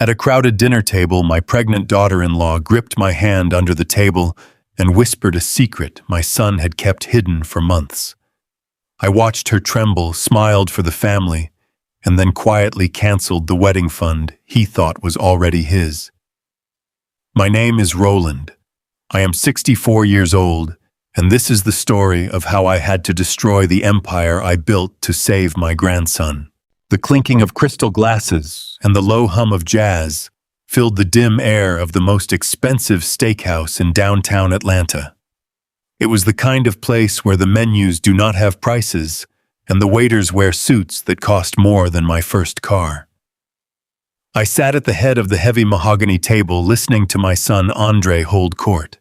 At a crowded dinner table, my pregnant daughter-in-law gripped my hand under the table and whispered a secret my son had kept hidden for months. I watched her tremble, smiled for the family, and then quietly canceled the wedding fund he thought was already his. My name is Roland. I am 64 years old, and this is the story of how I had to destroy the empire I built to save my grandson. The clinking of crystal glasses and the low hum of jazz filled the dim air of the most expensive steakhouse in downtown Atlanta. It was the kind of place where the menus do not have prices and the waiters wear suits that cost more than my first car. I sat at the head of the heavy mahogany table listening to my son Andre hold court.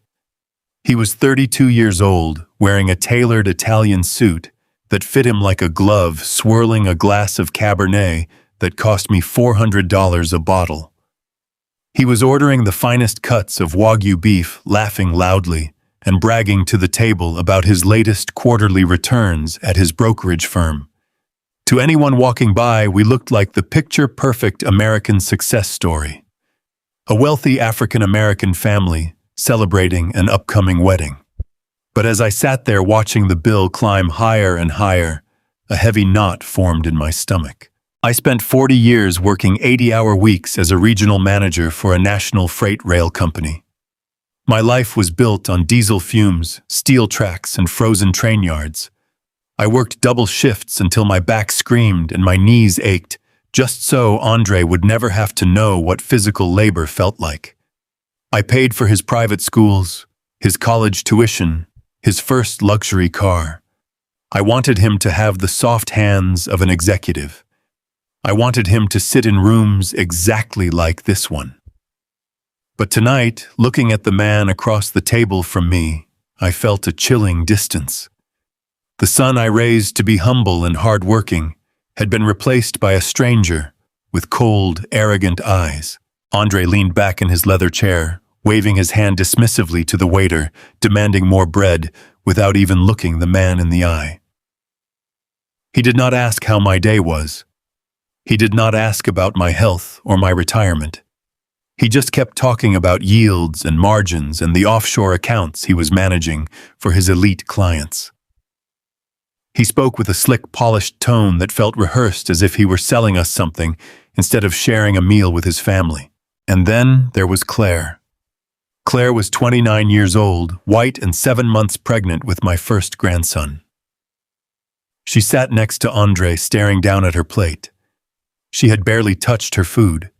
He was 32 years old, wearing a tailored Italian suit that fit him like a glove, swirling a glass of Cabernet that cost me $400 a bottle. He was ordering the finest cuts of Wagyu beef, laughing loudly, and bragging to the table about his latest quarterly returns at his brokerage firm. To anyone walking by, we looked like the picture-perfect American success story. A wealthy African-American family celebrating an upcoming wedding. But as I sat there watching the bill climb higher and higher, a heavy knot formed in my stomach. I spent 40 years working 80-hour weeks as a regional manager for a national freight rail company. My life was built on diesel fumes, steel tracks, and frozen train yards. I worked double shifts until my back screamed and my knees ached, just so Andre would never have to know what physical labor felt like. I paid for his private schools, his college tuition, his first luxury car. I wanted him to have the soft hands of an executive. I wanted him to sit in rooms exactly like this one. But tonight, looking at the man across the table from me, I felt a chilling distance. The son I raised to be humble and hard-working had been replaced by a stranger with cold, arrogant eyes. Andre leaned back in his leather chair, waving his hand dismissively to the waiter, demanding more bread without even looking the man in the eye. He did not ask how my day was. He did not ask about my health or my retirement. He just kept talking about yields and margins and the offshore accounts he was managing for his elite clients. He spoke with a slick, polished tone that felt rehearsed, as if he were selling us something instead of sharing a meal with his family. And then there was Claire. Claire was 29 years old, white and 7 months pregnant with my first grandson. She sat next to Andre, staring down at her plate. She had barely touched her food.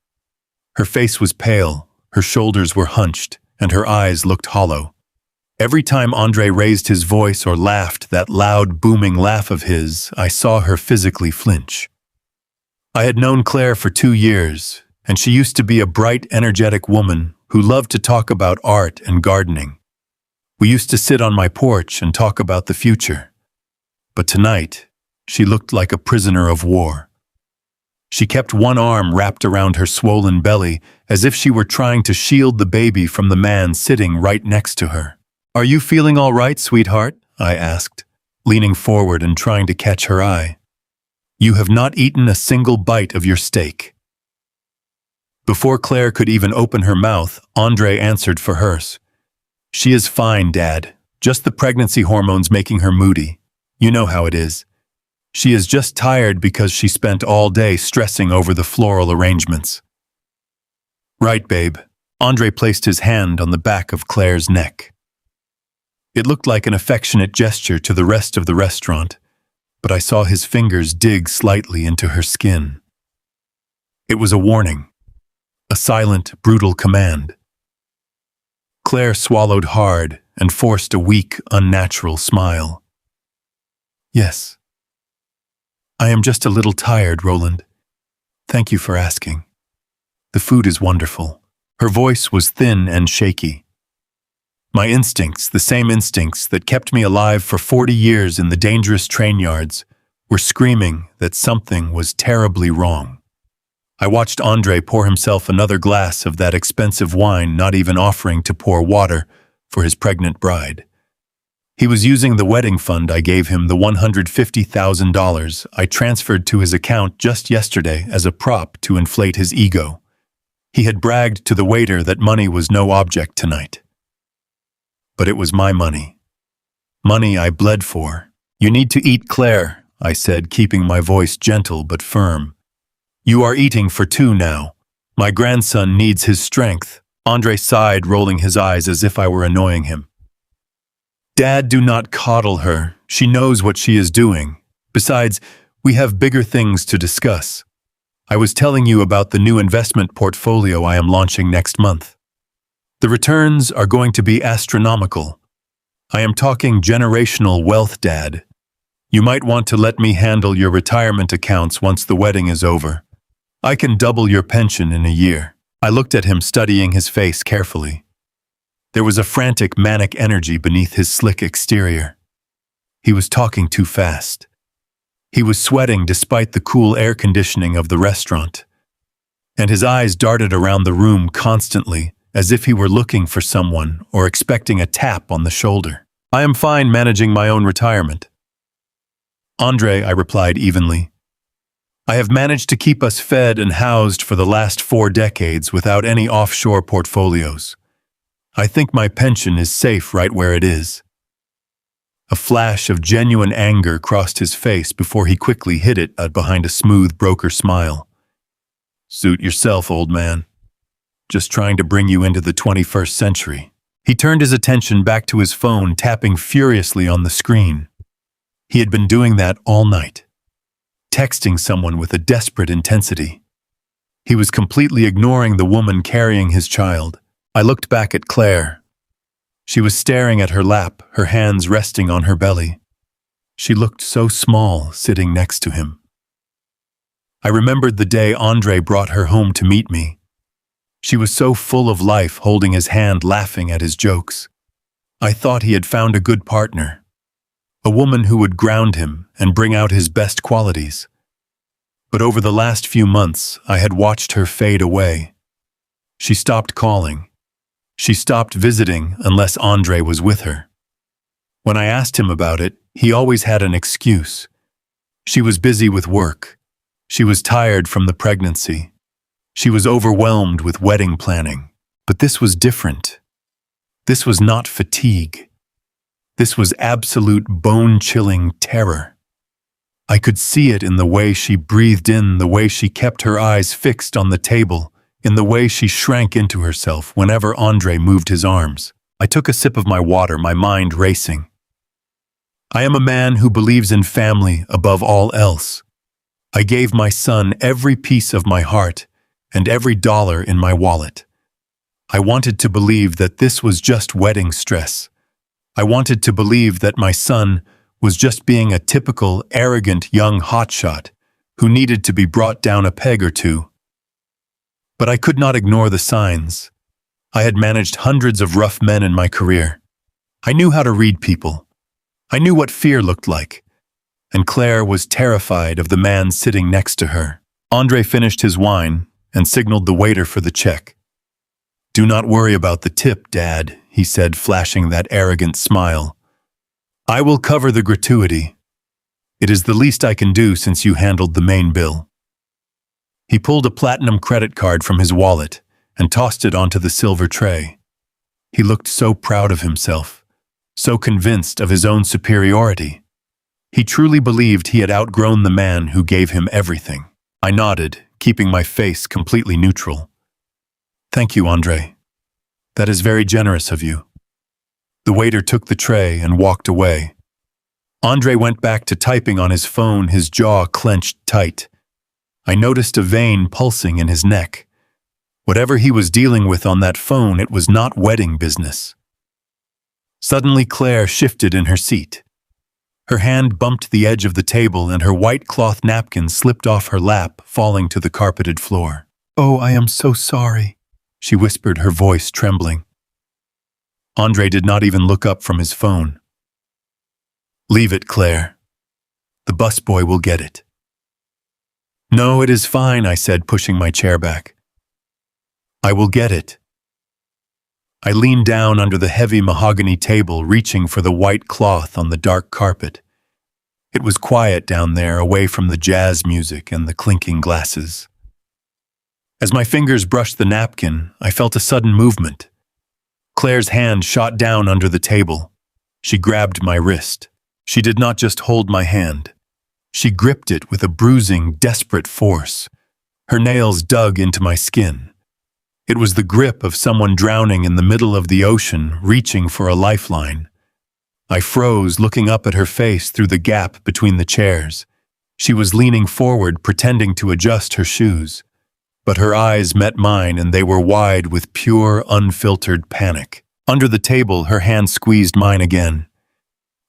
Her face was pale, her shoulders were hunched, and her eyes looked hollow. Every time Andre raised his voice or laughed that loud, booming laugh of his, I saw her physically flinch. I had known Claire for 2 years, and she used to be a bright, energetic woman who loved to talk about art and gardening. We used to sit on my porch and talk about the future. But tonight, she looked like a prisoner of war. She kept one arm wrapped around her swollen belly, as if she were trying to shield the baby from the man sitting right next to her. "Are you feeling all right, sweetheart?" I asked, leaning forward and trying to catch her eye. "You have not eaten a single bite of your steak." Before Claire could even open her mouth, Andre answered for hers. "She is fine, Dad. Just the pregnancy hormones making her moody. You know how it is. She is just tired because she spent all day stressing over the floral arrangements." "Right, babe." Andre placed his hand on the back of Claire's neck. It looked like an affectionate gesture to the rest of the restaurant, but I saw his fingers dig slightly into her skin. It was a warning. A silent, brutal command. Claire swallowed hard and forced a weak, unnatural smile. "Yes. I am just a little tired, Roland. Thank you for asking. The food is wonderful." Her voice was thin and shaky. My instincts, the same instincts that kept me alive for 40 years in the dangerous train yards, were screaming that something was terribly wrong. I watched Andre pour himself another glass of that expensive wine, not even offering to pour water for his pregnant bride. He was using the wedding fund I gave him, the $150,000 I transferred to his account just yesterday, as a prop to inflate his ego. He had bragged to the waiter that money was no object tonight. But it was my money. Money I bled for. "You need to eat, Claire," I said, keeping my voice gentle but firm. "You are eating for two now. My grandson needs his strength." Andre sighed, rolling his eyes as if I were annoying him. "Dad, do not coddle her. She knows what she is doing. Besides, we have bigger things to discuss. I was telling you about the new investment portfolio I am launching next month. The returns are going to be astronomical. I am talking generational wealth, Dad. You might want to let me handle your retirement accounts once the wedding is over. I can double your pension in a year." I looked at him, studying his face carefully. There was a frantic, manic energy beneath his slick exterior. He was talking too fast. He was sweating despite the cool air conditioning of the restaurant. And his eyes darted around the room constantly, as if he were looking for someone or expecting a tap on the shoulder. "I am fine managing my own retirement." "Andre," I replied evenly, "I have managed to keep us fed and housed for the last 4 decades without any offshore portfolios. I think my pension is safe right where it is." A flash of genuine anger crossed his face before he quickly hid it behind a smooth broker smile. "Suit yourself, old man. Just trying to bring you into the 21st century." He turned his attention back to his phone, tapping furiously on the screen. He had been doing that all night, texting someone with a desperate intensity. He was completely ignoring the woman carrying his child. I looked back at Claire. She was staring at her lap, her hands resting on her belly. She looked so small, sitting next to him. I remembered the day Andre brought her home to meet me. She was so full of life, holding his hand, laughing at his jokes. I thought he had found a good partner, a woman who would ground him and bring out his best qualities. But over the last few months, I had watched her fade away. She stopped calling. She stopped visiting unless Andre was with her. When I asked him about it, he always had an excuse. She was busy with work. She was tired from the pregnancy. She was overwhelmed with wedding planning. But this was different. This was not fatigue. This was absolute bone-chilling terror. I could see it in the way she breathed in, the way she kept her eyes fixed on the table, in the way she shrank into herself whenever Andre moved his arms. I took a sip of my water, my mind racing. I am a man who believes in family above all else. I gave my son every piece of my heart and every dollar in my wallet. I wanted to believe that this was just wedding stress. I wanted to believe that my son was just being a typical, arrogant young hotshot who needed to be brought down a peg or two. But I could not ignore the signs. I had managed hundreds of rough men in my career. I knew how to read people. I knew what fear looked like. And Claire was terrified of the man sitting next to her. Andre finished his wine and signaled the waiter for the check. "Do not worry about the tip, Dad," he said, flashing that arrogant smile. "I will cover the gratuity. It is the least I can do since you handled the main bill." He pulled a platinum credit card from his wallet and tossed it onto the silver tray. He looked so proud of himself, so convinced of his own superiority. He truly believed he had outgrown the man who gave him everything. I nodded, keeping my face completely neutral. "Thank you, Andre. That is very generous of you." The waiter took the tray and walked away. Andre went back to typing on his phone, his jaw clenched tight. I noticed a vein pulsing in his neck. Whatever he was dealing with on that phone, it was not wedding business. Suddenly, Claire shifted in her seat. Her hand bumped the edge of the table and her white cloth napkin slipped off her lap, falling to the carpeted floor. "Oh, I am so sorry," she whispered, her voice trembling. Andre did not even look up from his phone. "Leave it, Claire. The busboy will get it." "No, it is fine," I said, pushing my chair back. "I will get it." I leaned down under the heavy mahogany table, reaching for the white cloth on the dark carpet. It was quiet down there, away from the jazz music and the clinking glasses. As my fingers brushed the napkin, I felt a sudden movement. Claire's hand shot down under the table. She grabbed my wrist. She did not just hold my hand. She gripped it with a bruising, desperate force. Her nails dug into my skin. It was the grip of someone drowning in the middle of the ocean, reaching for a lifeline. I froze, looking up at her face through the gap between the chairs. She was leaning forward, pretending to adjust her shoes. But her eyes met mine, and they were wide with pure, unfiltered panic. Under the table, her hand squeezed mine again.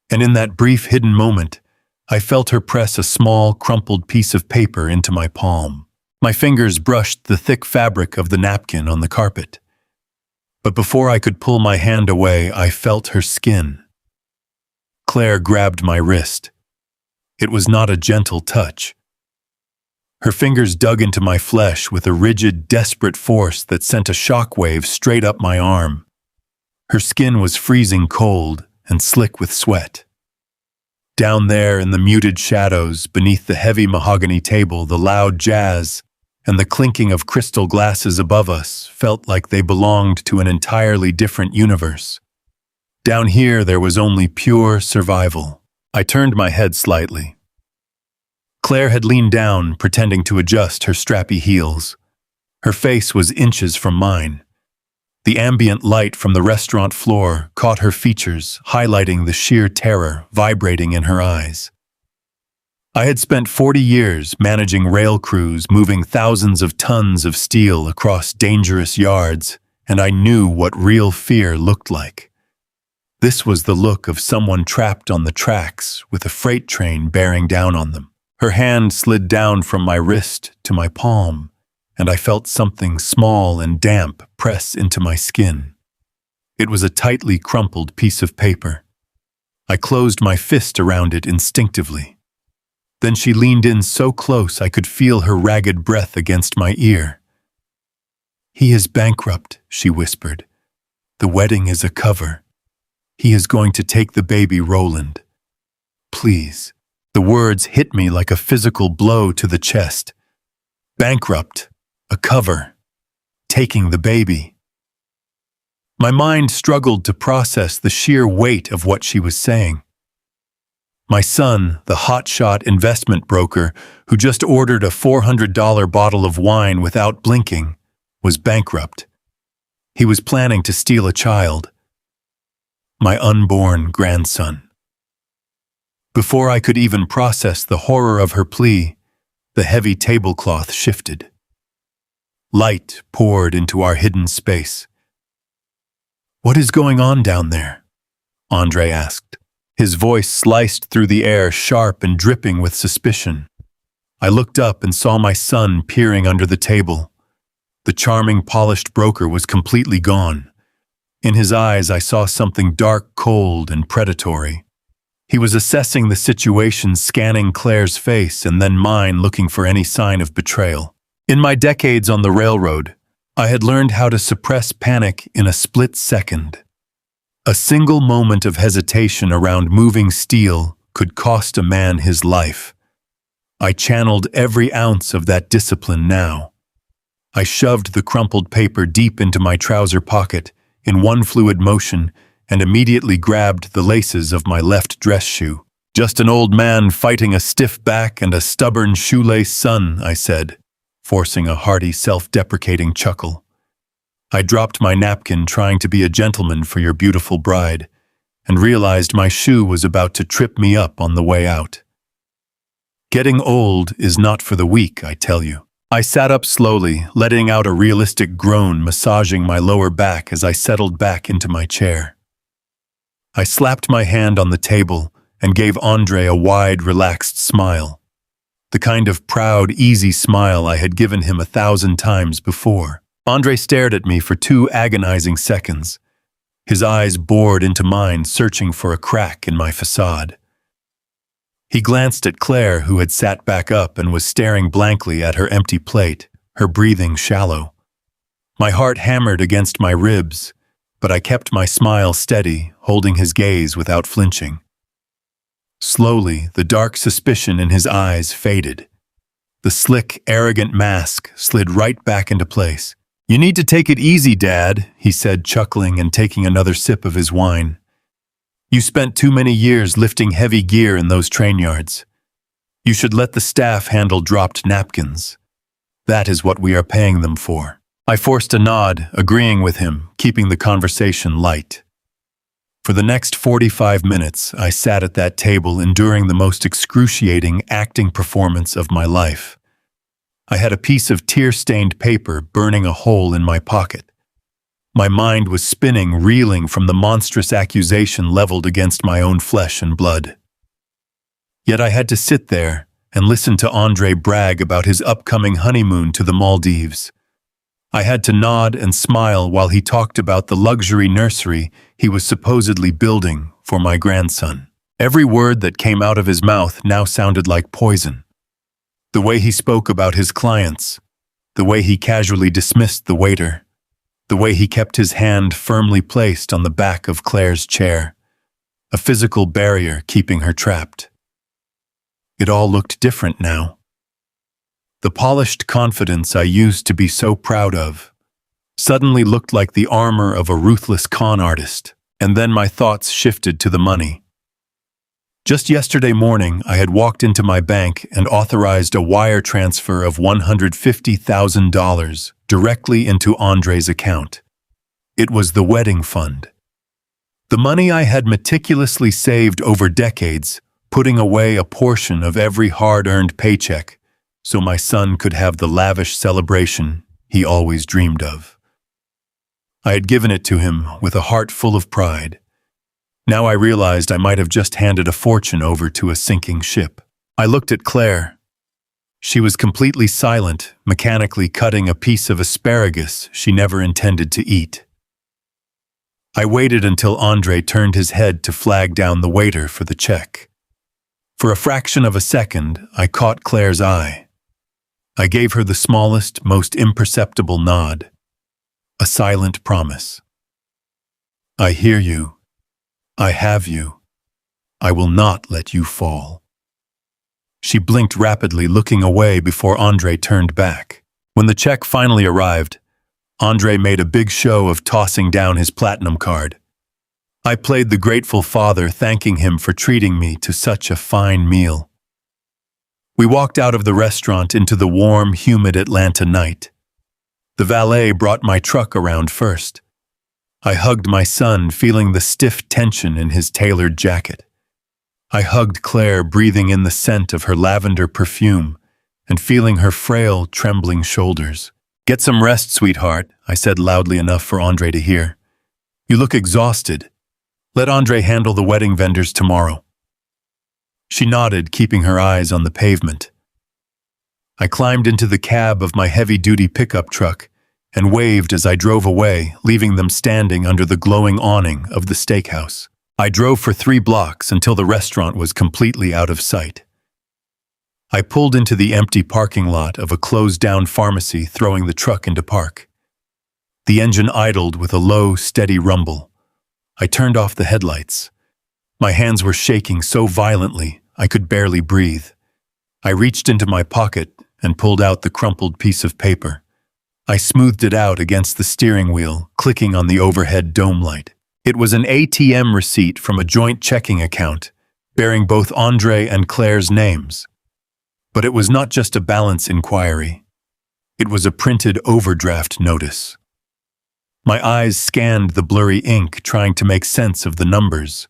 And in that brief, hidden moment, I felt her press a small, crumpled piece of paper into my palm. My fingers brushed the thick fabric of the napkin on the carpet. But before I could pull my hand away, I felt her skin. Claire grabbed my wrist. It was not a gentle touch. Her fingers dug into my flesh with a rigid, desperate force that sent a shockwave straight up my arm. Her skin was freezing cold and slick with sweat. Down there in the muted shadows, beneath the heavy mahogany table, the loud jazz and the clinking of crystal glasses above us felt like they belonged to an entirely different universe. Down here, there was only pure survival. I turned my head slightly. Claire had leaned down, pretending to adjust her strappy heels. Her face was inches from mine. The ambient light from the restaurant floor caught her features, highlighting the sheer terror vibrating in her eyes. I had spent 40 years managing rail crews, moving thousands of tons of steel across dangerous yards, and I knew what real fear looked like. This was the look of someone trapped on the tracks with a freight train bearing down on them. Her hand slid down from my wrist to my palm, and I felt something small and damp press into my skin. It was a tightly crumpled piece of paper. I closed my fist around it instinctively. Then she leaned in so close I could feel her ragged breath against my ear. "He is bankrupt," she whispered. "The wedding is a cover. He is going to take the baby Roland. Please." The words hit me like a physical blow to the chest. Bankrupt, a cover, taking the baby. My mind struggled to process the sheer weight of what she was saying. My son, the hotshot investment broker who just ordered a $400 bottle of wine without blinking, was bankrupt. He was planning to steal a child. My unborn grandson. Before I could even process the horror of her plea, the heavy tablecloth shifted. Light poured into our hidden space. "What is going on down there?" Andre asked. His voice sliced through the air, sharp and dripping with suspicion. I looked up and saw my son peering under the table. The charming, polished broker was completely gone. In his eyes, I saw something dark, cold, and predatory. He was assessing the situation, scanning Claire's face and then mine, looking for any sign of betrayal. In my decades on the railroad, I had learned how to suppress panic in a split second. A single moment of hesitation around moving steel could cost a man his life. I channeled every ounce of that discipline now. I shoved the crumpled paper deep into my trouser pocket in one fluid motion and immediately grabbed the laces of my left dress shoe. "Just an old man fighting a stiff back and a stubborn shoelace son," I said, forcing a hearty, self-deprecating chuckle. I dropped my napkin, trying to be a gentleman for your beautiful bride, and realized my shoe was about to trip me up on the way out. Getting old is not for the weak, I tell you. I sat up slowly, letting out a realistic groan, massaging my lower back as I settled back into my chair. I slapped my hand on the table and gave Andre a wide, relaxed smile, the kind of proud, easy smile I had given him 1,000 times before. Andre stared at me for 2 agonizing seconds. His eyes bored into mine, searching for a crack in my facade. He glanced at Claire, who had sat back up and was staring blankly at her empty plate, her breathing shallow. My heart hammered against my ribs, but I kept my smile steady, holding his gaze without flinching. Slowly, the dark suspicion in his eyes faded. The slick, arrogant mask slid right back into place. "You need to take it easy, Dad," he said, chuckling and taking another sip of his wine. "You spent too many years lifting heavy gear in those train yards. You should let the staff handle dropped napkins. That is what we are paying them for." I forced a nod, agreeing with him, keeping the conversation light. For the next 45 minutes, I sat at that table enduring the most excruciating acting performance of my life. I had a piece of tear-stained paper burning a hole in my pocket. My mind was spinning, reeling from the monstrous accusation leveled against my own flesh and blood. Yet I had to sit there and listen to Andre brag about his upcoming honeymoon to the Maldives. I had to nod and smile while he talked about the luxury nursery he was supposedly building for my grandson. Every word that came out of his mouth now sounded like poison. The way he spoke about his clients, the way he casually dismissed the waiter, the way he kept his hand firmly placed on the back of Claire's chair, a physical barrier keeping her trapped. It all looked different now. The polished confidence I used to be so proud of suddenly looked like the armor of a ruthless con artist, and then my thoughts shifted to the money. Just yesterday morning, I had walked into my bank and authorized a wire transfer of $150,000 directly into Andre's account. It was the wedding fund. The money I had meticulously saved over decades, putting away a portion of every hard-earned paycheck so my son could have the lavish celebration he always dreamed of. I had given it to him with a heart full of pride. Now I realized I might have just handed a fortune over to a sinking ship. I looked at Claire. She was completely silent, mechanically cutting a piece of asparagus she never intended to eat. I waited until Andre turned his head to flag down the waiter for the check. For a fraction of a second, I caught Claire's eye. I gave her the smallest, most imperceptible nod. A silent promise. "I hear you. I have you. I will not let you fall." She blinked rapidly, looking away before Andre turned back. When the check finally arrived, Andre made a big show of tossing down his platinum card. I played the grateful father, thanking him for treating me to such a fine meal. We walked out of the restaurant into the warm, humid Atlanta night. The valet brought my truck around first. I hugged my son, feeling the stiff tension in his tailored jacket. I hugged Claire, breathing in the scent of her lavender perfume and feeling her frail, trembling shoulders. "Get some rest, sweetheart," I said loudly enough for Andre to hear. "You look exhausted. Let Andre handle the wedding vendors tomorrow." She nodded, keeping her eyes on the pavement. I climbed into the cab of my heavy-duty pickup truck and waved as I drove away, leaving them standing under the glowing awning of the steakhouse. I drove for 3 blocks until the restaurant was completely out of sight. I pulled into the empty parking lot of a closed-down pharmacy, throwing the truck into park. The engine idled with a low, steady rumble. I turned off the headlights. My hands were shaking so violently I could barely breathe. I reached into my pocket and pulled out the crumpled piece of paper. I smoothed it out against the steering wheel, clicking on the overhead dome light. It was an ATM receipt from a joint checking account, bearing both Andre and Claire's names. But it was not just a balance inquiry. It was a printed overdraft notice. My eyes scanned the blurry ink, trying to make sense of the numbers.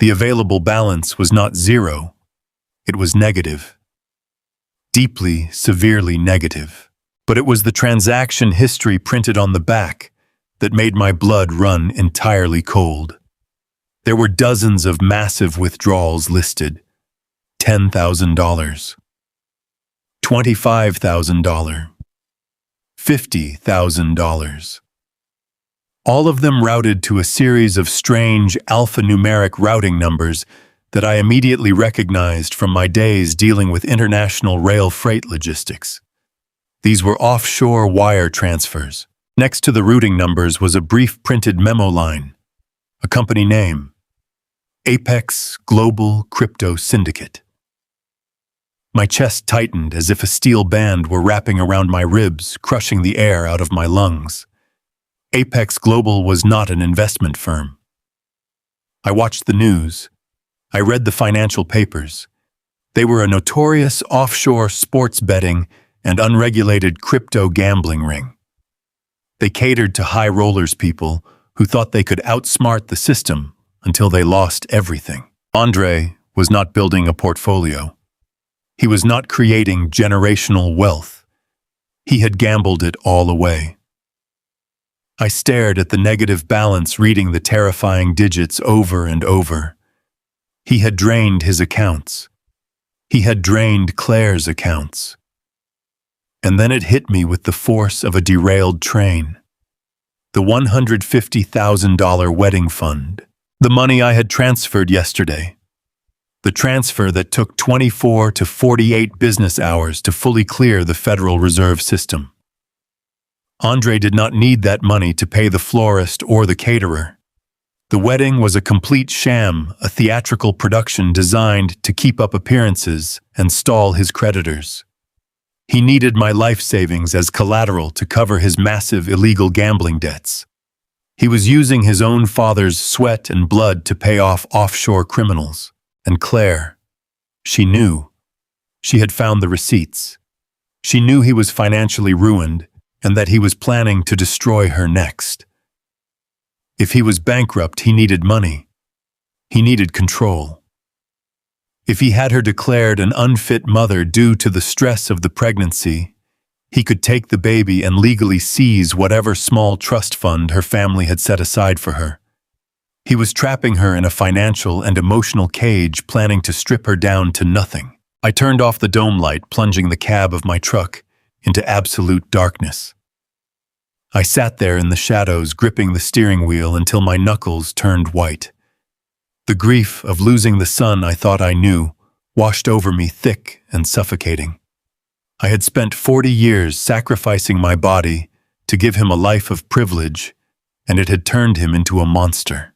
The available balance was not zero. It was negative. Deeply, severely negative. But it was the transaction history printed on the back that made my blood run entirely cold. There were dozens of massive withdrawals listed. $10,000. $25,000. $50,000. All of them routed to a series of strange alphanumeric routing numbers that I immediately recognized from my days dealing with international rail freight logistics. These were offshore wire transfers. Next to the routing numbers was a brief printed memo line, a company name, Apex Global Crypto Syndicate. My chest tightened as if a steel band were wrapping around my ribs, crushing the air out of my lungs. Apex Global was not an investment firm. I watched the news. I read the financial papers. They were a notorious offshore sports betting and unregulated crypto gambling ring. They catered to high rollers people who thought they could outsmart the system until they lost everything. Andre was not building a portfolio. He was not creating generational wealth. He had gambled it all away. I stared at the negative balance, reading the terrifying digits over and over. He had drained his accounts. He had drained Claire's accounts. And then it hit me with the force of a derailed train. The $150,000 wedding fund. The money I had transferred yesterday. The transfer that took 24 to 48 business hours to fully clear the Federal Reserve System. Andre did not need that money to pay the florist or the caterer. The wedding was a complete sham, a theatrical production designed to keep up appearances and stall his creditors. He needed my life savings as collateral to cover his massive illegal gambling debts. He was using his own father's sweat and blood to pay off offshore criminals. And Claire, she knew. She had found the receipts. She knew he was financially ruined and that he was planning to destroy her next. If he was bankrupt, he needed money. He needed control. If he had her declared an unfit mother due to the stress of the pregnancy, he could take the baby and legally seize whatever small trust fund her family had set aside for her. He was trapping her in a financial and emotional cage, planning to strip her down to nothing. I turned off the dome light, plunging the cab of my truck into absolute darkness. I sat there in the shadows, gripping the steering wheel until my knuckles turned white. The grief of losing the son I thought I knew washed over me, thick and suffocating. I had spent 40 years sacrificing my body to give him a life of privilege, and it had turned him into a monster.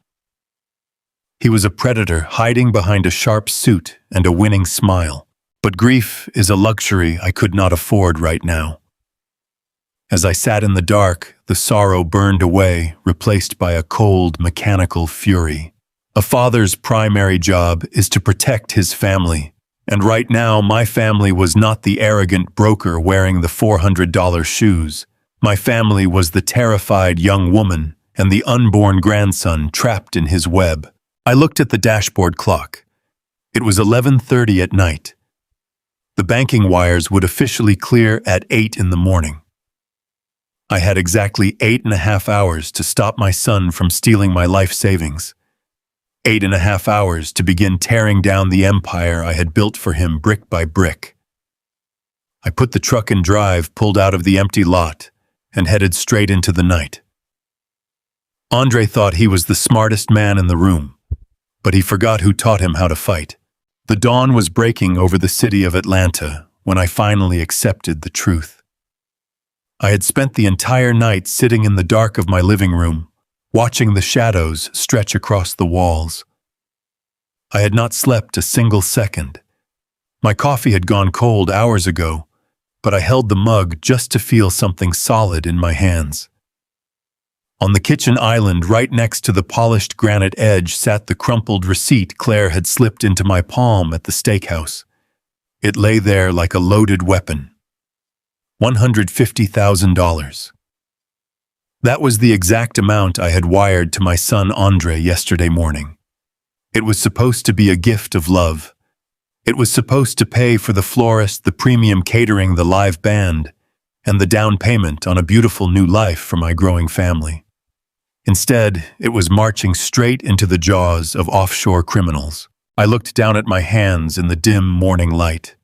He was a predator hiding behind a sharp suit and a winning smile. But grief is a luxury I could not afford right now. As I sat in the dark, the sorrow burned away, replaced by a cold, mechanical fury. A father's primary job is to protect his family, and right now my family was not the arrogant broker wearing the $400 shoes. My family was the terrified young woman and the unborn grandson trapped in his web. I looked at the dashboard clock. It was 11:30 at night. The banking wires would officially clear at 8 in the morning. I had exactly 8.5 hours to stop my son from stealing my life savings. 8.5 hours to begin tearing down the empire I had built for him brick by brick. I put the truck in drive, pulled out of the empty lot, and headed straight into the night. Andre thought he was the smartest man in the room, but he forgot who taught him how to fight. The dawn was breaking over the city of Atlanta when I finally accepted the truth. I had spent the entire night sitting in the dark of my living room, watching the shadows stretch across the walls. I had not slept a single second. My coffee had gone cold hours ago, but I held the mug just to feel something solid in my hands. On the kitchen island right next to the polished granite edge sat the crumpled receipt Claire had slipped into my palm at the steakhouse. It lay there like a loaded weapon. $150,000. That was the exact amount I had wired to my son Andre yesterday morning. It was supposed to be a gift of love. It was supposed to pay for the florist, the premium catering, the live band, and the down payment on a beautiful new life for my growing family. Instead, it was marching straight into the jaws of offshore criminals. I looked down at my hands in the dim morning light.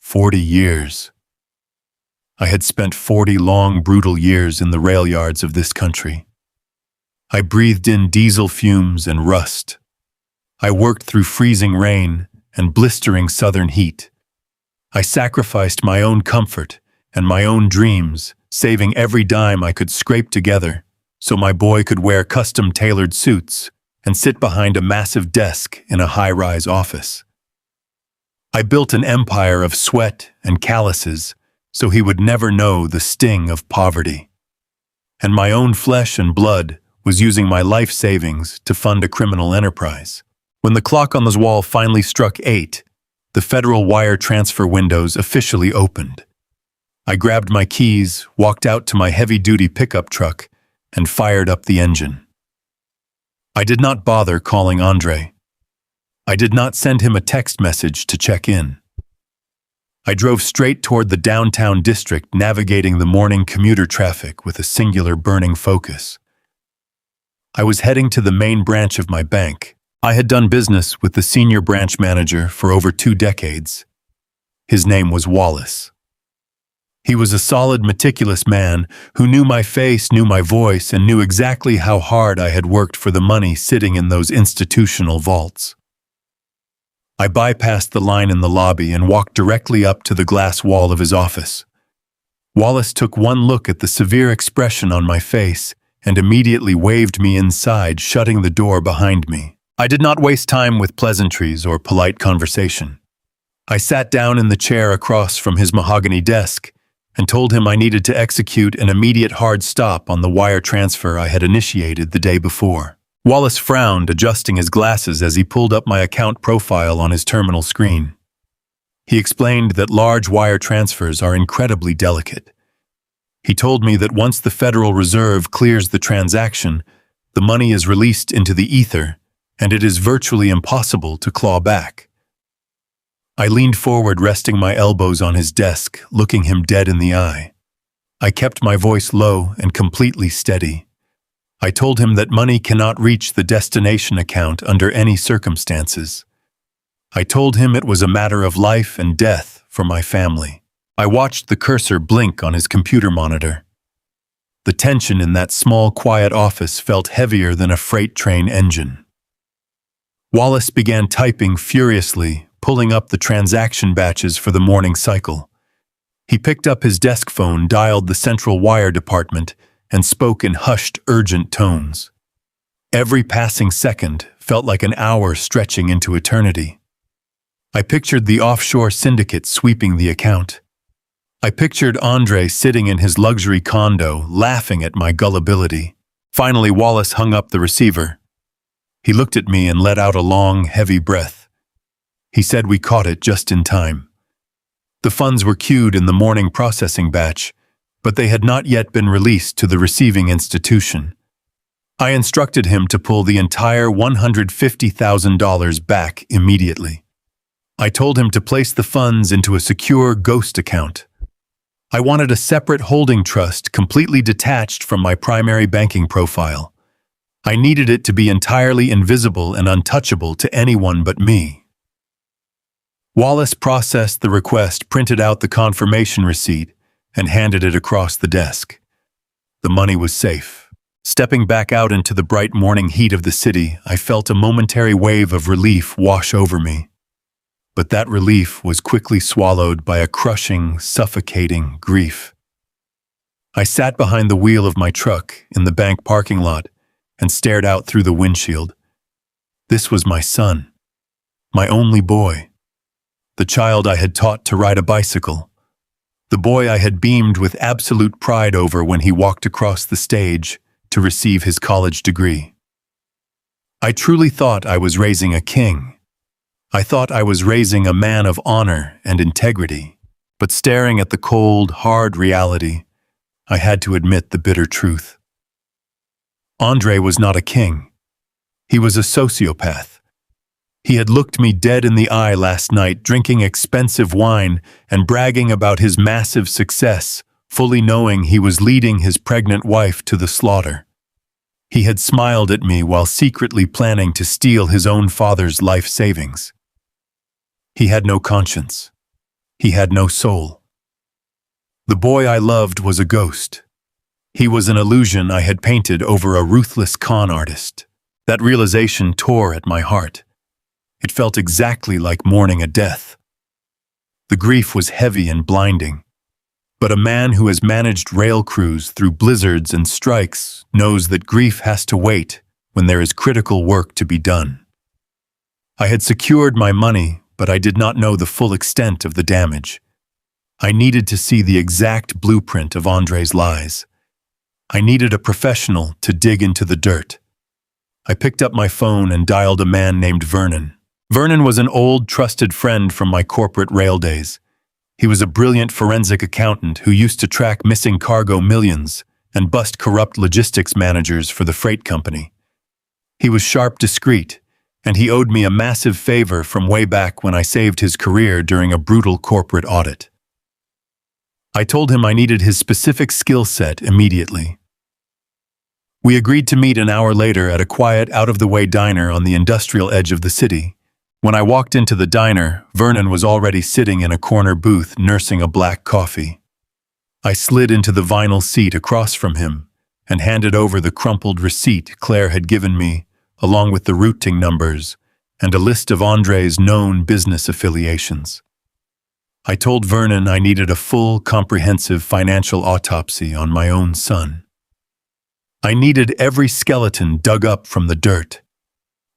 40 years. I had spent 40 long, brutal years in the rail yards of this country. I breathed in diesel fumes and rust. I worked through freezing rain and blistering southern heat. I sacrificed my own comfort and my own dreams, saving every dime I could scrape together so my boy could wear custom-tailored suits and sit behind a massive desk in a high-rise office. I built an empire of sweat and calluses so he would never know the sting of poverty. And my own flesh and blood was using my life savings to fund a criminal enterprise. When the clock on the wall finally struck 8, the federal wire transfer windows officially opened. I grabbed my keys, walked out to my heavy-duty pickup truck, and fired up the engine. I did not bother calling Andre. I did not send him a text message to check in. I drove straight toward the downtown district, navigating the morning commuter traffic with a singular burning focus. I was heading to the main branch of my bank. I had done business with the senior branch manager for over 2 decades. His name was Wallace. He was a solid, meticulous man who knew my face, knew my voice, and knew exactly how hard I had worked for the money sitting in those institutional vaults. I bypassed the line in the lobby and walked directly up to the glass wall of his office. Wallace took one look at the severe expression on my face and immediately waved me inside, shutting the door behind me. I did not waste time with pleasantries or polite conversation. I sat down in the chair across from his mahogany desk and told him I needed to execute an immediate hard stop on the wire transfer I had initiated the day before. Wallace frowned, adjusting his glasses as he pulled up my account profile on his terminal screen. He explained that large wire transfers are incredibly delicate. He told me that once the Federal Reserve clears the transaction, the money is released into the ether, and it is virtually impossible to claw back. I leaned forward, resting my elbows on his desk, looking him dead in the eye. I kept my voice low and completely steady. I told him that money cannot reach the destination account under any circumstances. I told him it was a matter of life and death for my family. I watched the cursor blink on his computer monitor. The tension in that small, quiet office felt heavier than a freight train engine. Wallace began typing furiously, pulling up the transaction batches for the morning cycle. He picked up his desk phone, dialed the central wire department, and spoke in hushed, urgent tones. Every passing second felt like an hour stretching into eternity. I pictured the offshore syndicate sweeping the account. I pictured Andre sitting in his luxury condo, laughing at my gullibility. Finally, Wallace hung up the receiver. He looked at me and let out a long, heavy breath. He said we caught it just in time. The funds were queued in the morning processing batch, but they had not yet been released to the receiving institution. I instructed him to pull the entire $150,000 back immediately. I told him to place the funds into a secure ghost account. I wanted a separate holding trust completely detached from my primary banking profile. I needed it to be entirely invisible and untouchable to anyone but me. Wallace processed the request, printed out the confirmation receipt, and handed it across the desk. The money was safe. Stepping back out into the bright morning heat of the city, I felt a momentary wave of relief wash over me. But that relief was quickly swallowed by a crushing, suffocating grief. I sat behind the wheel of my truck in the bank parking lot and stared out through the windshield. This was my son, my only boy, the child I had taught to ride a bicycle, the boy I had beamed with absolute pride over when he walked across the stage to receive his college degree. I truly thought I was raising a king. I thought I was raising a man of honor and integrity, but staring at the cold, hard reality, I had to admit the bitter truth. Andre was not a king. He was a sociopath. He had looked me dead in the eye last night, drinking expensive wine and bragging about his massive success, fully knowing he was leading his pregnant wife to the slaughter. He had smiled at me while secretly planning to steal his own father's life savings. He had no conscience. He had no soul. The boy I loved was a ghost. He was an illusion I had painted over a ruthless con artist. That realization tore at my heart. It felt exactly like mourning a death. The grief was heavy and blinding. But a man who has managed rail crews through blizzards and strikes knows that grief has to wait when there is critical work to be done. I had secured my money, but I did not know the full extent of the damage. I needed to see the exact blueprint of Andre's lies. I needed a professional to dig into the dirt. I picked up my phone and dialed a man named Vernon. Vernon was an old, trusted friend from my corporate rail days. He was a brilliant forensic accountant who used to track missing cargo millions and bust corrupt logistics managers for the freight company. He was sharp, discreet, and he owed me a massive favor from way back when I saved his career during a brutal corporate audit. I told him I needed his specific skill set immediately. We agreed to meet an hour later at a quiet, out-of-the-way diner on the industrial edge of the city. When I walked into the diner, Vernon was already sitting in a corner booth nursing a black coffee. I slid into the vinyl seat across from him and handed over the crumpled receipt Claire had given me, along with the routing numbers and a list of Andre's known business affiliations. I told Vernon I needed a full, comprehensive financial autopsy on my own son. I needed every skeleton dug up from the dirt.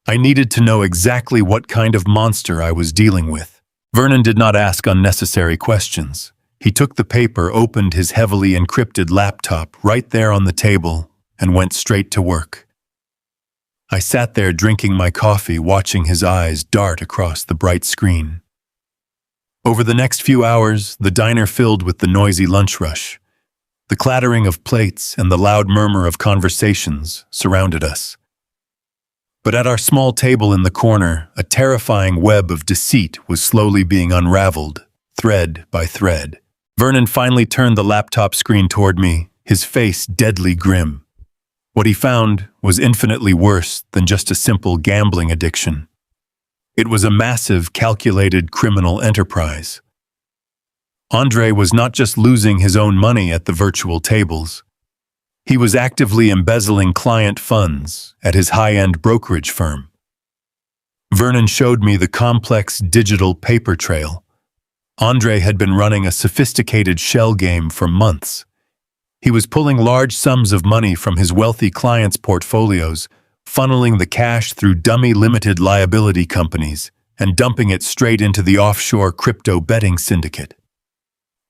I needed to know exactly what kind of monster I was dealing with. Vernon did not ask unnecessary questions. He took the paper, opened his heavily encrypted laptop right there on the table, and went straight to work. I sat there drinking my coffee, watching his eyes dart across the bright screen. Over the next few hours, the diner filled with the noisy lunch rush. The clattering of plates and the loud murmur of conversations surrounded us. But at our small table in the corner, a terrifying web of deceit was slowly being unraveled, thread by thread. Vernon finally turned the laptop screen toward me, his face deadly grim. What he found was infinitely worse than just a simple gambling addiction. It was a massive, calculated criminal enterprise. Andre was not just losing his own money at the virtual tables. He was actively embezzling client funds at his high-end brokerage firm. Vernon showed me the complex digital paper trail. Andre had been running a sophisticated shell game for months. He was pulling large sums of money from his wealthy clients' portfolios, funneling the cash through dummy limited liability companies, and dumping it straight into the offshore crypto betting syndicate.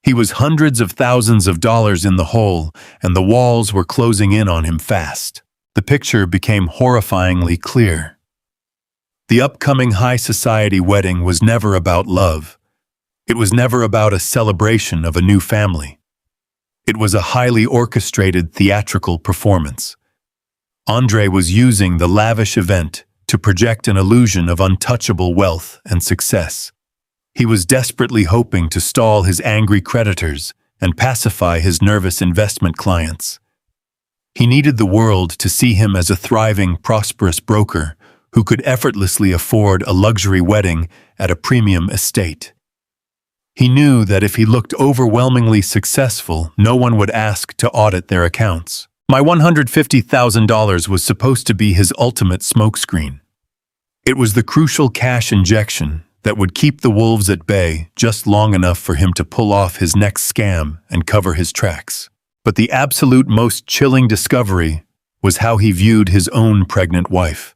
He was hundreds of thousands of dollars in the hole, and the walls were closing in on him fast. The picture became horrifyingly clear. The upcoming high society wedding was never about love. It was never about a celebration of a new family. It was a highly orchestrated theatrical performance. Andre was using the lavish event to project an illusion of untouchable wealth and success. He was desperately hoping to stall his angry creditors and pacify his nervous investment clients. He needed the world to see him as a thriving, prosperous broker who could effortlessly afford a luxury wedding at a premium estate. He knew that if he looked overwhelmingly successful, no one would ask to audit their accounts. My $150,000 was supposed to be his ultimate smokescreen. It was the crucial cash injection that would keep the wolves at bay just long enough for him to pull off his next scam and cover his tracks. But the absolute most chilling discovery was how he viewed his own pregnant wife.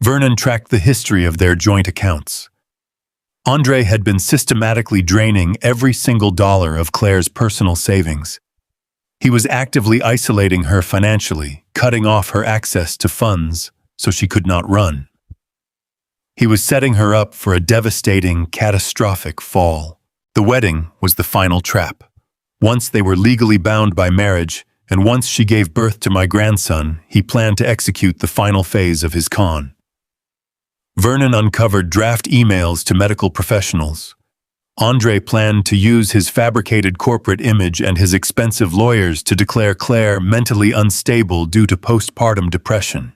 Vernon tracked the history of their joint accounts. Andre had been systematically draining every single dollar of Claire's personal savings. He was actively isolating her financially, cutting off her access to funds so she could not run. He was setting her up for a devastating, catastrophic fall. The wedding was the final trap. Once they were legally bound by marriage, and once she gave birth to my grandson, he planned to execute the final phase of his con. Vernon uncovered draft emails to medical professionals. Andre planned to use his fabricated corporate image and his expensive lawyers to declare Claire mentally unstable due to postpartum depression.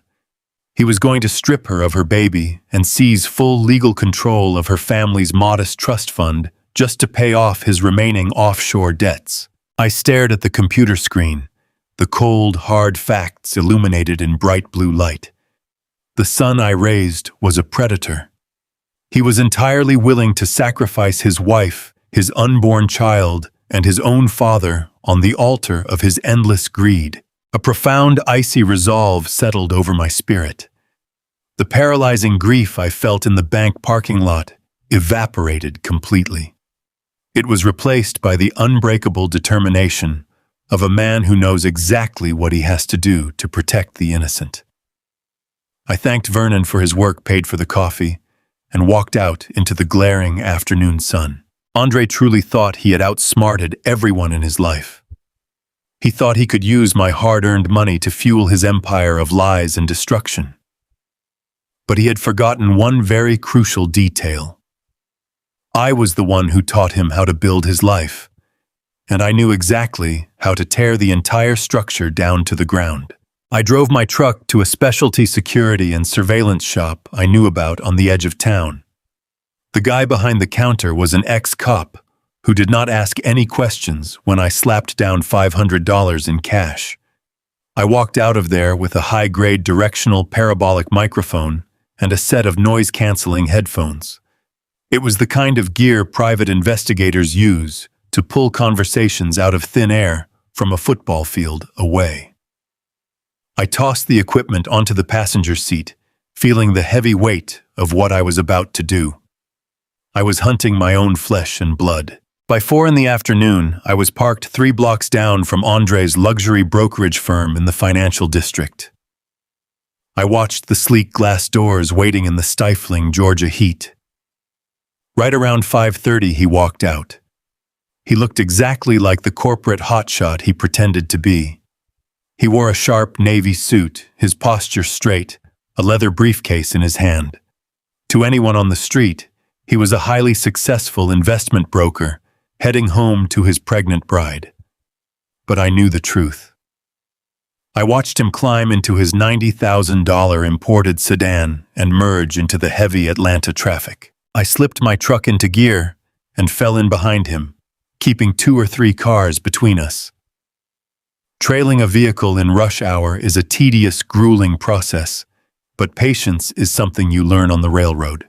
He was going to strip her of her baby and seize full legal control of her family's modest trust fund just to pay off his remaining offshore debts. I stared at the computer screen, the cold, hard facts illuminated in bright blue light. The son I raised was a predator. He was entirely willing to sacrifice his wife, his unborn child, and his own father on the altar of his endless greed. A profound, icy resolve settled over my spirit. The paralyzing grief I felt in the bank parking lot evaporated completely. It was replaced by the unbreakable determination of a man who knows exactly what he has to do to protect the innocent. I thanked Vernon for his work paid for the coffee and walked out into the glaring afternoon sun. Andre truly thought he had outsmarted everyone in his life. He thought he could use my hard-earned money to fuel his empire of lies and destruction. But he had forgotten one very crucial detail. I was the one who taught him how to build his life, and I knew exactly how to tear the entire structure down to the ground. I drove my truck to a specialty security and surveillance shop I knew about on the edge of town. The guy behind the counter was an ex-cop who did not ask any questions when I slapped down $500 in cash. I walked out of there with a high-grade directional parabolic microphone and a set of noise-canceling headphones. It was the kind of gear private investigators use to pull conversations out of thin air from a football field away. I tossed the equipment onto the passenger seat, feeling the heavy weight of what I was about to do. I was hunting my own flesh and blood. By 4 in the afternoon, I was parked 3 blocks down from Andre's luxury brokerage firm in the financial district. I watched the sleek glass doors waiting in the stifling Georgia heat. Right around 5:30, he walked out. He looked exactly like the corporate hotshot he pretended to be. He wore a sharp navy suit, his posture straight, a leather briefcase in his hand. To anyone on the street, he was a highly successful investment broker, heading home to his pregnant bride. But I knew the truth. I watched him climb into his $90,000 imported sedan and merge into the heavy Atlanta traffic. I slipped my truck into gear and fell in behind him, keeping 2 or 3 cars between us. Trailing a vehicle in rush hour is a tedious, grueling process, but patience is something you learn on the railroad.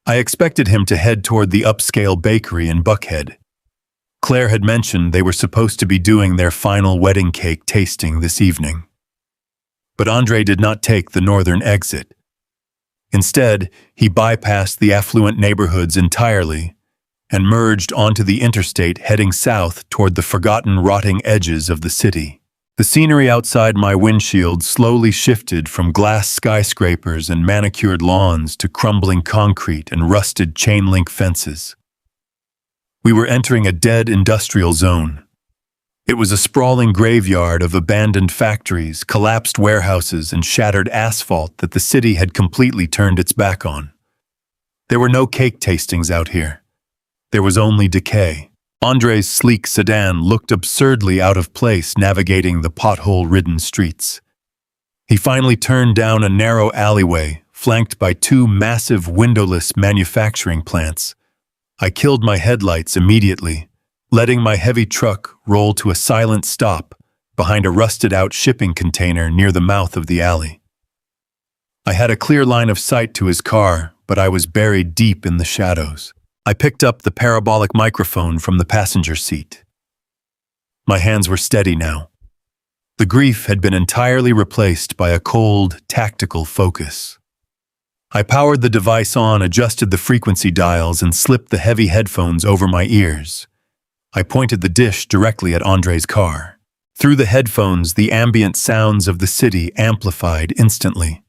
I expected him to head toward the upscale bakery in Buckhead. Claire had mentioned they were supposed to be doing their final wedding cake tasting this evening. But Andre did not take the northern exit. Instead, he bypassed the affluent neighborhoods entirely and merged onto the interstate heading south toward the forgotten rotting edges of the city. The scenery outside my windshield slowly shifted from glass skyscrapers and manicured lawns to crumbling concrete and rusted chain-link fences. We were entering a dead industrial zone. It was a sprawling graveyard of abandoned factories, collapsed warehouses, and shattered asphalt that the city had completely turned its back on. There were no cake tastings out here. There was only decay. Andre's sleek sedan looked absurdly out of place navigating the pothole-ridden streets. He finally turned down a narrow alleyway, flanked by 2 massive windowless manufacturing plants. I killed my headlights immediately, letting my heavy truck roll to a silent stop behind a rusted-out shipping container near the mouth of the alley. I had a clear line of sight to his car, but I was buried deep in the shadows. I picked up the parabolic microphone from the passenger seat. My hands were steady now. The grief had been entirely replaced by a cold, tactical focus. I powered the device on, adjusted the frequency dials, and slipped the heavy headphones over my ears. I pointed the dish directly at Andre's car. Through the headphones, the ambient sounds of the city amplified instantly.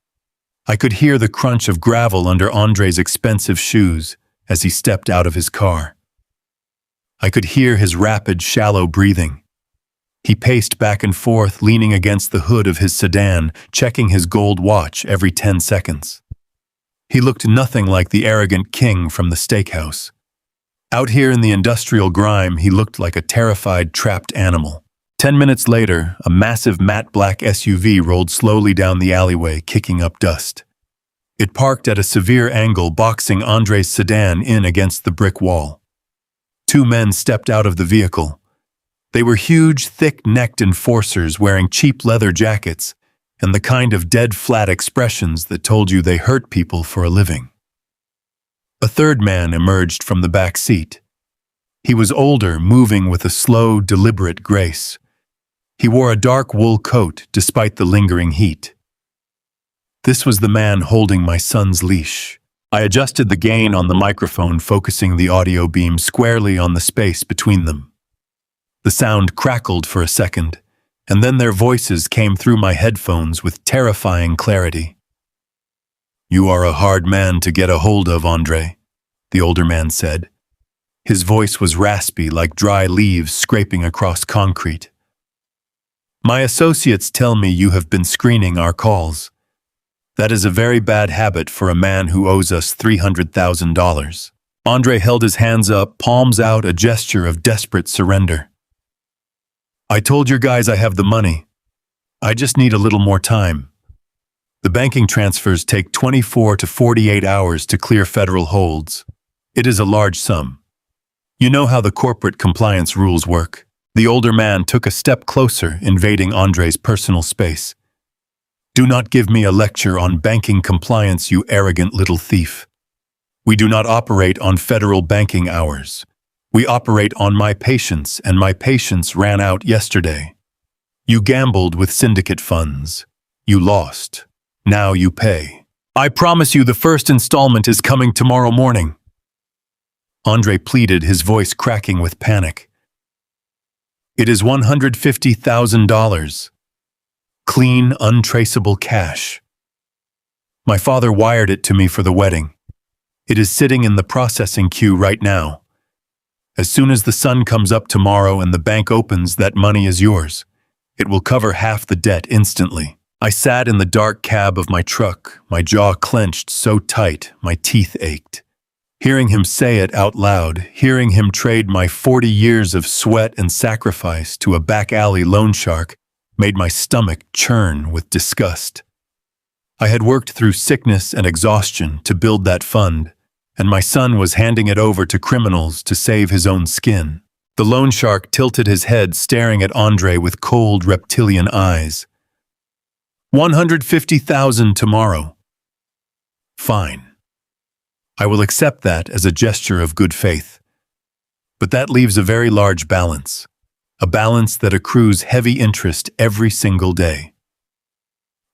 I could hear the crunch of gravel under Andre's expensive shoes as he stepped out of his car. I could hear his rapid, shallow breathing. He paced back and forth, leaning against the hood of his sedan, checking his gold watch every 10 seconds. He looked nothing like the arrogant king from the steakhouse. Out here in the industrial grime, he looked like a terrified, trapped animal. 10 minutes later, a massive matte black SUV rolled slowly down the alleyway, kicking up dust. It parked at a severe angle, boxing Andre's sedan in against the brick wall. 2 men stepped out of the vehicle. They were huge, thick-necked enforcers wearing cheap leather jackets and the kind of dead-flat expressions that told you they hurt people for a living. A 3rd man emerged from the back seat. He was older, moving with a slow, deliberate grace. He wore a dark wool coat despite the lingering heat. This was the man holding my son's leash. I adjusted the gain on the microphone, focusing the audio beam squarely on the space between them. The sound crackled for a second, and then their voices came through my headphones with terrifying clarity. "You are a hard man to get a hold of, Andre," the older man said. His voice was raspy, like dry leaves scraping across concrete. "My associates tell me you have been screening our calls. That is a very bad habit for a man who owes us $300,000. Andre held his hands up, palms out, a gesture of desperate surrender. "I told your guys I have the money. I just need a little more time. The banking transfers take 24 to 48 hours to clear federal holds. It is a large sum. You know how the corporate compliance rules work." The older man took a step closer, invading Andre's personal space. "Do not give me a lecture on banking compliance, you arrogant little thief. We do not operate on federal banking hours. We operate on my patience, and my patience ran out yesterday. You gambled with syndicate funds. You lost. Now you pay. I promise you the first installment is coming tomorrow morning." Andre pleaded, his voice cracking with panic. "It is $150,000. Clean, untraceable cash. My father wired it to me for the wedding. It is sitting in the processing queue right now. As soon as the sun comes up tomorrow and the bank opens, that money is yours. It will cover half the debt instantly." I sat in the dark cab of my truck, my jaw clenched so tight my teeth ached. Hearing him say it out loud, hearing him trade my 40 years of sweat and sacrifice to a back-alley loan shark, made my stomach churn with disgust. I had worked through sickness and exhaustion to build that fund, and my son was handing it over to criminals to save his own skin. The loan shark tilted his head, staring at Andre with cold, reptilian eyes. $150,000 tomorrow. Fine. I will accept that as a gesture of good faith. But that leaves a very large balance, a balance that accrues heavy interest every single day.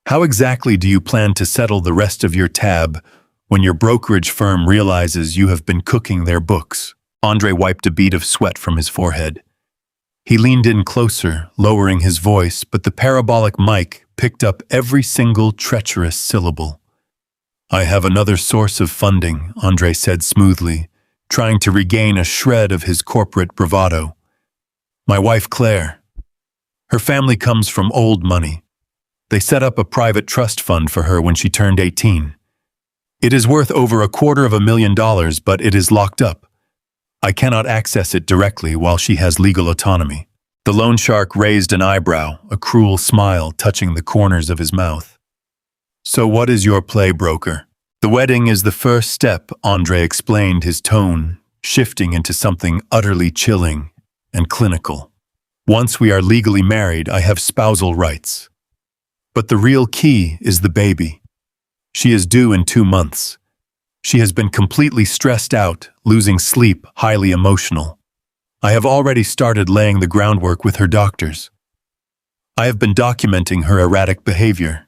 How exactly do you plan to settle the rest of your tab when your brokerage firm realizes you have been cooking their books? Andre wiped a bead of sweat from his forehead. He leaned in closer, lowering his voice, but the parabolic mic picked up every single treacherous syllable. "I have another source of funding," Andre said smoothly, trying to regain a shred of his corporate bravado. "My wife Claire. Her family comes from old money. They set up a private trust fund for her when she turned 18. It is worth over $250,000, but it is locked up. I cannot access it directly while she has legal autonomy." The loan shark raised an eyebrow, a cruel smile touching the corners of his mouth. "So what is your play, broker?" "The wedding is the first step," Andre explained, his tone shifting into something utterly chilling and clinical. "Once we are legally married, I have spousal rights. But the real key is the baby. She is due in 2 months. She has been completely stressed out, losing sleep, highly emotional. I have already started laying the groundwork with her doctors. I have been documenting her erratic behavior,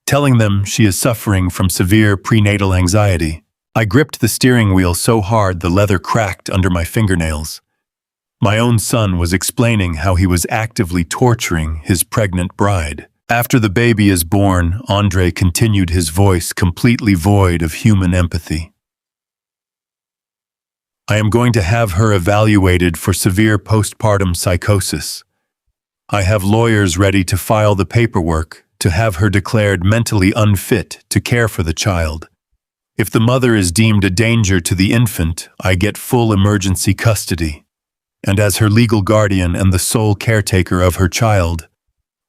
telling them she is suffering from severe prenatal anxiety. I gripped the steering wheel so hard the leather cracked under my fingernails. My own son was explaining how he was actively torturing his pregnant bride. After the baby is born, Andre continued, his voice completely void of human empathy. I am going to have her evaluated for severe postpartum psychosis. I have lawyers ready to file the paperwork to have her declared mentally unfit to care for the child. If the mother is deemed a danger to the infant, I get full emergency custody. And as her legal guardian and the sole caretaker of her child,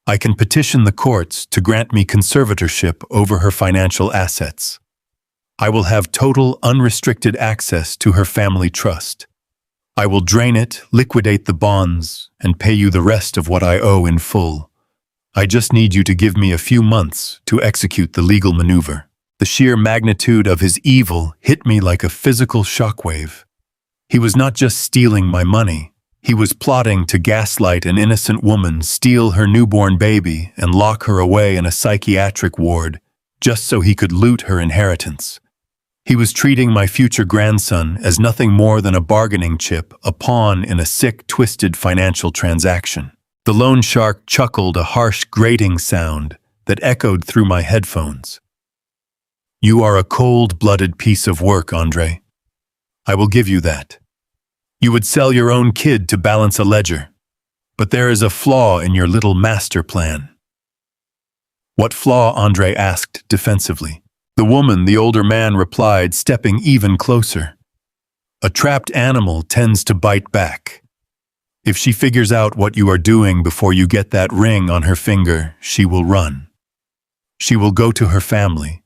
I can petition the courts to grant me conservatorship over her financial assets. I will have total unrestricted access to her family trust. I will drain it, liquidate the bonds, and pay you the rest of what I owe in full. I just need you to give me a few months to execute the legal maneuver." The sheer magnitude of his evil hit me like a physical shockwave. He was not just stealing my money. He was plotting to gaslight an innocent woman, steal her newborn baby, and lock her away in a psychiatric ward, just so he could loot her inheritance. He was treating my future grandson as nothing more than a bargaining chip, a pawn in a sick, twisted financial transaction. The loan shark chuckled a harsh, grating sound that echoed through my headphones. You are a cold-blooded piece of work, Andre. I will give you that. You would sell your own kid to balance a ledger. But there is a flaw in your little master plan. What flaw? Andre asked defensively. The woman, the older man, replied, stepping even closer. A trapped animal tends to bite back. If she figures out what you are doing before you get that ring on her finger, she will run. She will go to her family.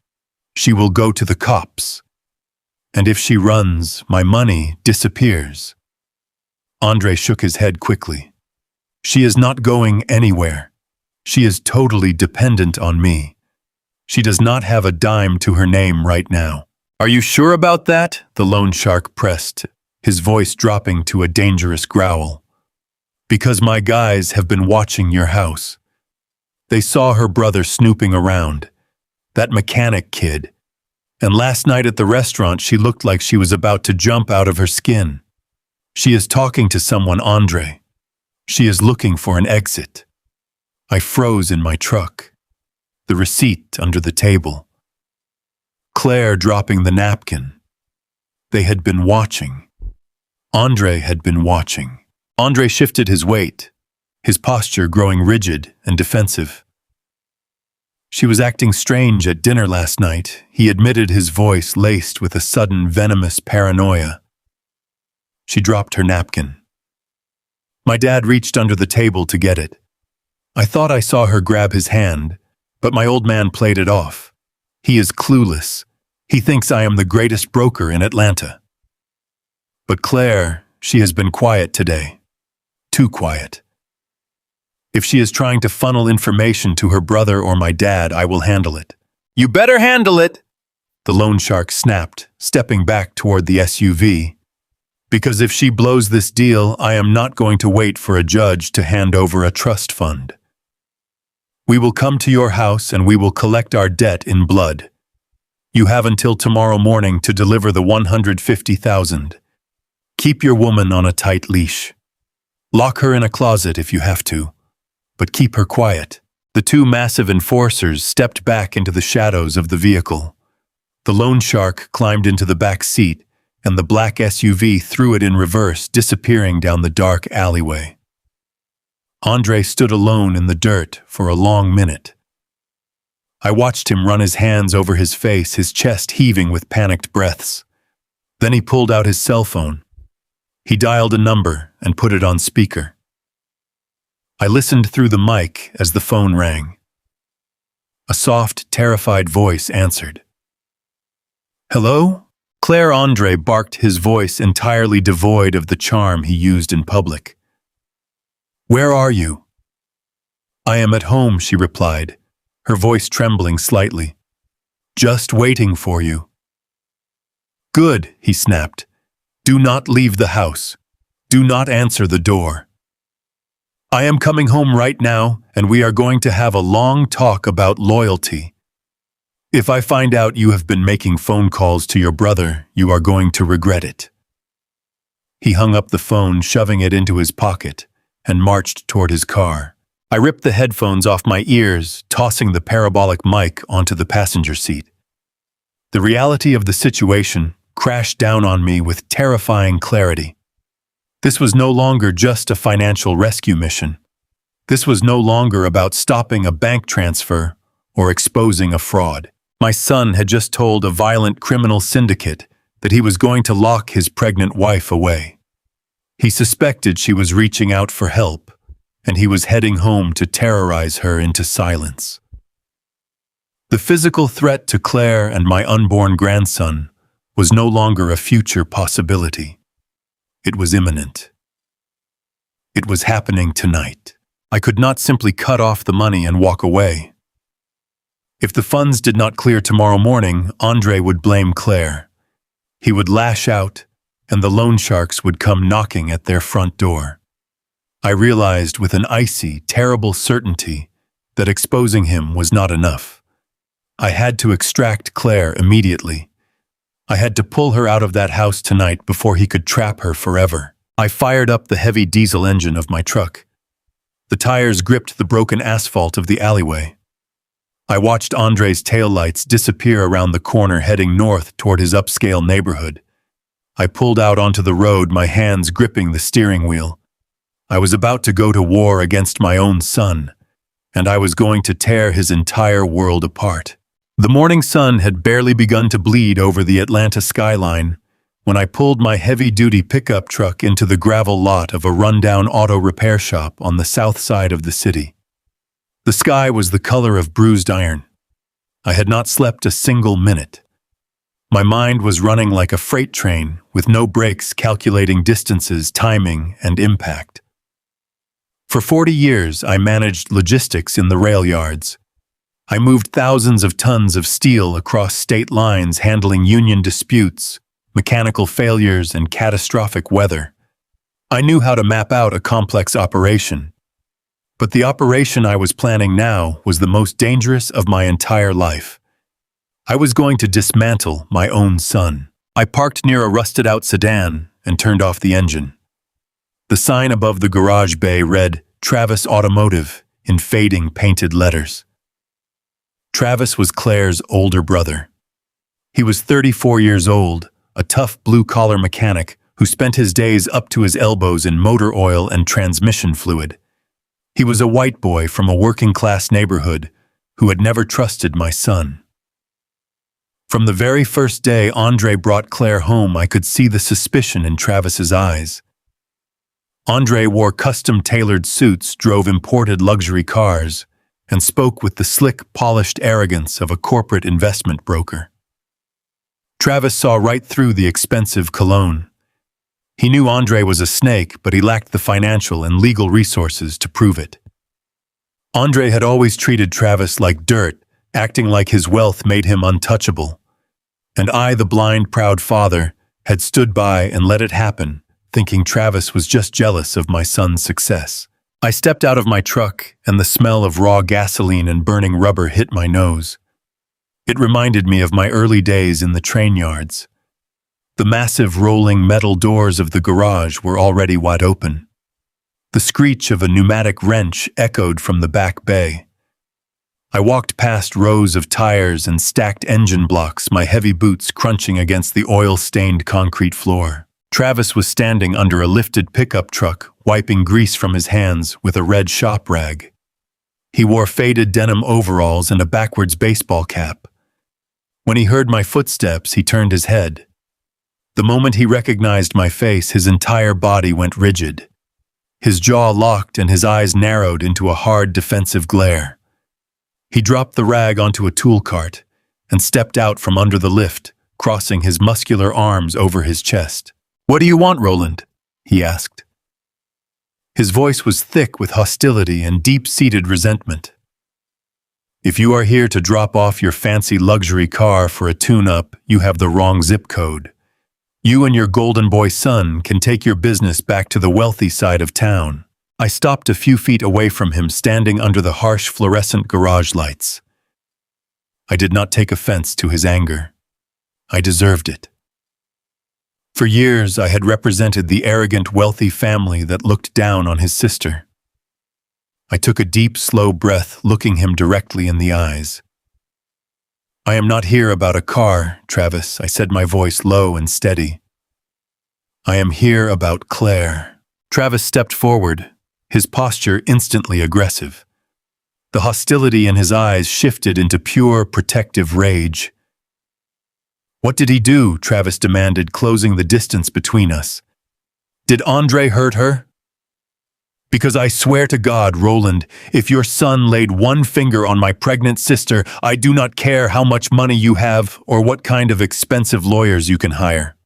She will go to the cops. And if she runs, my money disappears. Andre shook his head quickly. She is not going anywhere. She is totally dependent on me. She does not have a dime to her name right now. Are you sure about that? The loan shark pressed, his voice dropping to a dangerous growl. Because my guys have been watching your house. They saw her brother snooping around, that mechanic kid. And last night at the restaurant she looked like she was about to jump out of her skin. She is talking to someone, Andre. She is looking for an exit. I froze in my truck. The receipt under the table. Claire dropping the napkin. They had been watching. Andre had been watching. Andre shifted his weight, his posture growing rigid and defensive. She was acting strange at dinner last night, he admitted, his voice laced with a sudden venomous paranoia. She dropped her napkin. My dad reached under the table to get it. I thought I saw her grab his hand, but my old man played it off. He is clueless. He thinks I am the greatest broker in Atlanta. But Claire, she has been quiet today. Too quiet. If she is trying to funnel information to her brother or my dad, I will handle it. You better handle it! The loan shark snapped, stepping back toward the SUV. Because if she blows this deal, I am not going to wait for a judge to hand over a trust fund. We will come to your house and we will collect our debt in blood. You have until tomorrow morning to deliver the $150,000. Keep your woman on a tight leash. Lock her in a closet if you have to, but keep her quiet. The two massive enforcers stepped back into the shadows of the vehicle. The loan shark climbed into the back seat, and the black SUV threw it in reverse, disappearing down the dark alleyway. Andre stood alone in the dirt for a long minute. I watched him run his hands over his face, his chest heaving with panicked breaths. Then he pulled out his cell phone. He dialed a number and put it on speaker. I listened through the mic as the phone rang. A soft, terrified voice answered. Hello? Claire. Andre barked, his voice entirely devoid of the charm he used in public. Where are you? I am at home, she replied, her voice trembling slightly. Just waiting for you. Good, he snapped. Do not leave the house. Do not answer the door. I am coming home right now, and we are going to have a long talk about loyalty. If I find out you have been making phone calls to your brother, you are going to regret it. He hung up the phone, shoving it into his pocket, and marched toward his car. I ripped the headphones off my ears, tossing the parabolic mic onto the passenger seat. The reality of the situation crashed down on me with terrifying clarity. This was no longer just a financial rescue mission. This was no longer about stopping a bank transfer or exposing a fraud. My son had just told a violent criminal syndicate that he was going to lock his pregnant wife away. He suspected she was reaching out for help, and he was heading home to terrorize her into silence. The physical threat to Claire and my unborn grandson was no longer a future possibility. It was imminent. It was happening tonight. I could not simply cut off the money and walk away. If the funds did not clear tomorrow morning, Andre would blame Claire. He would lash out, and the loan sharks would come knocking at their front door. I realized with an icy, terrible certainty that exposing him was not enough. I had to extract Claire immediately. I had to pull her out of that house tonight before he could trap her forever. I fired up the heavy diesel engine of my truck. The tires gripped the broken asphalt of the alleyway. I watched Andre's taillights disappear around the corner heading north toward his upscale neighborhood. I pulled out onto the road, my hands gripping the steering wheel. I was about to go to war against my own son, and I was going to tear his entire world apart. The morning sun had barely begun to bleed over the Atlanta skyline when I pulled my heavy-duty pickup truck into the gravel lot of a rundown auto repair shop on the south side of the city. The sky was the color of bruised iron. I had not slept a single minute. My mind was running like a freight train, with no brakes, calculating distances, timing, and impact. For 40 years, I managed logistics in the rail yards. I moved thousands of tons of steel across state lines, handling union disputes, mechanical failures, and catastrophic weather. I knew how to map out a complex operation. But the operation I was planning now was the most dangerous of my entire life. I was going to dismantle my own son. I parked near a rusted-out sedan and turned off the engine. The sign above the garage bay read, "Travis Automotive," in fading painted letters. Travis was Claire's older brother. He was 34 years old, a tough blue-collar mechanic who spent his days up to his elbows in motor oil and transmission fluid. He was a white boy from a working-class neighborhood who had never trusted my son. From the very first day Andre brought Claire home, I could see the suspicion in Travis's eyes. Andre wore custom-tailored suits, drove imported luxury cars, and spoke with the slick, polished arrogance of a corporate investment broker. Travis saw right through the expensive cologne. He knew Andre was a snake, but he lacked the financial and legal resources to prove it. Andre had always treated Travis like dirt, acting like his wealth made him untouchable. And I, the blind, proud father, had stood by and let it happen, thinking Travis was just jealous of my son's success. I stepped out of my truck, and the smell of raw gasoline and burning rubber hit my nose. It reminded me of my early days in the train yards. The massive rolling metal doors of the garage were already wide open. The screech of a pneumatic wrench echoed from the back bay. I walked past rows of tires and stacked engine blocks, my heavy boots crunching against the oil-stained concrete floor. Travis was standing under a lifted pickup truck, wiping grease from his hands with a red shop rag. He wore faded denim overalls and a backwards baseball cap. When he heard my footsteps, he turned his head. The moment he recognized my face, his entire body went rigid. His jaw locked and his eyes narrowed into a hard, defensive glare. He dropped the rag onto a tool cart and stepped out from under the lift, crossing his muscular arms over his chest. "What do you want, Roland?" he asked. His voice was thick with hostility and deep-seated resentment. "If you are here to drop off your fancy luxury car for a tune-up, you have the wrong zip code. You and your golden boy son can take your business back to the wealthy side of town." I stopped a few feet away from him, standing under the harsh fluorescent garage lights. I did not take offense to his anger. I deserved it. For years, I had represented the arrogant, wealthy family that looked down on his sister. I took a deep, slow breath, looking him directly in the eyes. "I am not here about a car, Travis," I said, my voice low and steady. "I am here about Claire." Travis stepped forward, his posture instantly aggressive. The hostility in his eyes shifted into pure, protective rage. "What did he do?" Travis demanded, closing the distance between us. "Did Andre hurt her?" "Because I swear to God, Roland, if your son laid one finger on my pregnant sister, I do not care how much money you have or what kind of expensive lawyers you can hire.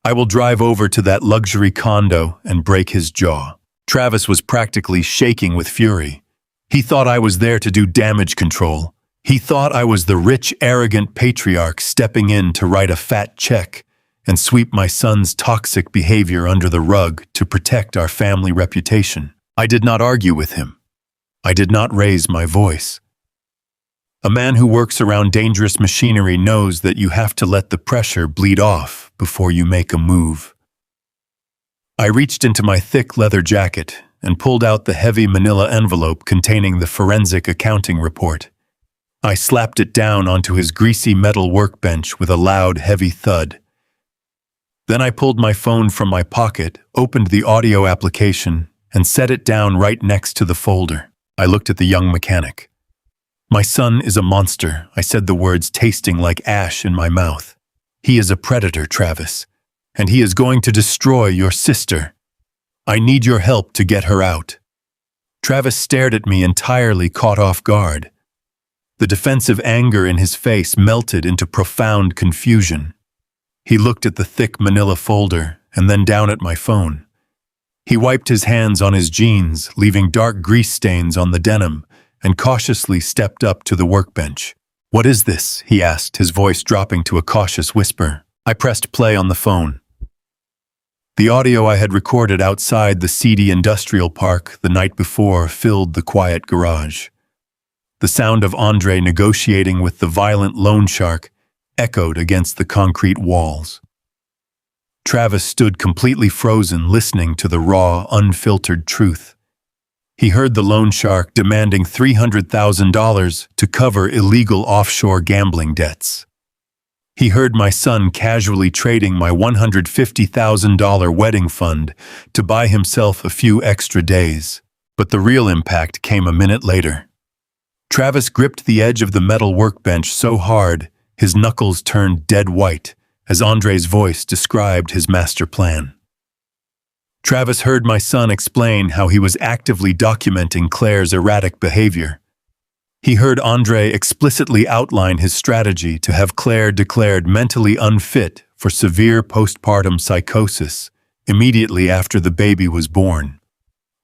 I will drive over to that luxury condo and break his jaw." Travis was practically shaking with fury. He thought I was there to do damage control. He thought I was the rich, arrogant patriarch stepping in to write a fat check and sweep my son's toxic behavior under the rug to protect our family reputation. I did not argue with him. I did not raise my voice. A man who works around dangerous machinery knows that you have to let the pressure bleed off before you make a move. I reached into my thick leather jacket and pulled out the heavy manila envelope containing the forensic accounting report. I slapped it down onto his greasy metal workbench with a loud, heavy thud. Then I pulled my phone from my pocket, opened the audio application, and set it down right next to the folder. I looked at the young mechanic. "My son is a monster," I said, the words tasting like ash in my mouth. "He is a predator, Travis, and he is going to destroy your sister. I need your help to get her out." Travis stared at me, entirely caught off guard. The defensive anger in his face melted into profound confusion. He looked at the thick manila folder and then down at my phone. He wiped his hands on his jeans, leaving dark grease stains on the denim, and cautiously stepped up to the workbench. "What is this?" he asked, his voice dropping to a cautious whisper. I pressed play on the phone. The audio I had recorded outside the seedy industrial park the night before filled the quiet garage. The sound of Andre negotiating with the violent loan shark echoed against the concrete walls. Travis stood completely frozen, listening to the raw, unfiltered truth. He heard the loan shark demanding $300,000 to cover illegal offshore gambling debts. He heard my son casually trading my $150,000 wedding fund to buy himself a few extra days. But the real impact came a minute later. Travis gripped the edge of the metal workbench so hard, his knuckles turned dead white as Andre's voice described his master plan. Travis heard my son explain how he was actively documenting Claire's erratic behavior. He heard Andre explicitly outline his strategy to have Claire declared mentally unfit for severe postpartum psychosis immediately after the baby was born.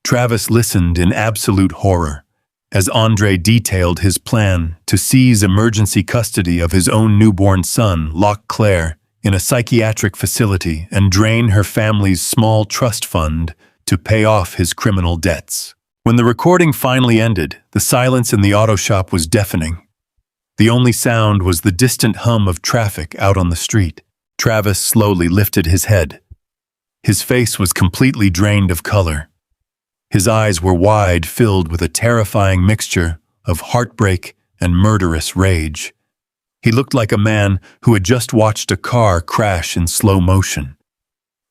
Travis listened in absolute horror as Andre detailed his plan to seize emergency custody of his own newborn son, lock Claire in a psychiatric facility, and drain her family's small trust fund to pay off his criminal debts. When the recording finally ended, the silence in the auto shop was deafening. The only sound was the distant hum of traffic out on the street. Travis slowly lifted his head. His face was completely drained of color. His eyes were wide, filled with a terrifying mixture of heartbreak and murderous rage. He looked like a man who had just watched a car crash in slow motion.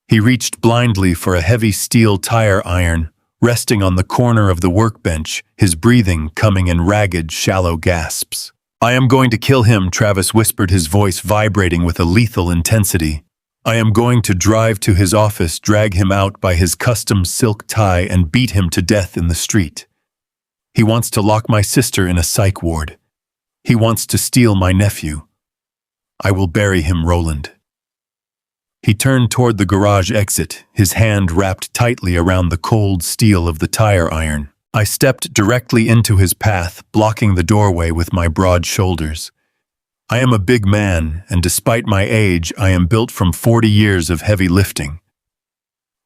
He reached blindly for a heavy steel tire iron, resting on the corner of the workbench, his breathing coming in ragged, shallow gasps. "I am going to kill him," Travis whispered, his voice vibrating with a lethal intensity. "I am going to drive to his office, drag him out by his custom silk tie, and beat him to death in the street. He wants to lock my sister in a psych ward. He wants to steal my nephew. I will bury him, Roland." He turned toward the garage exit, his hand wrapped tightly around the cold steel of the tire iron. I stepped directly into his path, blocking the doorway with my broad shoulders. I am a big man, and despite my age, I am built from 40 years of heavy lifting.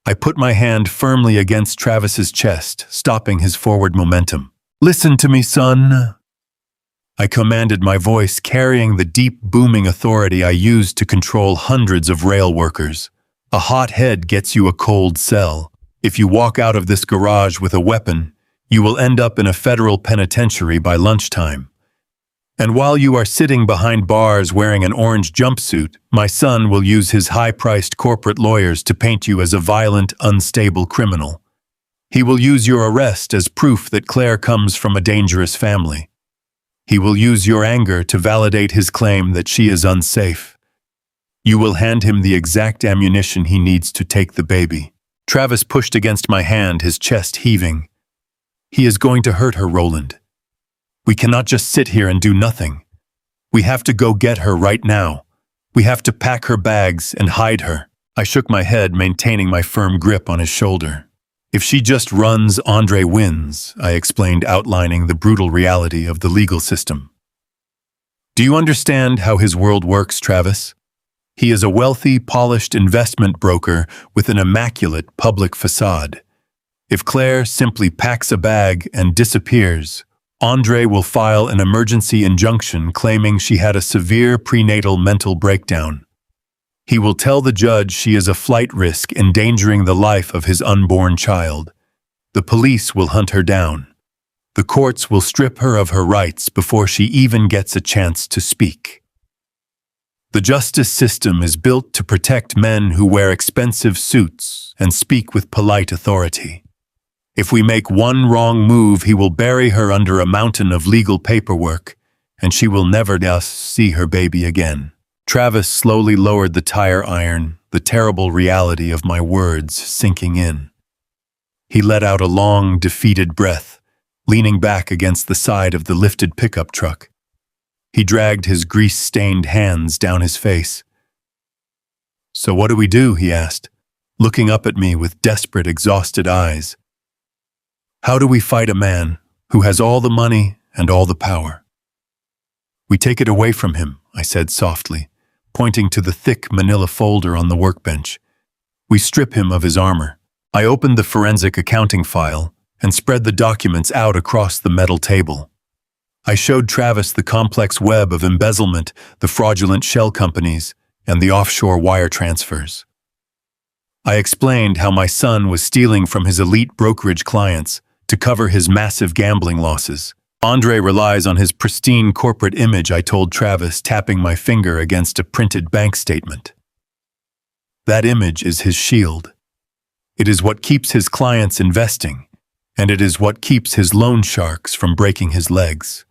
I put my hand firmly against Travis's chest, stopping his forward momentum. "Listen to me, son," I commanded, my voice carrying the deep, booming authority I used to control hundreds of rail workers. "A hot head gets you a cold cell. If you walk out of this garage with a weapon, you will end up in a federal penitentiary by lunchtime. And while you are sitting behind bars wearing an orange jumpsuit, my son will use his high-priced corporate lawyers to paint you as a violent, unstable criminal. He will use your arrest as proof that Claire comes from a dangerous family. He will use your anger to validate his claim that she is unsafe. You will hand him the exact ammunition he needs to take the baby." Travis pushed against my hand, his chest heaving. "He is going to hurt her, Roland. We cannot just sit here and do nothing. We have to go get her right now. We have to pack her bags and hide her." I shook my head, maintaining my firm grip on his shoulder. "If she just runs, Andre wins," I explained, outlining the brutal reality of the legal system. "Do you understand how his world works, Travis? He is a wealthy, polished investment broker with an immaculate public facade. If Claire simply packs a bag and disappears, Andre will file an emergency injunction claiming she had a severe prenatal mental breakdown. He will tell the judge she is a flight risk endangering the life of his unborn child. The police will hunt her down. The courts will strip her of her rights before she even gets a chance to speak. The justice system is built to protect men who wear expensive suits and speak with polite authority. If we make one wrong move, he will bury her under a mountain of legal paperwork, and she will never see her baby again. Travis slowly lowered the tire iron, the terrible reality of my words sinking in. He let out a long, defeated breath, leaning back against the side of the lifted pickup truck. He dragged his grease-stained hands down his face. "So what do we do?" he asked, looking up at me with desperate, exhausted eyes. "How do we fight a man who has all the money and all the power?" "We take it away from him," I said softly, pointing to the thick manila folder on the workbench. "We strip him of his armor." I opened the forensic accounting file and spread the documents out across the metal table. I showed Travis the complex web of embezzlement, the fraudulent shell companies, and the offshore wire transfers. I explained how my son was stealing from his elite brokerage clients to cover his massive gambling losses. "Andre relies on his pristine corporate image," I told Travis, tapping my finger against a printed bank statement. "That image is his shield. It is what keeps his clients investing, and it is what keeps his loan sharks from breaking his legs.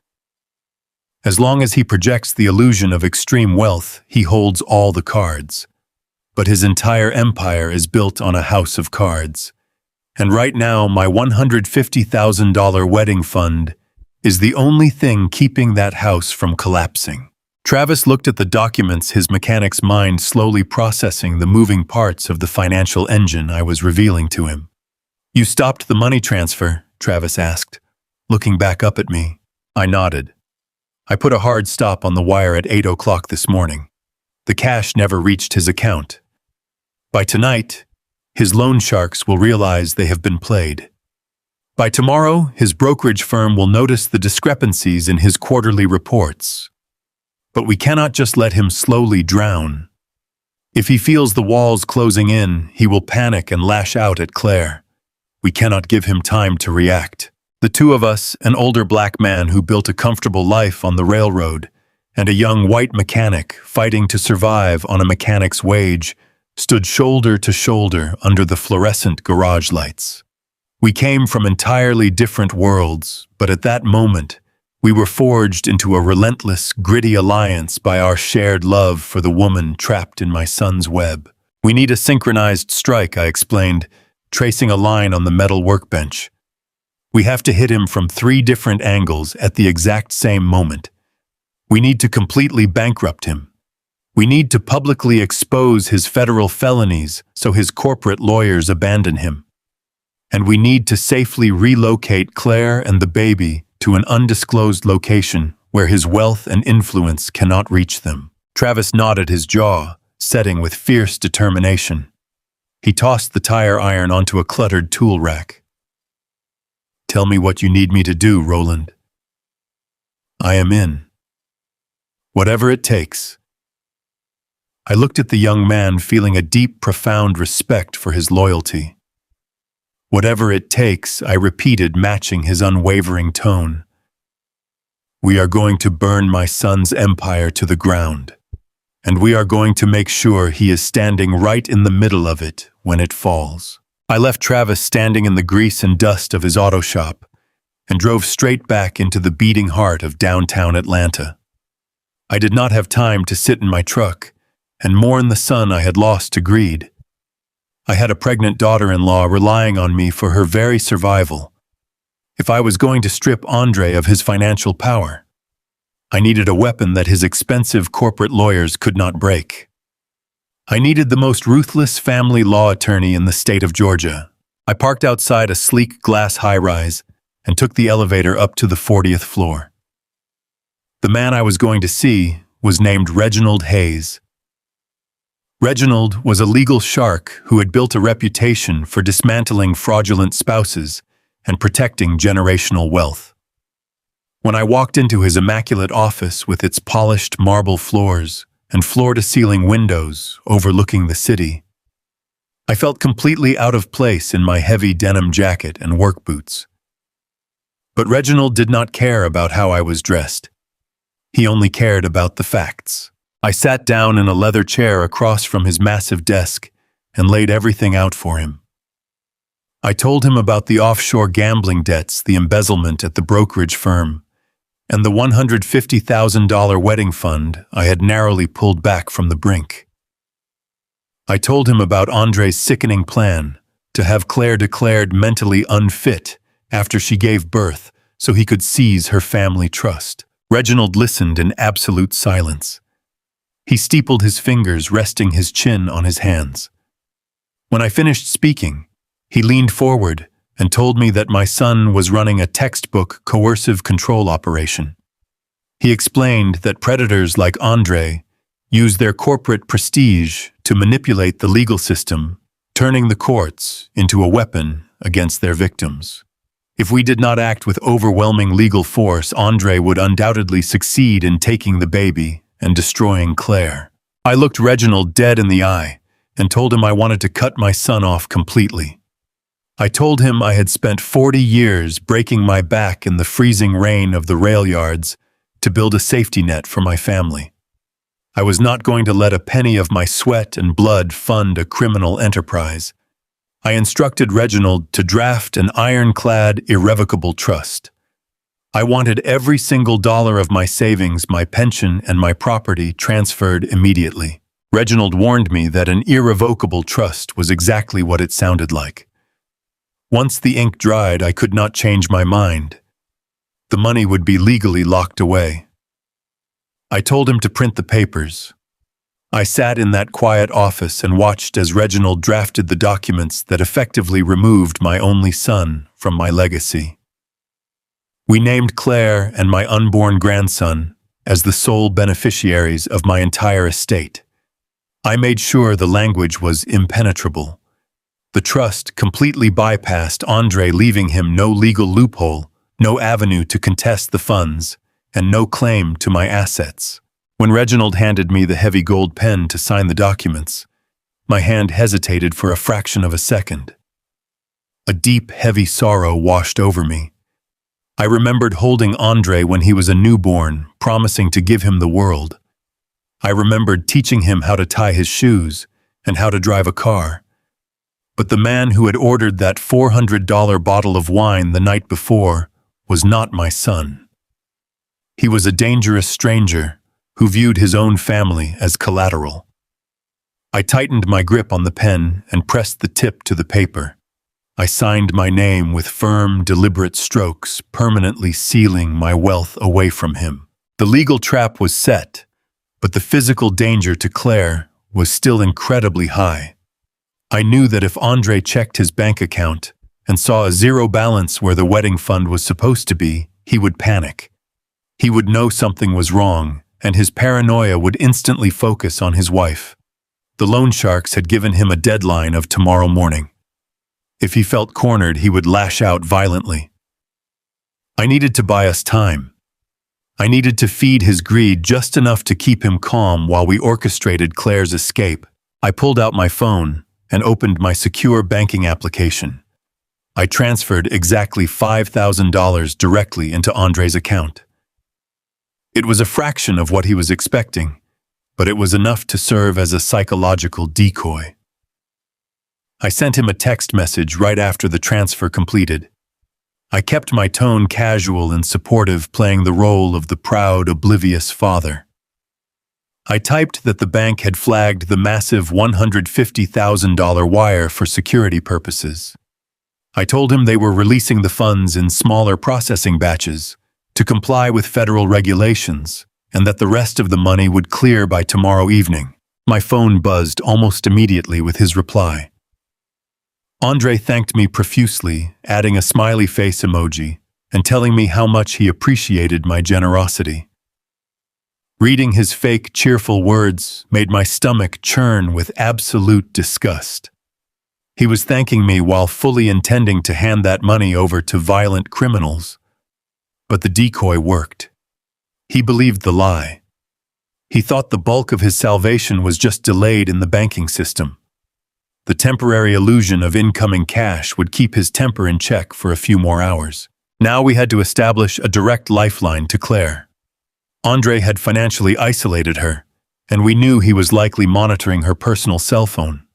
As long as he projects the illusion of extreme wealth, he holds all the cards. But his entire empire is built on a house of cards. And right now, my $150,000 wedding fund is the only thing keeping that house from collapsing." Travis looked at the documents, his mechanic's mind slowly processing the moving parts of the financial engine I was revealing to him. "You stopped the money transfer?" Travis asked, looking back up at me. I nodded. "I put a hard stop on the wire at 8 o'clock this morning. The cash never reached his account. By tonight, his loan sharks will realize they have been played. By tomorrow, his brokerage firm will notice the discrepancies in his quarterly reports. But we cannot just let him slowly drown. If he feels the walls closing in, he will panic and lash out at Claire. We cannot give him time to react. The two of us, an older black man who built a comfortable life on the railroad, and a young white mechanic fighting to survive on a mechanic's wage, stood shoulder to shoulder under the fluorescent garage lights. We came from entirely different worlds, but at that moment, we were forged into a relentless, gritty alliance by our shared love for the woman trapped in my son's web. "We need a synchronized strike," I explained, tracing a line on the metal workbench. "We have to hit him from 3 different angles at the exact same moment. We need to completely bankrupt him. We need to publicly expose his federal felonies so his corporate lawyers abandon him. And we need to safely relocate Claire and the baby to an undisclosed location where his wealth and influence cannot reach them." Travis nodded, his jaw setting with fierce determination. He tossed the tire iron onto a cluttered tool rack. "Tell me what you need me to do, Roland. I am in. Whatever it takes." I looked at the young man, feeling a deep, profound respect for his loyalty. "Whatever it takes," I repeated, matching his unwavering tone. "We are going to burn my son's empire to the ground, and we are going to make sure he is standing right in the middle of it when it falls." I left Travis standing in the grease and dust of his auto shop and drove straight back into the beating heart of downtown Atlanta. I did not have time to sit in my truck and mourn the son I had lost to greed. I had a pregnant daughter-in-law relying on me for her very survival. If I was going to strip Andre of his financial power, I needed a weapon that his expensive corporate lawyers could not break. I needed the most ruthless family law attorney in the state of Georgia. I parked outside a sleek glass high-rise and took the elevator up to the 40th floor. The man I was going to see was named Reginald Hayes. Reginald was a legal shark who had built a reputation for dismantling fraudulent spouses and protecting generational wealth. When I walked into his immaculate office with its polished marble floors and floor-to-ceiling windows overlooking the city, I felt completely out of place in my heavy denim jacket and work boots. But Reginald did not care about how I was dressed. He only cared about the facts. I sat down in a leather chair across from his massive desk and laid everything out for him. I told him about the offshore gambling debts, the embezzlement at the brokerage firm, and the $150,000 wedding fund I had narrowly pulled back from the brink. I told him about Andre's sickening plan to have Claire declared mentally unfit after she gave birth so he could seize her family trust. Reginald listened in absolute silence. He steepled his fingers, resting his chin on his hands. When I finished speaking, he leaned forward and told me that my son was running a textbook coercive control operation. He explained that predators like Andre use their corporate prestige to manipulate the legal system, turning the courts into a weapon against their victims. If we did not act with overwhelming legal force, Andre would undoubtedly succeed in taking the baby and destroying Claire. I looked Reginald dead in the eye and told him I wanted to cut my son off completely. I told him I had spent 40 years breaking my back in the freezing rain of the rail yards to build a safety net for my family. I was not going to let a penny of my sweat and blood fund a criminal enterprise. I instructed Reginald to draft an ironclad, irrevocable trust. I wanted every single dollar of my savings, my pension, and my property transferred immediately. Reginald warned me that an irrevocable trust was exactly what it sounded like. Once the ink dried, I could not change my mind. The money would be legally locked away. I told him to print the papers. I sat in that quiet office and watched as Reginald drafted the documents that effectively removed my only son from my legacy. We named Claire and my unborn grandson as the sole beneficiaries of my entire estate. I made sure the language was impenetrable. The trust completely bypassed Andre, leaving him no legal loophole, no avenue to contest the funds, and no claim to my assets. When Reginald handed me the heavy gold pen to sign the documents, my hand hesitated for a fraction of a second. A deep, heavy sorrow washed over me. I remembered holding Andre when he was a newborn, promising to give him the world. I remembered teaching him how to tie his shoes and how to drive a car. But the man who had ordered that $400 bottle of wine the night before was not my son. He was a dangerous stranger who viewed his own family as collateral. I tightened my grip on the pen and pressed the tip to the paper. I signed my name with firm, deliberate strokes, permanently sealing my wealth away from him. The legal trap was set, but the physical danger to Claire was still incredibly high. I knew that if Andre checked his bank account and saw a zero balance where the wedding fund was supposed to be, he would panic. He would know something was wrong, and his paranoia would instantly focus on his wife. The loan sharks had given him a deadline of tomorrow morning. If he felt cornered, he would lash out violently. I needed to buy us time. I needed to feed his greed just enough to keep him calm while we orchestrated Claire's escape. I pulled out my phone and opened my secure banking application. I transferred exactly $5,000 directly into Andre's account. It was a fraction of what he was expecting, but it was enough to serve as a psychological decoy. I sent him a text message right after the transfer completed. I kept my tone casual and supportive, playing the role of the proud, oblivious father. I typed that the bank had flagged the massive $150,000 wire for security purposes. I told him they were releasing the funds in smaller processing batches to comply with federal regulations, and that the rest of the money would clear by tomorrow evening. My phone buzzed almost immediately with his reply. Andre thanked me profusely, adding a smiley face emoji and telling me how much he appreciated my generosity. Reading his fake, cheerful words made my stomach churn with absolute disgust. He was thanking me while fully intending to hand that money over to violent criminals. But the decoy worked. He believed the lie. He thought the bulk of his salvation was just delayed in the banking system. The temporary illusion of incoming cash would keep his temper in check for a few more hours. Now we had to establish a direct lifeline to Claire. Andre had financially isolated her, and we knew he was likely monitoring her personal cell phone.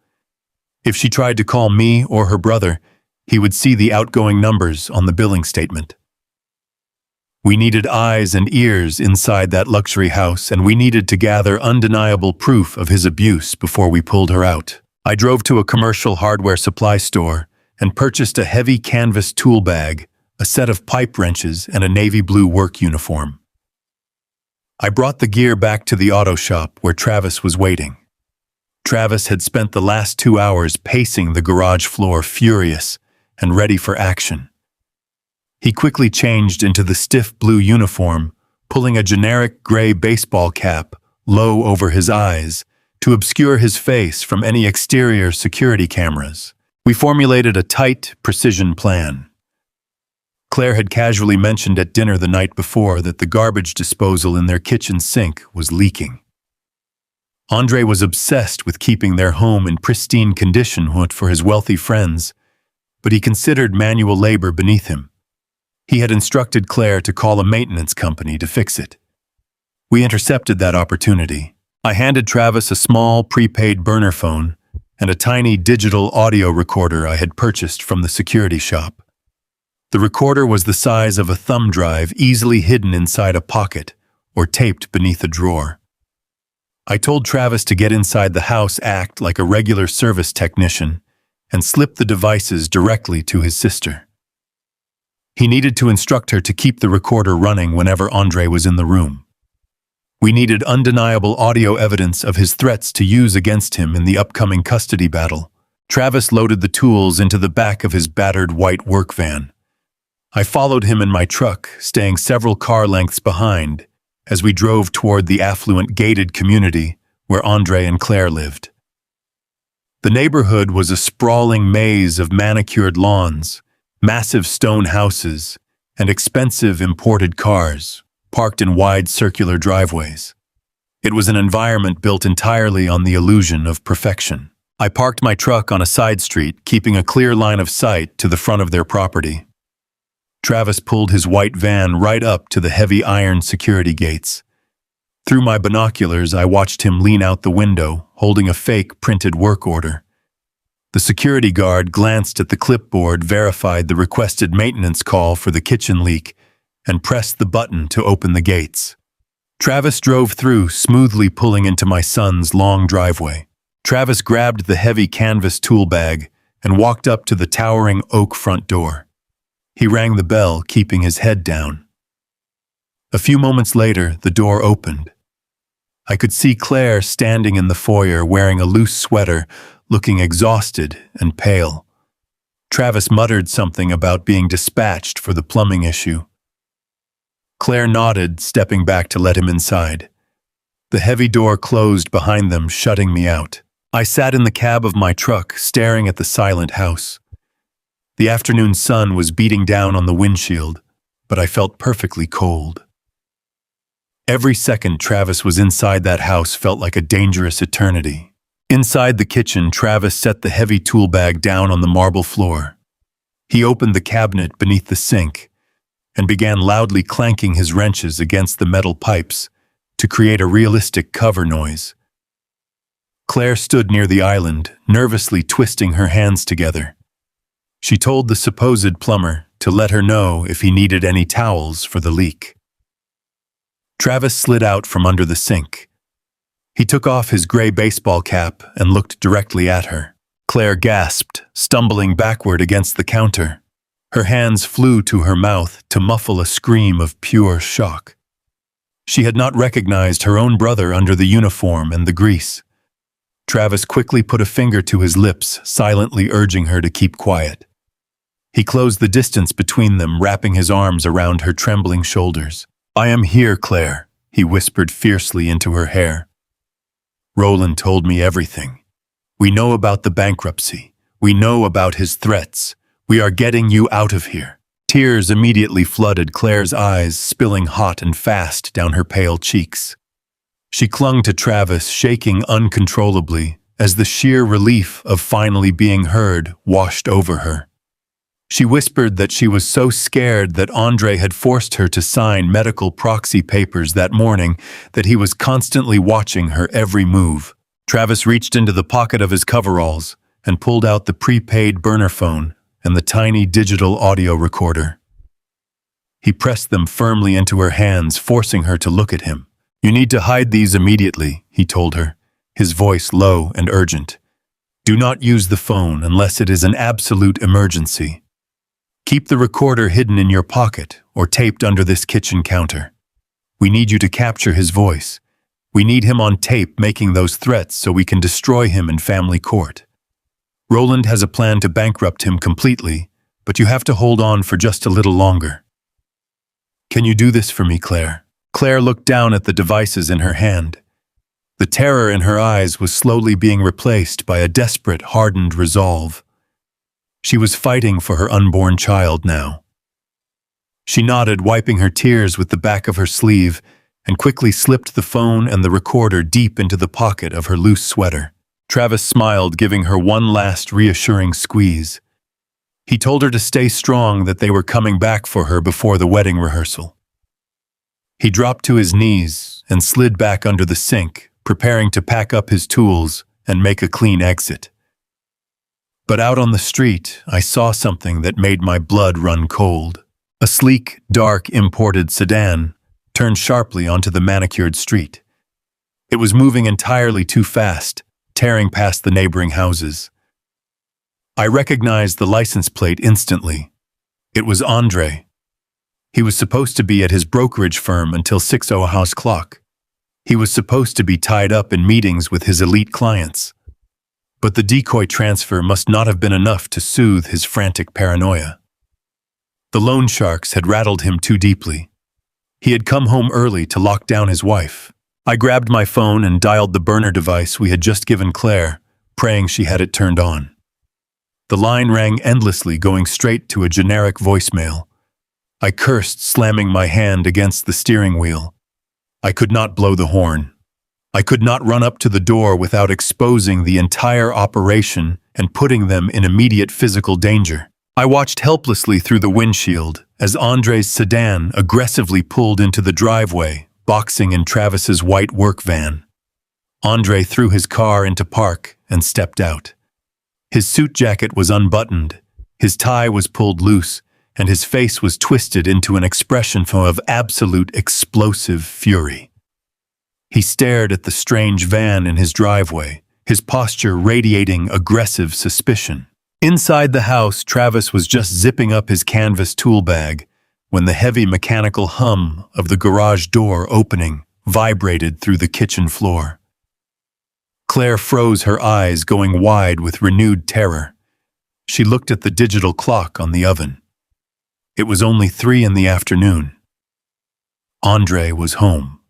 If she tried to call me or her brother, he would see the outgoing numbers on the billing statement. We needed eyes and ears inside that luxury house, and we needed to gather undeniable proof of his abuse before we pulled her out. I drove to a commercial hardware supply store and purchased a heavy canvas tool bag, a set of pipe wrenches, and a navy blue work uniform. I brought the gear back to the auto shop where Travis was waiting. Travis had spent the last 2 hours pacing the garage floor, furious and ready for action. He quickly changed into the stiff blue uniform, pulling a generic gray baseball cap low over his eyes to obscure his face from any exterior security cameras. We formulated a tight, precision plan. Claire had casually mentioned at dinner the night before that the garbage disposal in their kitchen sink was leaking. Andre was obsessed with keeping their home in pristine condition for his wealthy friends, but he considered manual labor beneath him. He had instructed Claire to call a maintenance company to fix it. We intercepted that opportunity. I handed Travis a small prepaid burner phone and a tiny digital audio recorder I had purchased from the security shop. The recorder was the size of a thumb drive, easily hidden inside a pocket or taped beneath a drawer. I told Travis to get inside the house, act like a regular service technician, and slip the devices directly to his sister. He needed to instruct her to keep the recorder running whenever Andre was in the room. We needed undeniable audio evidence of his threats to use against him in the upcoming custody battle. Travis loaded the tools into the back of his battered white work van. I followed him in my truck, staying several car lengths behind, as we drove toward the affluent gated community where Andre and Claire lived. The neighborhood was a sprawling maze of manicured lawns, massive stone houses, and expensive imported cars, parked in wide circular driveways. It was an environment built entirely on the illusion of perfection. I parked my truck on a side street, keeping a clear line of sight to the front of their property. Travis pulled his white van right up to the heavy iron security gates. Through my binoculars, I watched him lean out the window, holding a fake printed work order. The security guard glanced at the clipboard, verified the requested maintenance call for the kitchen leak, and pressed the button to open the gates. Travis drove through, smoothly pulling into my son's long driveway. Travis grabbed the heavy canvas tool bag and walked up to the towering oak front door. He rang the bell, keeping his head down. A few moments later, the door opened. I could see Claire standing in the foyer, wearing a loose sweater, looking exhausted and pale. Travis muttered something about being dispatched for the plumbing issue. Claire nodded, stepping back to let him inside. The heavy door closed behind them, shutting me out. I sat in the cab of my truck, staring at the silent house. The afternoon sun was beating down on the windshield, but I felt perfectly cold. Every second Travis was inside that house felt like a dangerous eternity. Inside the kitchen, Travis set the heavy tool bag down on the marble floor. He opened the cabinet beneath the sink and began loudly clanking his wrenches against the metal pipes to create a realistic cover noise. Claire stood near the island, nervously twisting her hands together. She told the supposed plumber to let her know if he needed any towels for the leak. Travis slid out from under the sink. He took off his gray baseball cap and looked directly at her. Claire gasped, stumbling backward against the counter. Her hands flew to her mouth to muffle a scream of pure shock. She had not recognized her own brother under the uniform and the grease. Travis quickly put a finger to his lips, silently urging her to keep quiet. He closed the distance between them, wrapping his arms around her trembling shoulders. "I am here, Claire," he whispered fiercely into her hair. "Roland told me everything. We know about the bankruptcy. We know about his threats. We are getting you out of here." Tears immediately flooded Claire's eyes, spilling hot and fast down her pale cheeks. She clung to Travis, shaking uncontrollably, as the sheer relief of finally being heard washed over her. She whispered that she was so scared that Andre had forced her to sign medical proxy papers that morning that he was constantly watching her every move. Travis reached into the pocket of his coveralls and pulled out the prepaid burner phone and the tiny digital audio recorder. He pressed them firmly into her hands, forcing her to look at him. "You need to hide these immediately," he told her, his voice low and urgent. "Do not use the phone unless it is an absolute emergency. Keep the recorder hidden in your pocket or taped under this kitchen counter. We need you to capture his voice. We need him on tape making those threats so we can destroy him in family court. Roland has a plan to bankrupt him completely, but you have to hold on for just a little longer. Can you do this for me, Claire?" Claire looked down at the devices in her hand. The terror in her eyes was slowly being replaced by a desperate, hardened resolve. She was fighting for her unborn child now. She nodded, wiping her tears with the back of her sleeve, and quickly slipped the phone and the recorder deep into the pocket of her loose sweater. Travis smiled, giving her one last reassuring squeeze. He told her to stay strong, that they were coming back for her before the wedding rehearsal. He dropped to his knees and slid back under the sink, preparing to pack up his tools and make a clean exit. But out on the street, I saw something that made my blood run cold. A sleek, dark, imported sedan turned sharply onto the manicured street. It was moving entirely too fast, tearing past the neighboring houses. I recognized the license plate instantly. It was Andre. He was supposed to be at his brokerage firm until 6:00 house clock. He was supposed to be tied up in meetings with his elite clients. But the decoy transfer must not have been enough to soothe his frantic paranoia. The loan sharks had rattled him too deeply. He had come home early to lock down his wife. I grabbed my phone and dialed the burner device we had just given Claire, praying she had it turned on. The line rang endlessly, going straight to a generic voicemail. I cursed, slamming my hand against the steering wheel. I could not blow the horn. I could not run up to the door without exposing the entire operation and putting them in immediate physical danger. I watched helplessly through the windshield as Andre's sedan aggressively pulled into the driveway, boxing in Travis's white work van. Andre threw his car into park and stepped out. His suit jacket was unbuttoned, his tie was pulled loose, and his face was twisted into an expression of absolute explosive fury. He stared at the strange van in his driveway, his posture radiating aggressive suspicion. Inside the house, Travis was just zipping up his canvas tool bag when the heavy mechanical hum of the garage door opening vibrated through the kitchen floor. Claire froze, her eyes going wide with renewed terror. She looked at the digital clock on the oven. It was only 3 in the afternoon. Andre was home.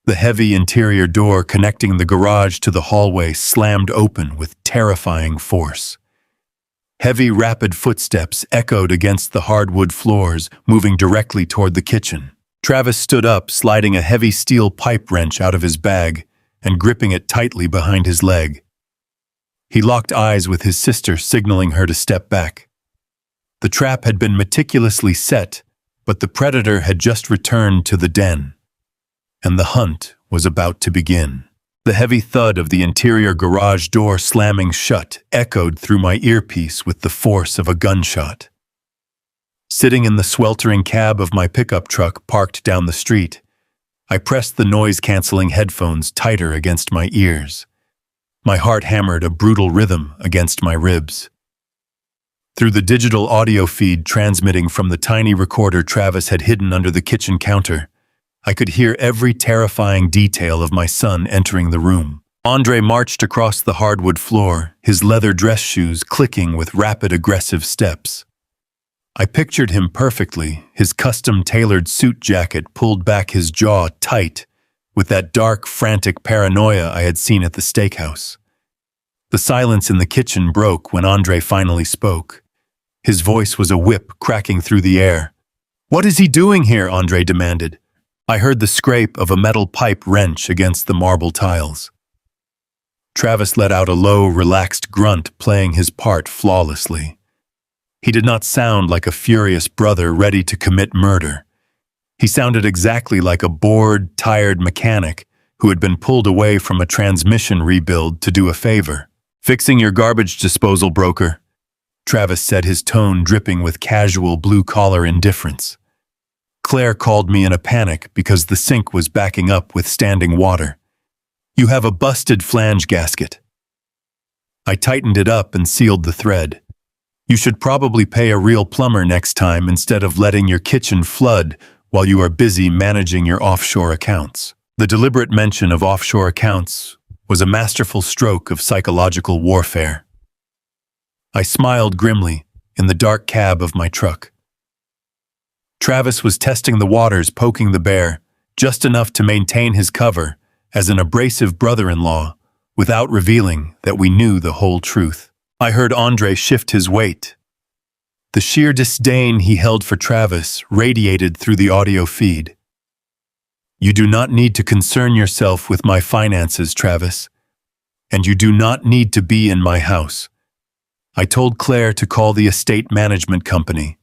The heavy interior door connecting the garage to the hallway slammed open with terrifying force. Heavy, rapid footsteps echoed against the hardwood floors, moving directly toward the kitchen. Travis stood up, sliding a heavy steel pipe wrench out of his bag and gripping it tightly behind his leg. He locked eyes with his sister, signaling her to step back. The trap had been meticulously set, but the predator had just returned to the den, and the hunt was about to begin. The heavy thud of the interior garage door slamming shut echoed through my earpiece with the force of a gunshot. Sitting in the sweltering cab of my pickup truck parked down the street, I pressed the noise-canceling headphones tighter against my ears. My heart hammered a brutal rhythm against my ribs. Through the digital audio feed transmitting from the tiny recorder Travis had hidden under the kitchen counter, I could hear every terrifying detail of my son entering the room. Andre marched across the hardwood floor, his leather dress shoes clicking with rapid, aggressive steps. I pictured him perfectly, his custom-tailored suit jacket pulled back, his jaw tight, with that dark, frantic paranoia I had seen at the steakhouse. The silence in the kitchen broke when Andre finally spoke. His voice was a whip cracking through the air. "What is he doing here?" Andre demanded. I heard the scrape of a metal pipe wrench against the marble tiles. Travis let out a low, relaxed grunt, playing his part flawlessly. He did not sound like a furious brother ready to commit murder. He sounded exactly like a bored, tired mechanic who had been pulled away from a transmission rebuild to do a favor. "Fixing your garbage disposal, broker," Travis said, his tone dripping with casual blue-collar indifference. Claire called me in a panic because the sink was backing up with standing water. "You have a busted flange gasket." I tightened it up and sealed the thread. "You should probably pay a real plumber next time instead of letting your kitchen flood while you are busy managing your offshore accounts." The deliberate mention of offshore accounts was a masterful stroke of psychological warfare. I smiled grimly in the dark cab of my truck. Travis was testing the waters, poking the bear, just enough to maintain his cover as an abrasive brother-in-law, without revealing that we knew the whole truth. I heard Andre shift his weight. The sheer disdain he held for Travis radiated through the audio feed. "You do not need to concern yourself with my finances, Travis, and you do not need to be in my house. I told Claire to call the estate management company.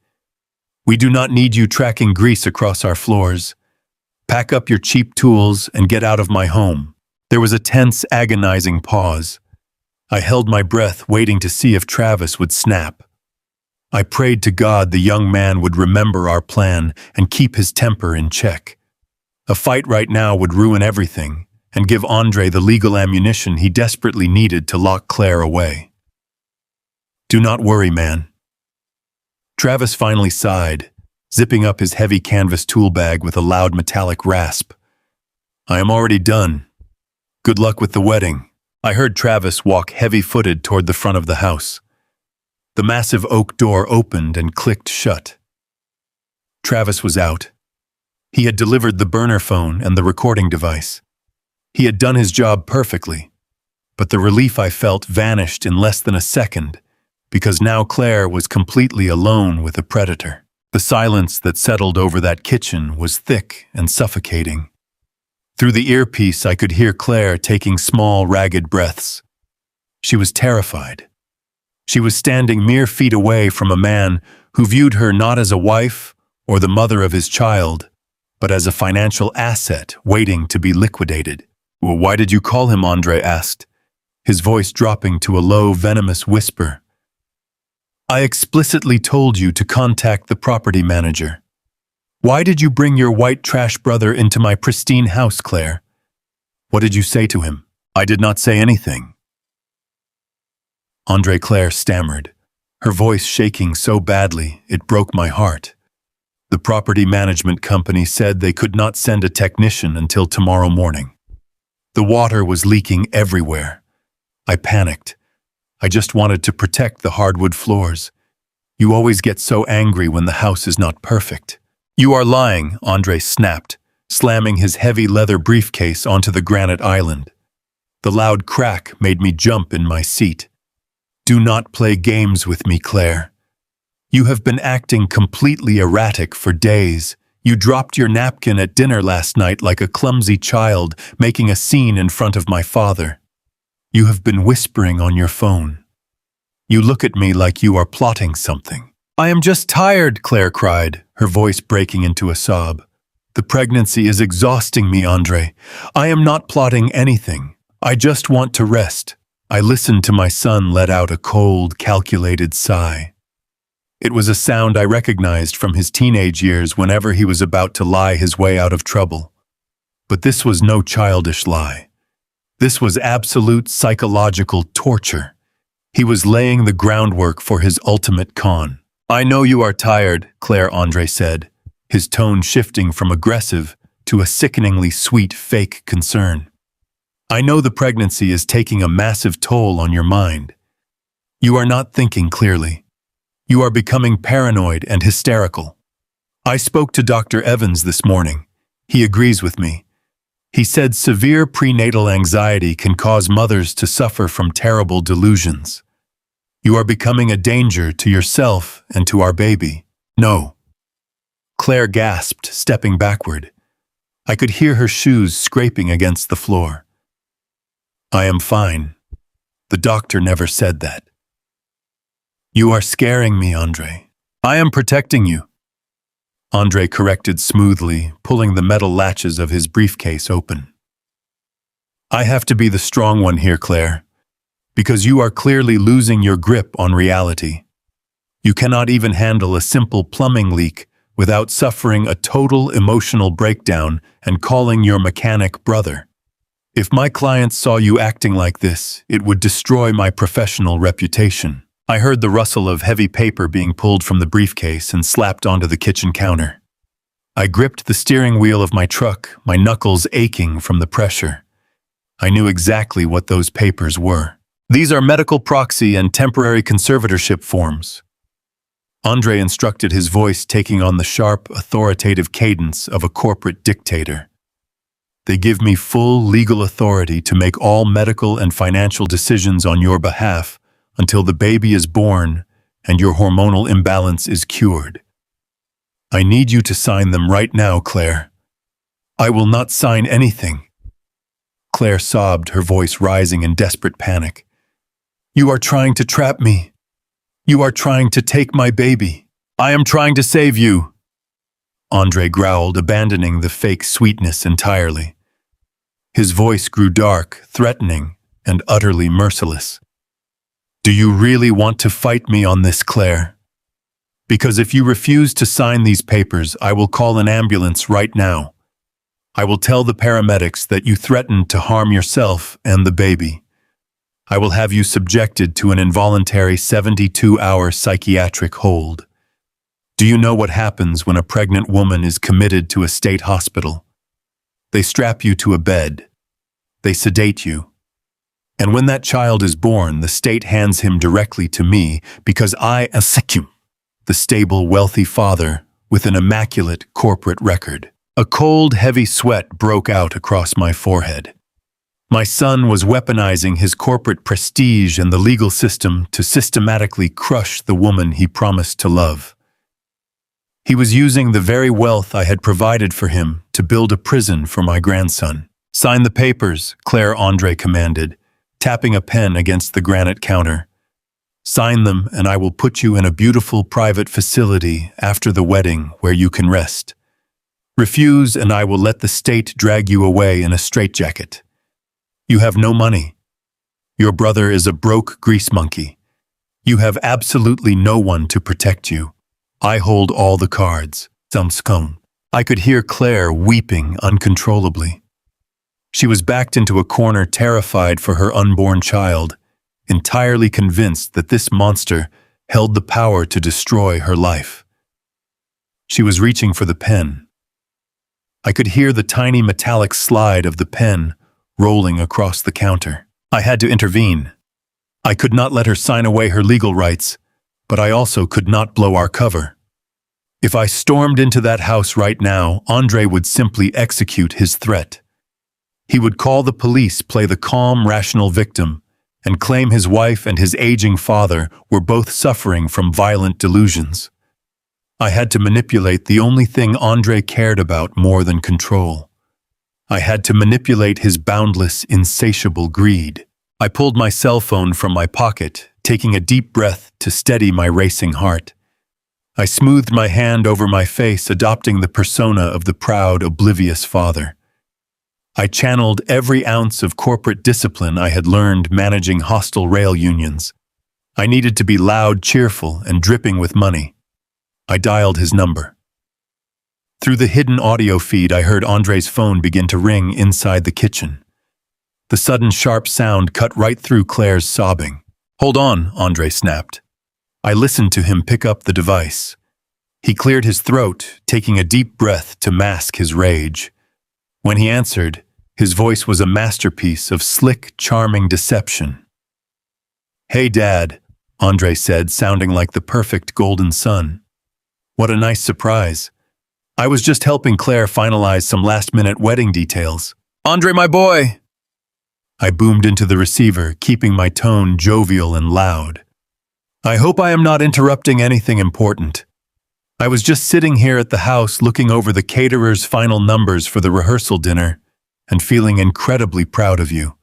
We do not need you tracking grease across our floors. Pack up your cheap tools and get out of my home." There was a tense, agonizing pause. I held my breath, waiting to see if Travis would snap. I prayed to God the young man would remember our plan and keep his temper in check. A fight right now would ruin everything and give Andre the legal ammunition he desperately needed to lock Claire away. "Do not worry, man." Travis finally sighed, zipping up his heavy canvas tool bag with a loud metallic rasp. "I am already done. Good luck with the wedding." I heard Travis walk heavy-footed toward the front of the house. The massive oak door opened and clicked shut. Travis was out. He had delivered the burner phone and the recording device. He had done his job perfectly, but the relief I felt vanished in less than a second, because now Claire was completely alone with a predator. The silence that settled over that kitchen was thick and suffocating. Through the earpiece, I could hear Claire taking small, ragged breaths. She was terrified. She was standing mere feet away from a man who viewed her not as a wife or the mother of his child, but as a financial asset waiting to be liquidated. "Well, why did you call him?" Andre asked, his voice dropping to a low, venomous whisper. "I explicitly told you to contact the property manager. Why did you bring your white trash brother into my pristine house, Claire? What did you say to him?" "I did not say anything." Claire stammered, her voice shaking so badly it broke my heart. "The property management company said they could not send a technician until tomorrow morning. The water was leaking everywhere. I panicked. I just wanted to protect the hardwood floors. You always get so angry when the house is not perfect." "You are lying," Andre snapped, slamming his heavy leather briefcase onto the granite island. The loud crack made me jump in my seat. "Do not play games with me, Claire. You have been acting completely erratic for days. You dropped your napkin at dinner last night like a clumsy child, making a scene in front of my father. You have been whispering on your phone. You look at me like you are plotting something." "I am just tired," Claire cried, her voice breaking into a sob. "The pregnancy is exhausting me, Andre. I am not plotting anything. I just want to rest." I listened to my son let out a cold, calculated sigh. It was a sound I recognized from his teenage years whenever he was about to lie his way out of trouble. But this was no childish lie. This was absolute psychological torture. He was laying the groundwork for his ultimate con. "I know you are tired," Andre said, his tone shifting from aggressive to a sickeningly sweet fake concern. "I know the pregnancy is taking a massive toll on your mind. You are not thinking clearly. You are becoming paranoid and hysterical. I spoke to Dr. Evans this morning. He agrees with me. He said severe prenatal anxiety can cause mothers to suffer from terrible delusions. You are becoming a danger to yourself and to our baby. No. Claire gasped, stepping backward. I could hear her shoes scraping against the floor. I am fine. The doctor never said that. You are scaring me, Andre. I am protecting you. Andre corrected smoothly, pulling the metal latches of his briefcase open. I have to be the strong one here, Claire, because you are clearly losing your grip on reality. You cannot even handle a simple plumbing leak without suffering a total emotional breakdown and calling your mechanic brother. If my clients saw you acting like this, it would destroy my professional reputation. I heard the rustle of heavy paper being pulled from the briefcase and slapped onto the kitchen counter. I gripped the steering wheel of my truck, my knuckles aching from the pressure. I knew exactly what those papers were. These are medical proxy and temporary conservatorship forms. Andre instructed, his voice taking on the sharp, authoritative cadence of a corporate dictator. They give me full legal authority to make all medical and financial decisions on your behalf until the baby is born and your hormonal imbalance is cured. I need you to sign them right now, Claire. I will not sign anything. Claire sobbed, her voice rising in desperate panic. You are trying to trap me. You are trying to take my baby. I am trying to save you. Andre growled, abandoning the fake sweetness entirely. His voice grew dark, threatening, and utterly merciless. Do you really want to fight me on this, Claire? Because if you refuse to sign these papers, I will call an ambulance right now. I will tell the paramedics that you threatened to harm yourself and the baby. I will have you subjected to an involuntary 72-hour psychiatric hold. Do you know what happens when a pregnant woman is committed to a state hospital? They strap you to a bed. They sedate you. And when that child is born, the state hands him directly to me because I am the stable, wealthy father with an immaculate corporate record. A cold, heavy sweat broke out across my forehead. My son was weaponizing his corporate prestige and the legal system to systematically crush the woman he promised to love. He was using the very wealth I had provided for him to build a prison for my grandson. Sign the papers, Claire Andre commanded, tapping a pen against the granite counter. Sign them and I will put you in a beautiful private facility after the wedding where you can rest. Refuse and I will let the state drag you away in a straitjacket. You have no money. Your brother is a broke grease monkey. You have absolutely no one to protect you. I hold all the cards. Some scone. I could hear Claire weeping uncontrollably. She was backed into a corner, terrified for her unborn child, entirely convinced that this monster held the power to destroy her life. She was reaching for the pen. I could hear the tiny metallic slide of the pen rolling across the counter. I had to intervene. I could not let her sign away her legal rights, but I also could not blow our cover. If I stormed into that house right now, Andre would simply execute his threat. He would call the police, play the calm, rational victim, and claim his wife and his aging father were both suffering from violent delusions. I had to manipulate the only thing Andre cared about more than control. I had to manipulate his boundless, insatiable greed. I pulled my cell phone from my pocket, taking a deep breath to steady my racing heart. I smoothed my hand over my face, adopting the persona of the proud, oblivious father. I channeled every ounce of corporate discipline I had learned managing hostile rail unions. I needed to be loud, cheerful, and dripping with money. I dialed his number. Through the hidden audio feed, I heard Andre's phone begin to ring inside the kitchen. The sudden sharp sound cut right through Claire's sobbing. Hold on, Andre snapped. I listened to him pick up the device. He cleared his throat, taking a deep breath to mask his rage. When he answered, his voice was a masterpiece of slick, charming deception. Hey, Dad, Andre said, sounding like the perfect golden son. What a nice surprise. I was just helping Claire finalize some last-minute wedding details. Andre, my boy! I boomed into the receiver, keeping my tone jovial and loud. I hope I am not interrupting anything important. I was just sitting here at the house looking over the caterer's final numbers for the rehearsal dinner and feeling incredibly proud of you.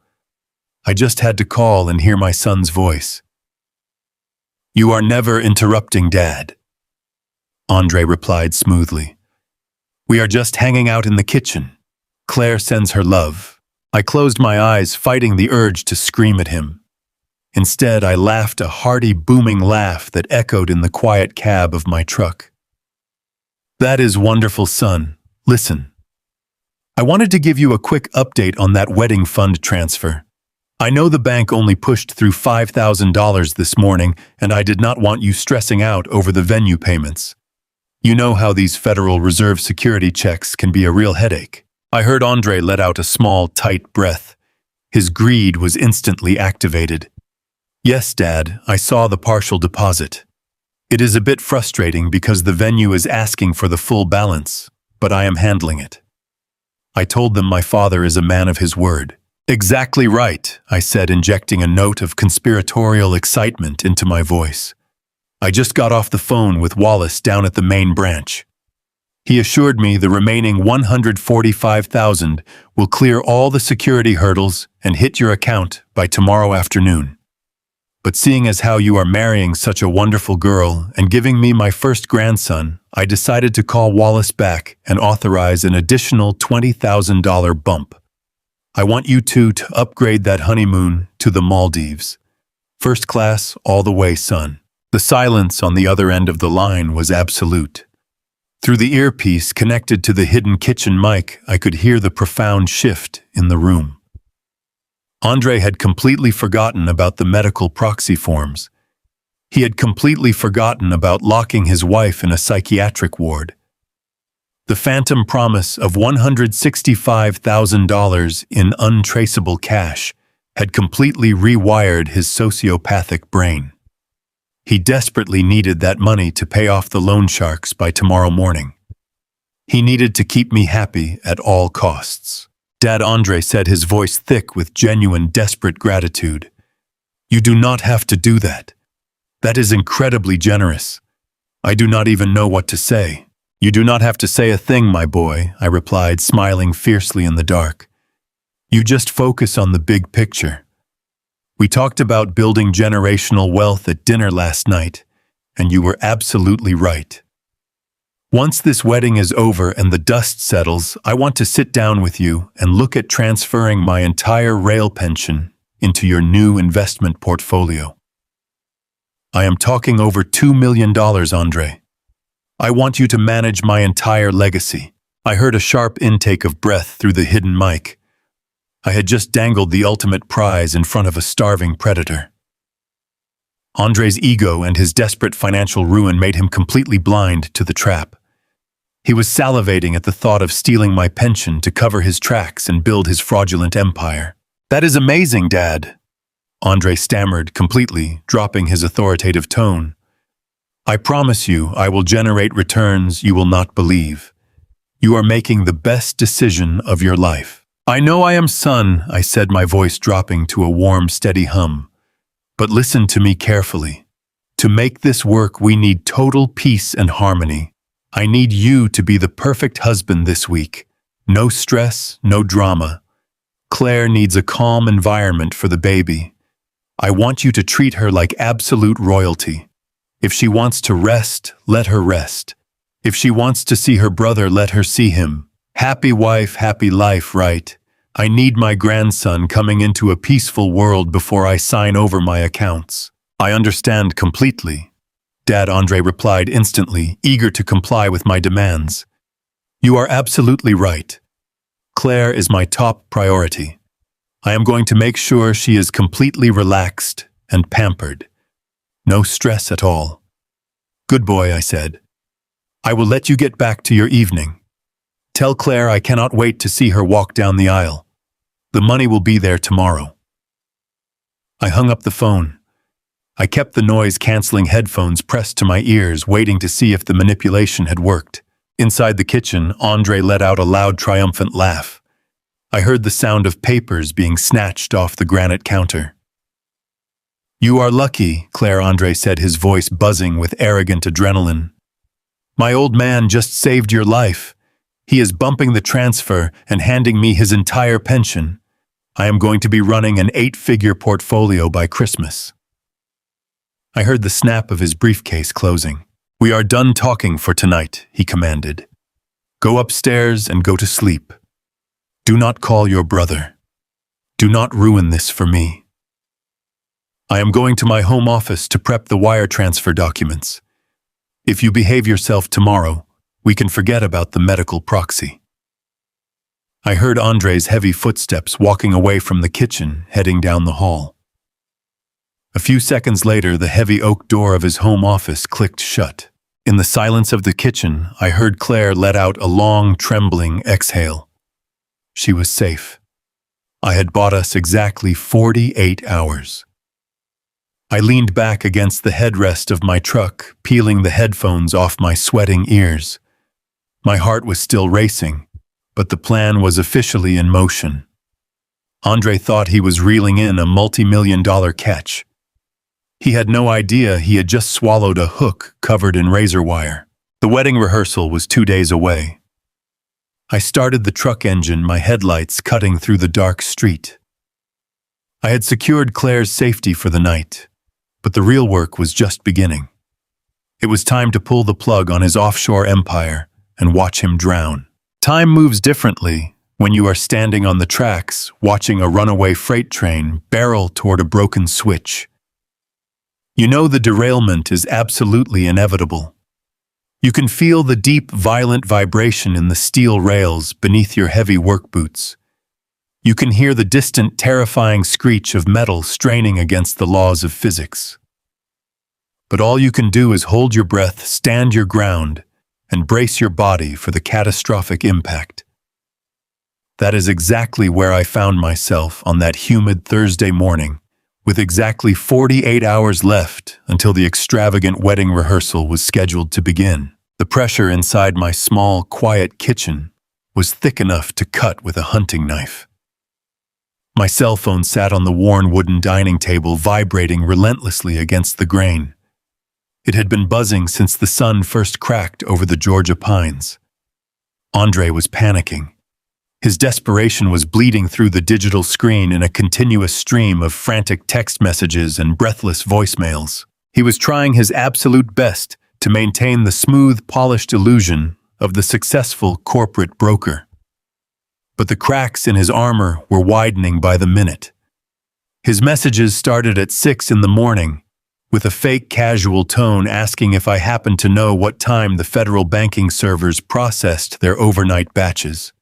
I just had to call and hear my son's voice. You are never interrupting, Dad, Andre replied smoothly. We are just hanging out in the kitchen. Claire sends her love. I closed my eyes, fighting the urge to scream at him. Instead, I laughed a hearty, booming laugh that echoed in the quiet cab of my truck. That is wonderful, son. Listen. I wanted to give you a quick update on that wedding fund transfer. I know the bank only pushed through $5,000 this morning, and I did not want you stressing out over the venue payments. You know how these Federal Reserve security checks can be a real headache. I heard Andre let out a small, tight breath. His greed was instantly activated. Yes, Dad, I saw the partial deposit. It is a bit frustrating because the venue is asking for the full balance, but I am handling it. I told them my father is a man of his word. Exactly right, I said, injecting a note of conspiratorial excitement into my voice. I just got off the phone with Wallace down at the main branch. He assured me the remaining $145,000 will clear all the security hurdles and hit your account by tomorrow afternoon. But seeing as how you are marrying such a wonderful girl and giving me my first grandson, I decided to call Wallace back and authorize an additional $20,000 bump. I want you two to upgrade that honeymoon to the Maldives. First class all the way, son. The silence on the other end of the line was absolute. Through the earpiece connected to the hidden kitchen mic, I could hear the profound shift in the room. Andre had completely forgotten about the medical proxy forms. He had completely forgotten about locking his wife in a psychiatric ward. The phantom promise of $165,000 in untraceable cash had completely rewired his sociopathic brain. He desperately needed that money to pay off the loan sharks by tomorrow morning. He needed to keep me happy at all costs. Dad, Andre said, his voice thick with genuine, desperate gratitude. You do not have to do that. That is incredibly generous. I do not even know what to say. You do not have to say a thing, my boy, I replied, smiling fiercely in the dark. You just focus on the big picture. We talked about building generational wealth at dinner last night, and you were absolutely right. Once this wedding is over and the dust settles, I want to sit down with you and look at transferring my entire rail pension into your new investment portfolio. I am talking over $2 million, Andre. I want you to manage my entire legacy. I heard a sharp intake of breath through the hidden mic. I had just dangled the ultimate prize in front of a starving predator. Andre's ego and his desperate financial ruin made him completely blind to the trap. He was salivating at the thought of stealing my pension to cover his tracks and build his fraudulent empire. That is amazing, Dad, Andre stammered, completely dropping his authoritative tone. I promise you I will generate returns you will not believe. You are making the best decision of your life. I know I am, son, I said, my voice dropping to a warm, steady hum. But listen to me carefully. To make this work, we need total peace and harmony. I need you to be the perfect husband this week. No stress, no drama. Claire needs a calm environment for the baby. I want you to treat her like absolute royalty. If she wants to rest, let her rest. If she wants to see her brother, let her see him. Happy wife, happy life, right? I need my grandson coming into a peaceful world before I sign over my accounts. I understand completely, Dad, Andre replied instantly, eager to comply with my demands. You are absolutely right. Claire is my top priority. I am going to make sure she is completely relaxed and pampered. No stress at all. Good boy, I said. I will let you get back to your evening. Tell Claire I cannot wait to see her walk down the aisle. The money will be there tomorrow. I hung up the phone. I kept the noise-canceling headphones pressed to my ears, waiting to see if the manipulation had worked. Inside the kitchen, Andre let out a loud, triumphant laugh. I heard the sound of papers being snatched off the granite counter. "You are lucky," Claire Andre said, his voice buzzing with arrogant adrenaline. "My old man just saved your life. He is bumping the transfer and handing me his entire pension. I am going to be running an 8-figure portfolio by Christmas." I heard the snap of his briefcase closing. "We are done talking for tonight," he commanded. "Go upstairs and go to sleep. Do not call your brother. Do not ruin this for me. I am going to my home office to prep the wire transfer documents. If you behave yourself tomorrow, we can forget about the medical proxy." I heard Andre's heavy footsteps walking away from the kitchen, heading down the hall. A few seconds later, the heavy oak door of his home office clicked shut. In the silence of the kitchen, I heard Claire let out a long, trembling exhale. She was safe. I had bought us exactly 48 hours. I leaned back against the headrest of my truck, peeling the headphones off my sweating ears. My heart was still racing, but the plan was officially in motion. Andre thought he was reeling in a multi-million-dollar catch. He had no idea he had just swallowed a hook covered in razor wire. The wedding rehearsal was 2 days away. I started the truck engine, my headlights cutting through the dark street. I had secured Claire's safety for the night, but the real work was just beginning. It was time to pull the plug on his offshore empire and watch him drown. Time moves differently when you are standing on the tracks, watching a runaway freight train barrel toward a broken switch. You know the derailment is absolutely inevitable. You can feel the deep, violent vibration in the steel rails beneath your heavy work boots. You can hear the distant, terrifying screech of metal straining against the laws of physics. But all you can do is hold your breath, stand your ground, and brace your body for the catastrophic impact. That is exactly where I found myself on that humid Thursday morning, with exactly 48 hours left until the extravagant wedding rehearsal was scheduled to begin. The pressure inside my small, quiet kitchen was thick enough to cut with a hunting knife. My cell phone sat on the worn wooden dining table, vibrating relentlessly against the grain. It had been buzzing since the sun first cracked over the Georgia pines. Andre was panicking. His desperation was bleeding through the digital screen in a continuous stream of frantic text messages and breathless voicemails. He was trying his absolute best to maintain the smooth, polished illusion of the successful corporate broker. But the cracks in his armor were widening by the minute. His messages started at 6 in the morning, with a fake casual tone asking if I happened to know what time the federal banking servers processed their overnight batches.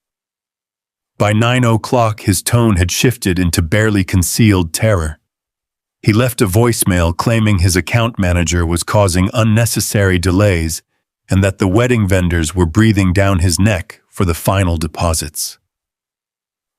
By 9 o'clock, his tone had shifted into barely concealed terror. He left a voicemail claiming his account manager was causing unnecessary delays and that the wedding vendors were breathing down his neck for the final deposits.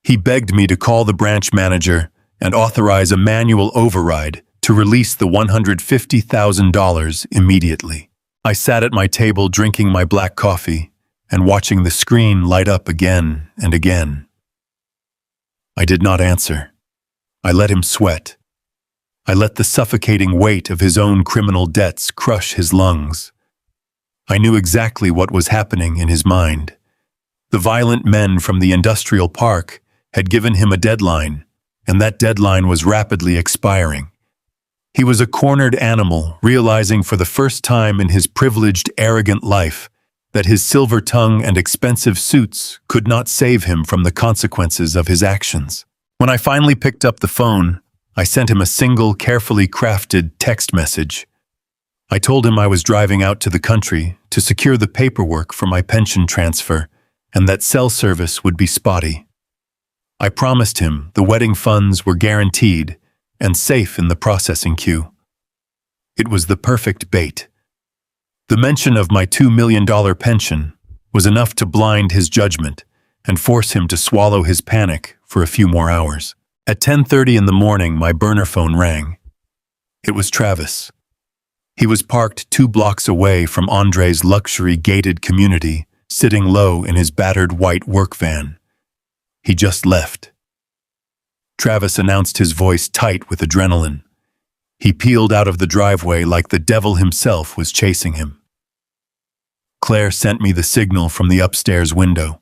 He begged me to call the branch manager and authorize a manual override to release the $150,000 immediately. I sat at my table drinking my black coffee and watching the screen light up again and again. I did not answer. I let him sweat. I let the suffocating weight of his own criminal debts crush his lungs. I knew exactly what was happening in his mind. The violent men from the industrial park had given him a deadline, and that deadline was rapidly expiring. He was a cornered animal, realizing for the first time in his privileged, arrogant life that his silver tongue and expensive suits could not save him from the consequences of his actions. When I finally picked up the phone, I sent him a single, carefully crafted text message. I told him I was driving out to the country to secure the paperwork for my pension transfer and that cell service would be spotty. I promised him the wedding funds were guaranteed and safe in the processing queue. It was the perfect bait. The mention of my $2 million pension was enough to blind his judgment and force him to swallow his panic for a few more hours. At 10:30 in the morning, my burner phone rang. It was Travis. He was parked 2 blocks away from Andre's luxury gated community, sitting low in his battered white work van. He just left. Travis announced, his voice tight with adrenaline. He peeled out of the driveway like the devil himself was chasing him. Claire sent me the signal from the upstairs window.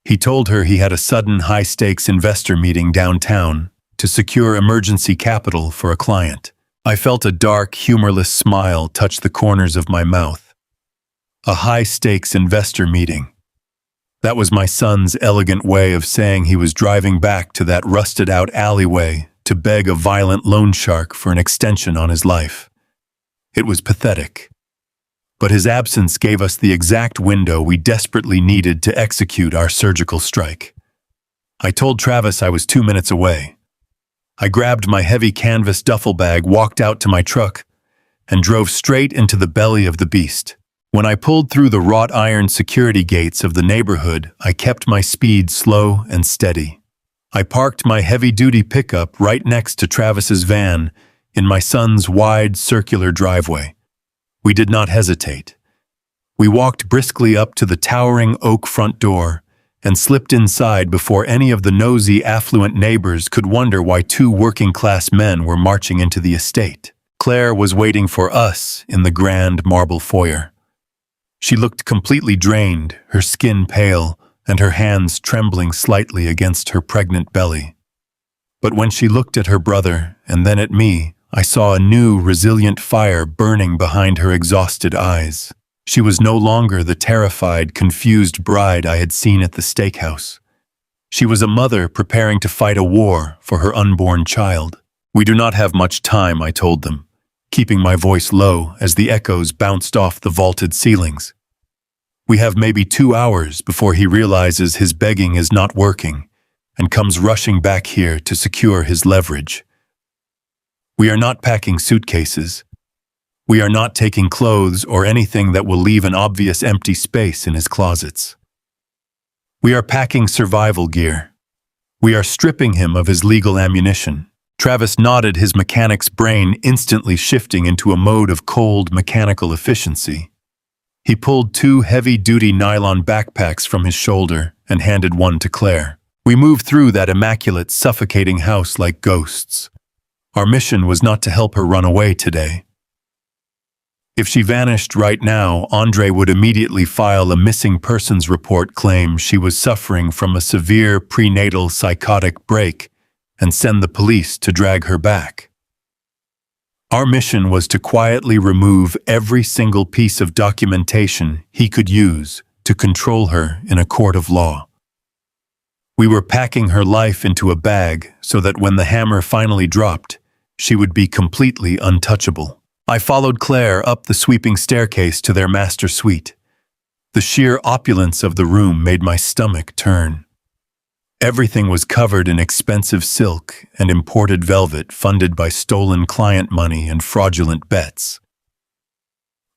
He told her he had a sudden high-stakes investor meeting downtown to secure emergency capital for a client. I felt a dark, humorless smile touch the corners of my mouth. A high-stakes investor meeting. That was my son's elegant way of saying he was driving back to that rusted-out alleyway to beg a violent loan shark for an extension on his life. It was pathetic. But his absence gave us the exact window we desperately needed to execute our surgical strike. I told Travis I was 2 minutes away. I grabbed my heavy canvas duffel bag, walked out to my truck, and drove straight into the belly of the beast. When I pulled through the wrought iron security gates of the neighborhood, I kept my speed slow and steady. I parked my heavy-duty pickup right next to Travis's van in my son's wide, circular driveway. We did not hesitate. We walked briskly up to the towering oak front door and slipped inside before any of the nosy, affluent neighbors could wonder why 2 working-class men were marching into the estate. Claire was waiting for us in the grand marble foyer. She looked completely drained, her skin pale, and her hands trembling slightly against her pregnant belly. But when she looked at her brother and then at me, I saw a new, resilient fire burning behind her exhausted eyes. She was no longer the terrified, confused bride I had seen at the steakhouse. She was a mother preparing to fight a war for her unborn child. "We do not have much time," I told them, keeping my voice low as the echoes bounced off the vaulted ceilings. "We have maybe 2 hours before he realizes his begging is not working and comes rushing back here to secure his leverage. We are not packing suitcases. We are not taking clothes or anything that will leave an obvious empty space in his closets. We are packing survival gear. We are stripping him of his legal ammunition." Travis nodded, his mechanic's brain instantly shifting into a mode of cold, mechanical efficiency. He pulled 2 heavy-duty nylon backpacks from his shoulder and handed one to Claire. We moved through that immaculate, suffocating house like ghosts. Our mission was not to help her run away today. If she vanished right now, Andre would immediately file a missing persons report claim she was suffering from a severe prenatal psychotic break and send the police to drag her back. Our mission was to quietly remove every single piece of documentation he could use to control her in a court of law. We were packing her life into a bag so that when the hammer finally dropped, she would be completely untouchable. I followed Claire up the sweeping staircase to their master suite. The sheer opulence of the room made my stomach turn. Everything was covered in expensive silk and imported velvet funded by stolen client money and fraudulent bets.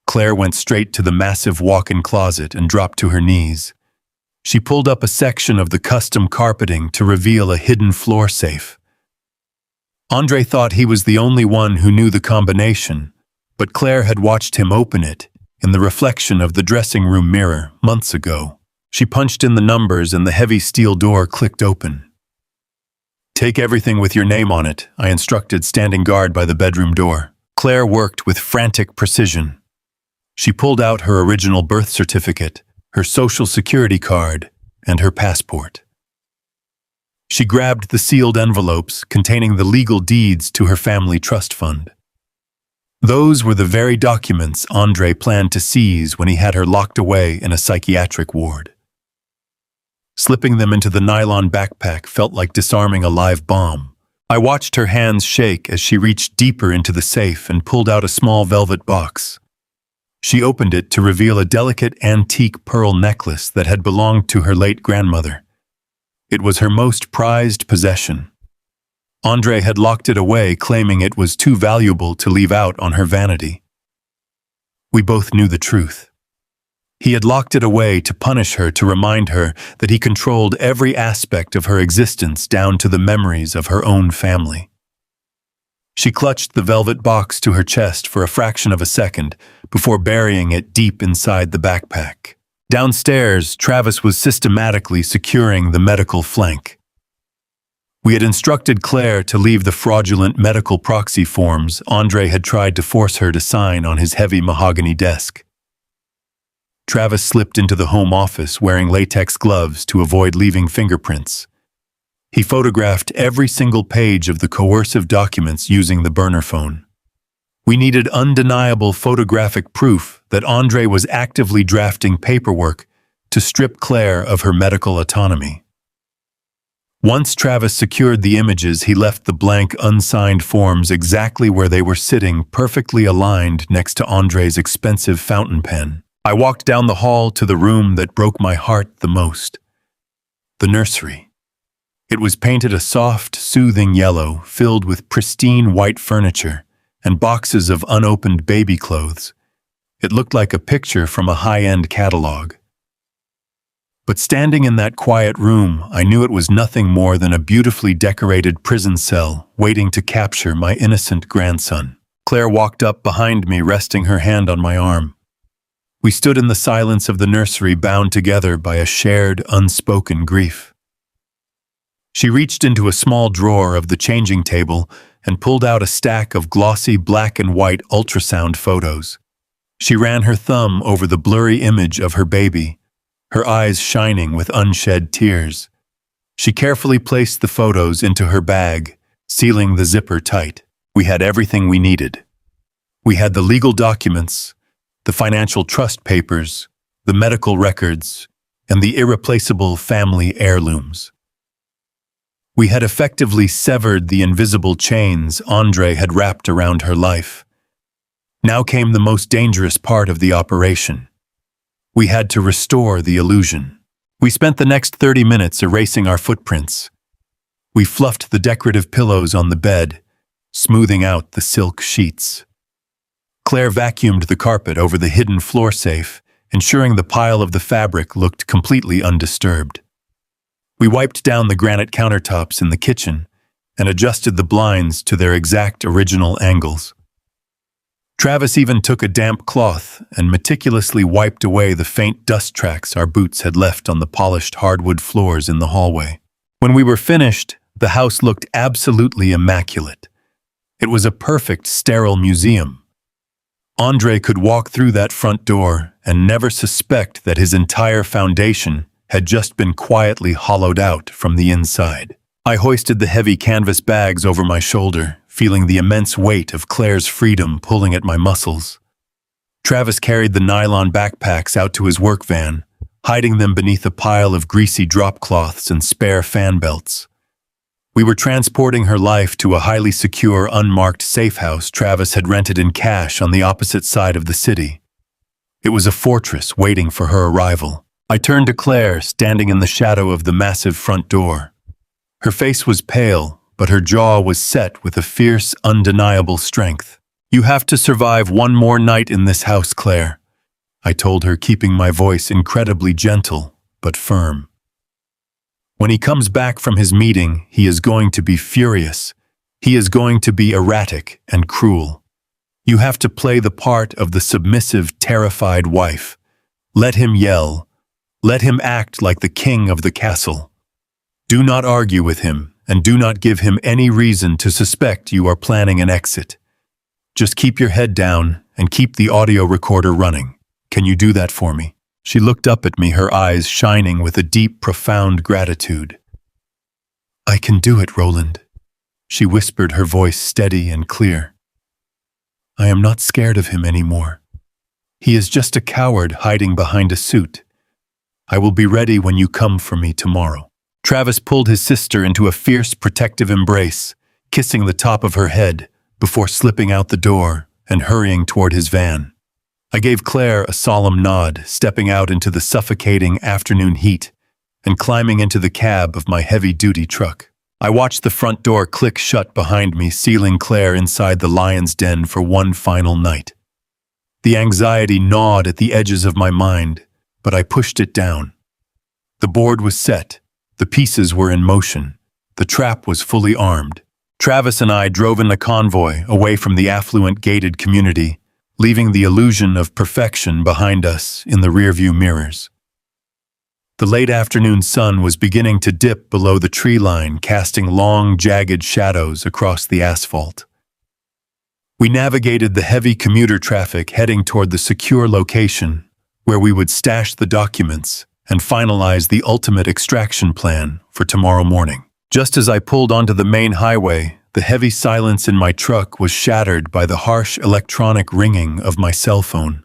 Claire went straight to the massive walk-in closet and dropped to her knees. She pulled up a section of the custom carpeting to reveal a hidden floor safe. Andre thought he was the only one who knew the combination, but Claire had watched him open it in the reflection of the dressing room mirror months ago. She punched in the numbers and the heavy steel door clicked open. "Take everything with your name on it," I instructed, standing guard by the bedroom door. Claire worked with frantic precision. She pulled out her original birth certificate, her social security card, and her passport. She grabbed the sealed envelopes containing the legal deeds to her family trust fund. Those were the very documents Andre planned to seize when he had her locked away in a psychiatric ward. Slipping them into the nylon backpack felt like disarming a live bomb. I watched her hands shake as she reached deeper into the safe and pulled out a small velvet box. She opened it to reveal a delicate antique pearl necklace that had belonged to her late grandmother. It was her most prized possession. Andre had locked it away, claiming it was too valuable to leave out on her vanity. We both knew the truth. He had locked it away to punish her, to remind her that he controlled every aspect of her existence down to the memories of her own family. She clutched the velvet box to her chest for a fraction of a second before burying it deep inside the backpack. Downstairs, Travis was systematically securing the medical flank. We had instructed Claire to leave the fraudulent medical proxy forms Andre had tried to force her to sign on his heavy mahogany desk. Travis slipped into the home office wearing latex gloves to avoid leaving fingerprints. He photographed every single page of the coercive documents using the burner phone. We needed undeniable photographic proof that Andre was actively drafting paperwork to strip Claire of her medical autonomy. Once Travis secured the images, he left the blank, unsigned forms exactly where they were sitting, perfectly aligned next to Andre's expensive fountain pen. I walked down the hall to the room that broke my heart the most. The nursery. It was painted a soft, soothing yellow, filled with pristine white furniture and boxes of unopened baby clothes. It looked like a picture from a high-end catalog. But standing in that quiet room, I knew it was nothing more than a beautifully decorated prison cell waiting to capture my innocent grandson. Claire walked up behind me, resting her hand on my arm. We stood in the silence of the nursery, bound together by a shared, unspoken grief. She reached into a small drawer of the changing table and pulled out a stack of glossy black and white ultrasound photos. She ran her thumb over the blurry image of her baby, her eyes shining with unshed tears. She carefully placed the photos into her bag, sealing the zipper tight. We had everything we needed. We had the legal documents, the financial trust papers, the medical records, and the irreplaceable family heirlooms. We had effectively severed the invisible chains Andre had wrapped around her life. Now came the most dangerous part of the operation. We had to restore the illusion. We spent the next 30 minutes erasing our footprints. We fluffed the decorative pillows on the bed, smoothing out the silk sheets. Claire vacuumed the carpet over the hidden floor safe, ensuring the pile of the fabric looked completely undisturbed. We wiped down the granite countertops in the kitchen and adjusted the blinds to their exact original angles. Travis even took a damp cloth and meticulously wiped away the faint dust tracks our boots had left on the polished hardwood floors in the hallway. When we were finished, the house looked absolutely immaculate. It was a perfect, sterile museum. Andre could walk through that front door and never suspect that his entire foundation had just been quietly hollowed out from the inside. I hoisted the heavy canvas bags over my shoulder, feeling the immense weight of Claire's freedom pulling at my muscles. Travis carried the nylon backpacks out to his work van, hiding them beneath a pile of greasy drop cloths and spare fan belts. We were transporting her life to a highly secure, unmarked safe house Travis had rented in cash on the opposite side of the city. It was a fortress waiting for her arrival. I turned to Claire, standing in the shadow of the massive front door. Her face was pale, but her jaw was set with a fierce, undeniable strength. "You have to survive one more night in this house, Claire," I told her, keeping my voice incredibly gentle but firm. "When he comes back from his meeting, he is going to be furious. He is going to be erratic and cruel. You have to play the part of the submissive, terrified wife. Let him yell. Let him act like the king of the castle. Do not argue with him, and do not give him any reason to suspect you are planning an exit. Just keep your head down and keep the audio recorder running. Can you do that for me?" She looked up at me, her eyes shining with a deep, profound gratitude. "I can do it, Roland," she whispered, her voice steady and clear. "I am not scared of him anymore. He is just a coward hiding behind a suit. I will be ready when you come for me tomorrow." Travis pulled his sister into a fierce, protective embrace, kissing the top of her head before slipping out the door and hurrying toward his van. I gave Claire a solemn nod, stepping out into the suffocating afternoon heat and climbing into the cab of my heavy-duty truck. I watched the front door click shut behind me, sealing Claire inside the lion's den for one final night. The anxiety gnawed at the edges of my mind, but I pushed it down. The board was set. The pieces were in motion. The trap was fully armed. Travis and I drove in the convoy away from the affluent gated community, leaving the illusion of perfection behind us in the rearview mirrors. The late afternoon sun was beginning to dip below the tree line, casting long, jagged shadows across the asphalt. We navigated the heavy commuter traffic heading toward the secure location where we would stash the documents and finalize the ultimate extraction plan for tomorrow morning. Just as I pulled onto the main highway, the heavy silence in my truck was shattered by the harsh electronic ringing of my cell phone.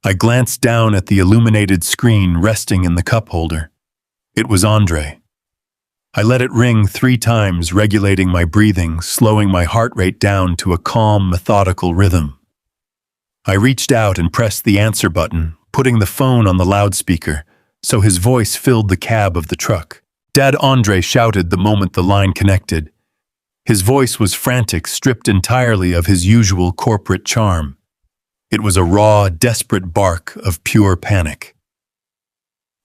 I glanced down at the illuminated screen resting in the cup holder. It was Andre. I let it ring 3 times, regulating my breathing, slowing my heart rate down to a calm, methodical rhythm. I reached out and pressed the answer button, putting the phone on the loudspeaker, so his voice filled the cab of the truck. "Dad," Andre shouted the moment the line connected. His voice was frantic, stripped entirely of his usual corporate charm. It was a raw, desperate bark of pure panic.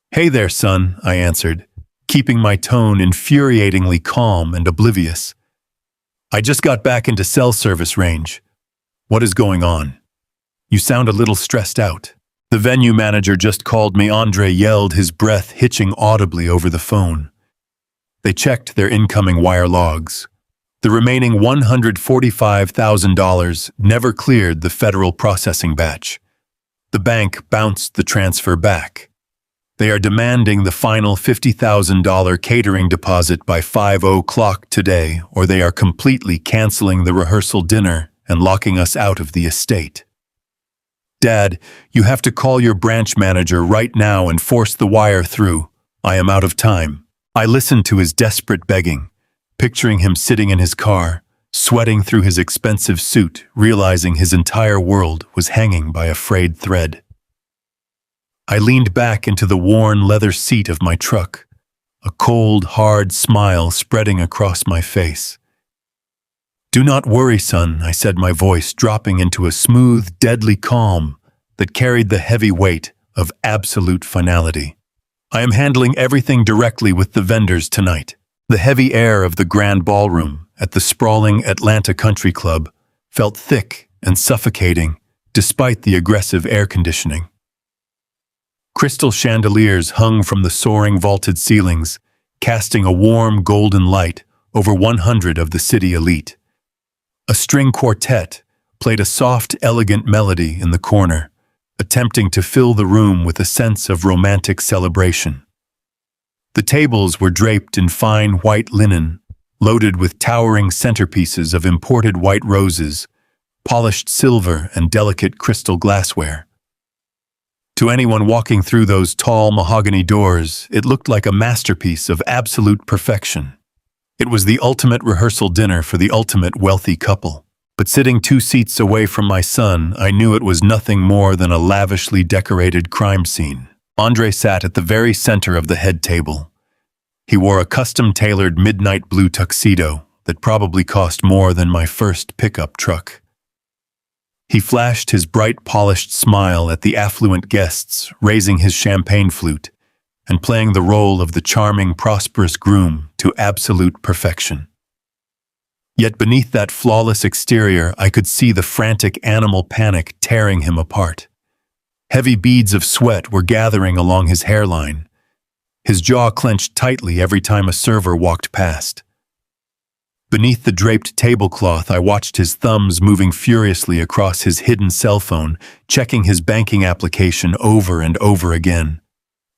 "Hey there, son," I answered, keeping my tone infuriatingly calm and oblivious. "I just got back into cell service range. What is going on? You sound a little stressed out." "The venue manager just called me," Andre yelled, his breath hitching audibly over the phone. They checked their incoming wire logs. The remaining $145,000 never cleared the federal processing batch. The bank bounced the transfer back. They are demanding the final $50,000 catering deposit by 5:00 today, or they are completely canceling the rehearsal dinner and locking us out of the estate. "Dad, you have to call your branch manager right now and force the wire through. I am out of time." I listened to his desperate begging, picturing him sitting in his car, sweating through his expensive suit, realizing his entire world was hanging by a frayed thread. I leaned back into the worn leather seat of my truck, a cold, hard smile spreading across my face. "Do not worry, son," I said, my voice dropping into a smooth, deadly calm that carried the heavy weight of absolute finality. "I am handling everything directly with the vendors tonight." The heavy air of the grand ballroom at the sprawling Atlanta Country Club felt thick and suffocating despite the aggressive air conditioning. Crystal chandeliers hung from the soaring vaulted ceilings, casting a warm golden light over 100 of the city elite. A string quartet played a soft, elegant melody in the corner, attempting to fill the room with a sense of romantic celebration. The tables were draped in fine white linen, loaded with towering centerpieces of imported white roses, polished silver, and delicate crystal glassware. To anyone walking through those tall mahogany doors, it looked like a masterpiece of absolute perfection. It was the ultimate rehearsal dinner for the ultimate wealthy couple. But sitting 2 seats away from my son, I knew it was nothing more than a lavishly decorated crime scene. Andre sat at the very center of the head table. He wore a custom-tailored midnight blue tuxedo that probably cost more than my first pickup truck. He flashed his bright, polished smile at the affluent guests, raising his champagne flute and playing the role of the charming, prosperous groom to absolute perfection. Yet beneath that flawless exterior, I could see the frantic animal panic tearing him apart. Heavy beads of sweat were gathering along his hairline. His jaw clenched tightly every time a server walked past. Beneath the draped tablecloth, I watched his thumbs moving furiously across his hidden cell phone, checking his banking application over and over again.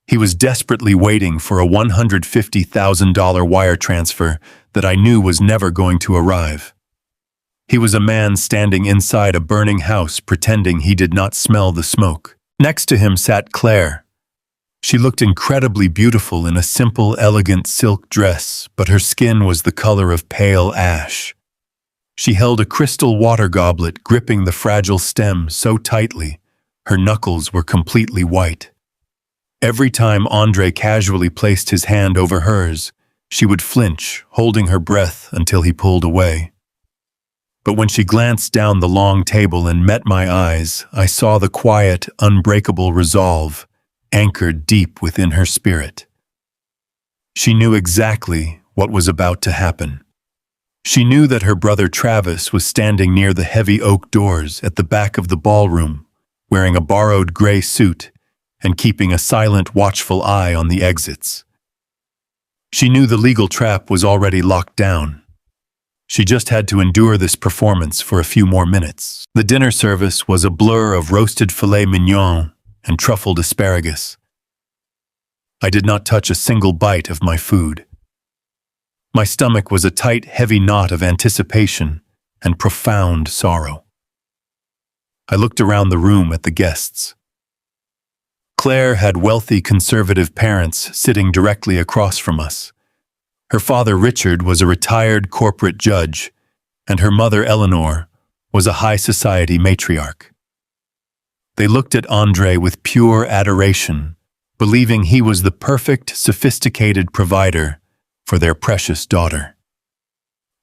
He was desperately waiting for a $150,000 wire transfer that I knew was never going to arrive. He was a man standing inside a burning house, pretending he did not smell the smoke. Next to him sat Claire. She looked incredibly beautiful in a simple, elegant silk dress, but her skin was the color of pale ash. She held a crystal water goblet, gripping the fragile stem so tightly, her knuckles were completely white. Every time Andre casually placed his hand over hers, she would flinch, holding her breath until he pulled away. But when she glanced down the long table and met my eyes, I saw the quiet, unbreakable resolve anchored deep within her spirit. She knew exactly what was about to happen. She knew that her brother Travis was standing near the heavy oak doors at the back of the ballroom, wearing a borrowed gray suit and keeping a silent, watchful eye on the exits. She knew the legal trap was already locked down. She just had to endure this performance for a few more minutes. The dinner service was a blur of roasted filet mignon and truffled asparagus. I did not touch a single bite of my food. My stomach was a tight, heavy knot of anticipation and profound sorrow. I looked around the room at the guests. Claire had wealthy conservative parents sitting directly across from us. Her father, Richard, was a retired corporate judge, and her mother, Eleanor, was a high society matriarch. They looked at Andre with pure adoration, believing he was the perfect, sophisticated provider for their precious daughter.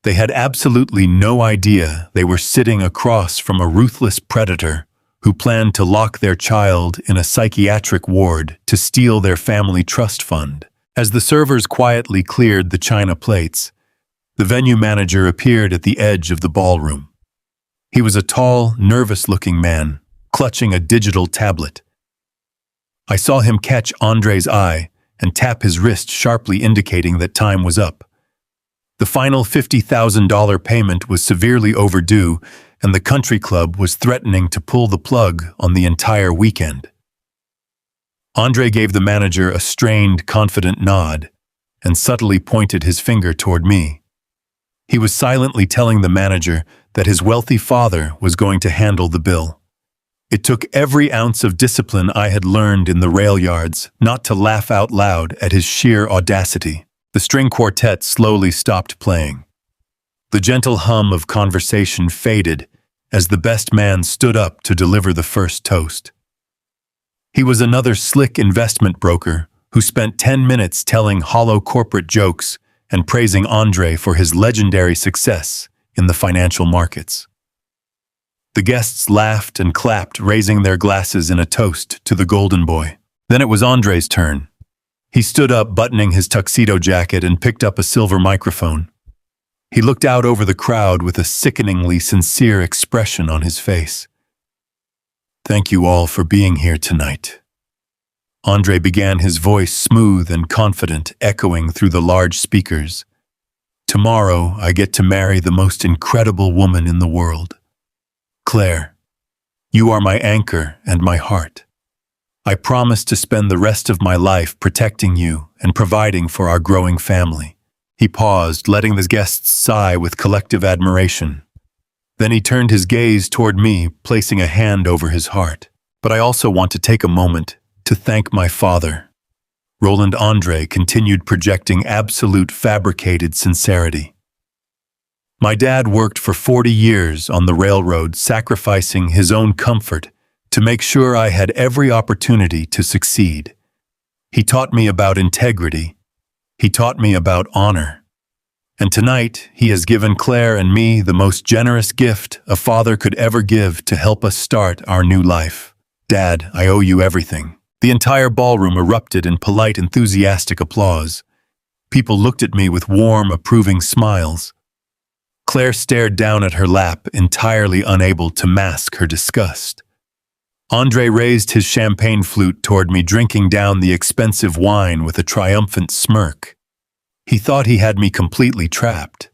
They had absolutely no idea they were sitting across from a ruthless predator who planned to lock their child in a psychiatric ward to steal their family trust fund. As the servers quietly cleared the china plates, the venue manager appeared at the edge of the ballroom. He was a tall, nervous-looking man, clutching a digital tablet. I saw him catch Andre's eye and tap his wrist sharply, indicating that time was up. The final $50,000 payment was severely overdue, and the country club was threatening to pull the plug on the entire weekend. Andre gave the manager a strained, confident nod and subtly pointed his finger toward me. He was silently telling the manager that his wealthy father was going to handle the bill. It took every ounce of discipline I had learned in the rail yards not to laugh out loud at his sheer audacity. The string quartet slowly stopped playing. The gentle hum of conversation faded as the best man stood up to deliver the first toast. He was another slick investment broker who spent 10 minutes telling hollow corporate jokes and praising Andre for his legendary success in the financial markets. The guests laughed and clapped, raising their glasses in a toast to the golden boy. Then it was Andre's turn. He stood up, buttoning his tuxedo jacket, and picked up a silver microphone. He looked out over the crowd with a sickeningly sincere expression on his face. "Thank you all for being here tonight." Andre began, his voice smooth and confident, echoing through the large speakers. "Tomorrow I get to marry the most incredible woman in the world. Claire, you are my anchor and my heart. I promise to spend the rest of my life protecting you and providing for our growing family." He paused, letting the guests sigh with collective admiration. Then he turned his gaze toward me, placing a hand over his heart. "But I also want to take a moment to thank my father." Roland Andre continued, projecting absolute fabricated sincerity. "My dad worked for 40 years on the railroad, sacrificing his own comfort to make sure I had every opportunity to succeed. He taught me about integrity. He taught me about honor. And tonight, he has given Claire and me the most generous gift a father could ever give to help us start our new life. Dad, I owe you everything." The entire ballroom erupted in polite, enthusiastic applause. People looked at me with warm, approving smiles. Claire stared down at her lap, entirely unable to mask her disgust. Andre raised his champagne flute toward me, drinking down the expensive wine with a triumphant smirk. He thought he had me completely trapped.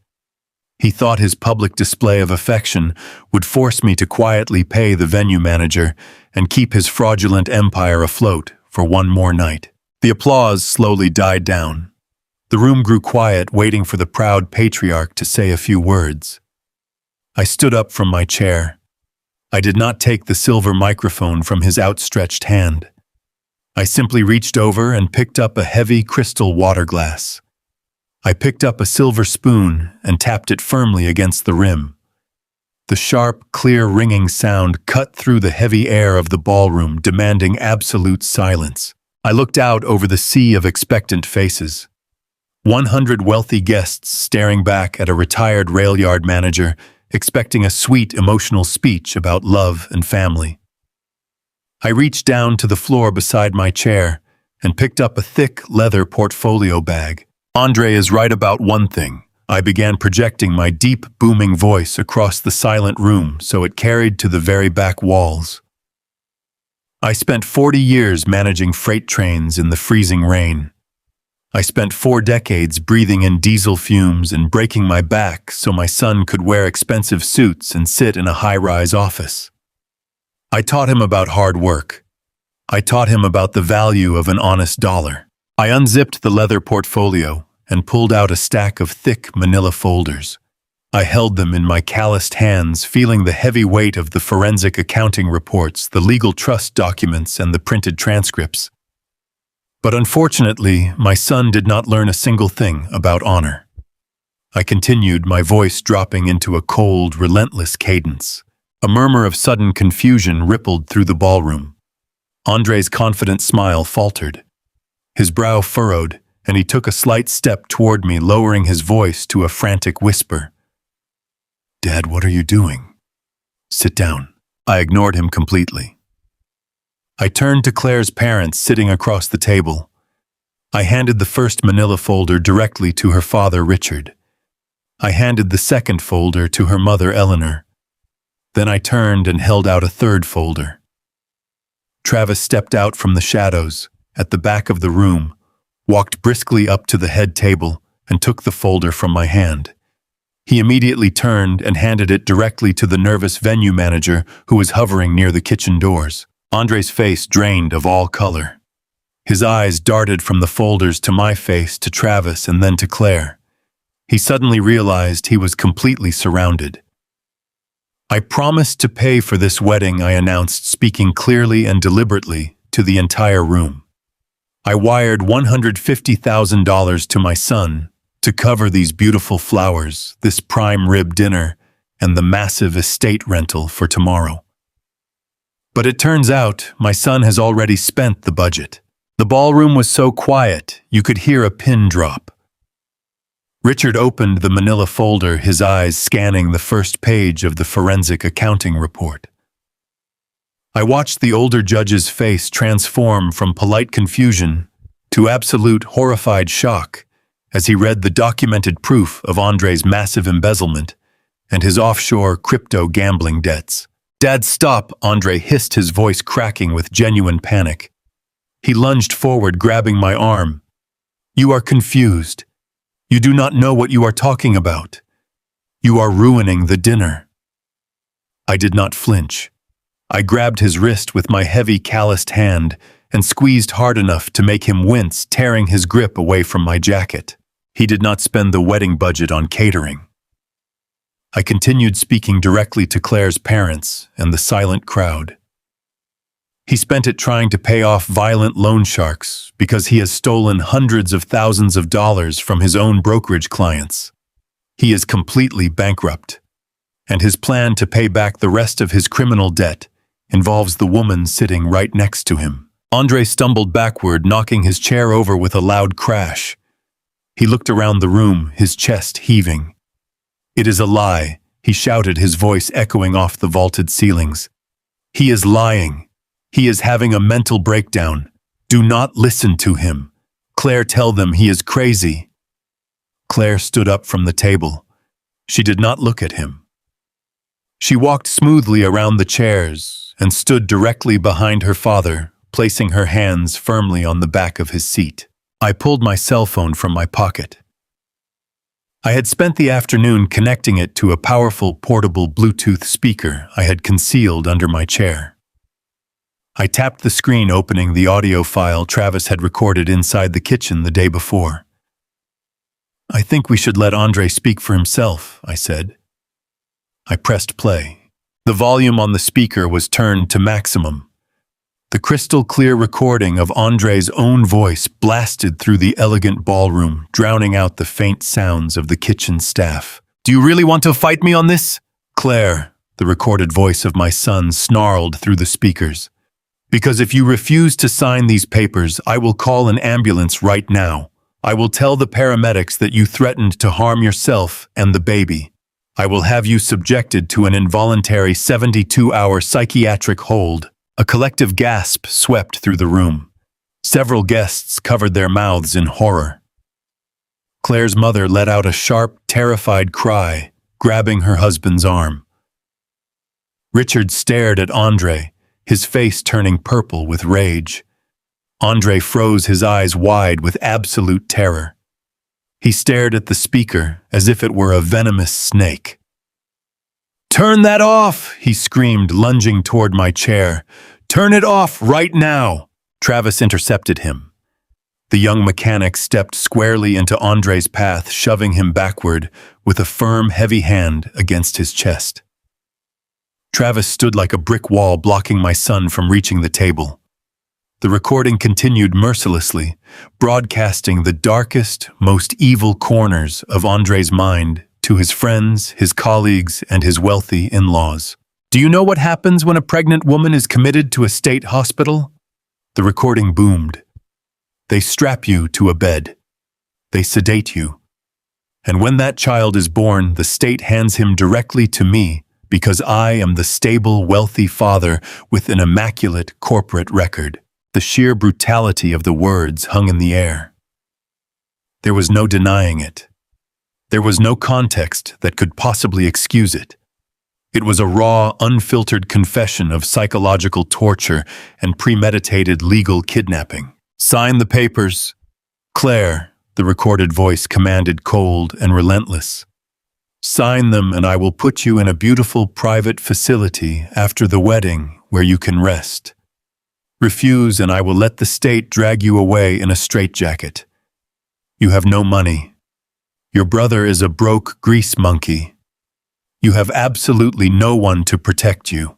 He thought his public display of affection would force me to quietly pay the venue manager and keep his fraudulent empire afloat for one more night. The applause slowly died down. The room grew quiet, waiting for the proud patriarch to say a few words. I stood up from my chair. I did not take the silver microphone from his outstretched hand. I simply reached over and picked up a heavy crystal water glass. I picked up a silver spoon and tapped it firmly against the rim. The sharp, clear, ringing sound cut through the heavy air of the ballroom, demanding absolute silence. I looked out over the sea of expectant faces. 100 wealthy guests staring back at a retired rail yard manager, expecting a sweet, emotional speech about love and family. I reached down to the floor beside my chair and picked up a thick leather portfolio bag. "Andre is right about one thing." I began, projecting my deep, booming voice across the silent room so it carried to the very back walls. I spent 40 years managing freight trains in the freezing rain. I spent 4 decades breathing in diesel fumes and breaking my back so my son could wear expensive suits and sit in a high-rise office. I taught him about hard work. I taught him about the value of an honest dollar. I unzipped the leather portfolio and pulled out a stack of thick manila folders. I held them in my calloused hands, feeling the heavy weight of the forensic accounting reports, the legal trust documents, and the printed transcripts. But unfortunately, my son did not learn a single thing about honor. I continued, my voice dropping into a cold, relentless cadence. A murmur of sudden confusion rippled through the ballroom. Andre's confident smile faltered. His brow furrowed, and he took a slight step toward me, lowering his voice to a frantic whisper. "Dad, what are you doing?" "Sit down." I ignored him completely. I turned to Claire's parents sitting across the table. I handed the first manila folder directly to her father, Richard. I handed the second folder to her mother, Eleanor. Then I turned and held out a third folder. Travis stepped out from the shadows at the back of the room, walked briskly up to the head table, and took the folder from my hand. He immediately turned and handed it directly to the nervous venue manager who was hovering near the kitchen doors. Andre's face drained of all color. His eyes darted from the folders to my face, to Travis, and then to Claire. He suddenly realized he was completely surrounded. "I promised to pay for this wedding," I announced, speaking clearly and deliberately to the entire room. "I wired $150,000 to my son to cover these beautiful flowers, this prime rib dinner, and the massive estate rental for tomorrow. But it turns out my son has already spent the budget." The ballroom was so quiet, you could hear a pin drop. Richard opened the manila folder, his eyes scanning the first page of the forensic accounting report. I watched the older judge's face transform from polite confusion to absolute horrified shock as he read the documented proof of Andre's massive embezzlement and his offshore crypto gambling debts. "Dad, stop!" Andre hissed, his voice cracking with genuine panic. He lunged forward, grabbing my arm. "You are confused. You do not know what you are talking about. You are ruining the dinner." I did not flinch. I grabbed his wrist with my heavy, calloused hand and squeezed hard enough to make him wince, tearing his grip away from my jacket. He did not spend the wedding budget on catering. I continued, speaking directly to Claire's parents and the silent crowd. He spent it trying to pay off violent loan sharks because he has stolen hundreds of thousands of dollars from his own brokerage clients. He is completely bankrupt, and his plan to pay back the rest of his criminal debt involves the woman sitting right next to him. Andre stumbled backward, knocking his chair over with a loud crash. He looked around the room, his chest heaving. "It is a lie," he shouted, his voice echoing off the vaulted ceilings. "He is lying. He is having a mental breakdown. Do not listen to him. Claire, tell them he is crazy." Claire stood up from the table. She did not look at him. She walked smoothly around the chairs and stood directly behind her father, placing her hands firmly on the back of his seat. I pulled my cell phone from my pocket. I had spent the afternoon connecting it to a powerful portable Bluetooth speaker I had concealed under my chair. I tapped the screen, opening the audio file Travis had recorded inside the kitchen the day before. "I think we should let Andre speak for himself," I said. I pressed play. The volume on the speaker was turned to maximum. The crystal-clear recording of Andre's own voice blasted through the elegant ballroom, drowning out the faint sounds of the kitchen staff. "Do you really want to fight me on this?" "Claire," the recorded voice of my son snarled through the speakers. "Because if you refuse to sign these papers, I will call an ambulance right now. I will tell the paramedics that you threatened to harm yourself and the baby. I will have you subjected to an involuntary 72-hour psychiatric hold." A collective gasp swept through the room. Several guests covered their mouths in horror. Claire's mother let out a sharp, terrified cry, grabbing her husband's arm. Richard stared at Andre, his face turning purple with rage. Andre froze his eyes wide with absolute terror. He stared at the speaker as if it were a venomous snake. "Turn that off!" he screamed, lunging toward my chair. "Turn it off right now!" Travis intercepted him. The young mechanic stepped squarely into Andre's path, shoving him backward with a firm, heavy hand against his chest. Travis stood like a brick wall, blocking my son from reaching the table. The recording continued mercilessly, broadcasting the darkest, most evil corners of Andre's mind to his friends, his colleagues, and his wealthy in-laws. "Do you know what happens when a pregnant woman is committed to a state hospital?" The recording boomed. "They strap you to a bed. They sedate you. And when that child is born, the state hands him directly to me because I am the stable, wealthy father with an immaculate corporate record." The sheer brutality of the words hung in the air. There was no denying it. There was no context that could possibly excuse it. It was a raw, unfiltered confession of psychological torture and premeditated legal kidnapping. "Sign the papers." "Claire," the recorded voice commanded, cold and relentless. "Sign them and I will put you in a beautiful private facility after the wedding where you can rest. Refuse and I will let the state drag you away in a straitjacket. You have no money. Your brother is a broke grease monkey. You have absolutely no one to protect you.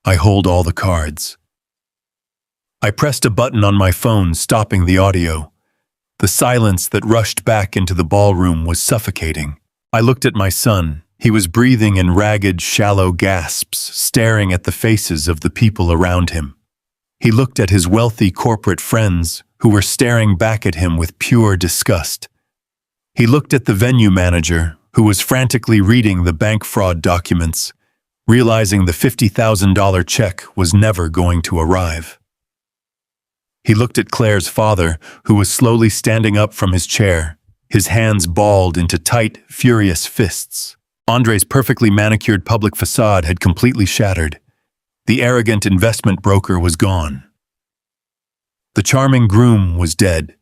I hold all the cards." I pressed a button on my phone, stopping the audio. The silence that rushed back into the ballroom was suffocating. I looked at my son. He was breathing in ragged, shallow gasps, staring at the faces of the people around him. He looked at his wealthy corporate friends, who were staring back at him with pure disgust. He looked at the venue manager, who was frantically reading the bank fraud documents, realizing the $50,000 check was never going to arrive. He looked at Claire's father, who was slowly standing up from his chair, his hands balled into tight, furious fists. Andre's perfectly manicured public facade had completely shattered. The arrogant investment broker was gone. The charming groom was dead.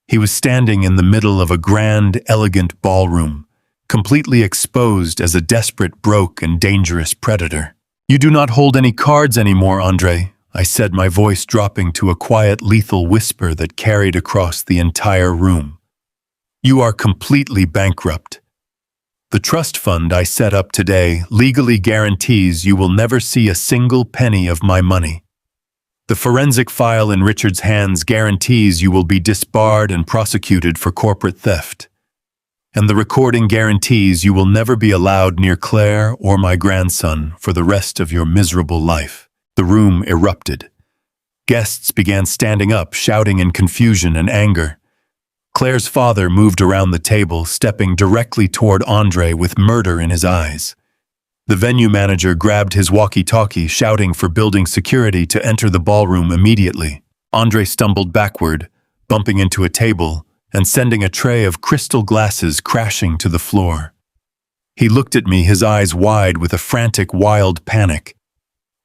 He was standing in the middle of a grand, elegant ballroom, completely exposed as a desperate, broke, and dangerous predator. "You do not hold any cards anymore, Andre," I said, my voice dropping to a quiet, lethal whisper that carried across the entire room. "You are completely bankrupt. The trust fund I set up today legally guarantees you will never see a single penny of my money. The forensic file in Richard's hands guarantees you will be disbarred and prosecuted for corporate theft. And the recording guarantees you will never be allowed near Claire or my grandson for the rest of your miserable life." The room erupted. Guests began standing up, shouting in confusion and anger. Claire's father moved around the table, stepping directly toward Andre with murder in his eyes. The venue manager grabbed his walkie-talkie, shouting for building security to enter the ballroom immediately. Andre stumbled backward, bumping into a table and sending a tray of crystal glasses crashing to the floor. He looked at me, his eyes wide with a frantic, wild panic.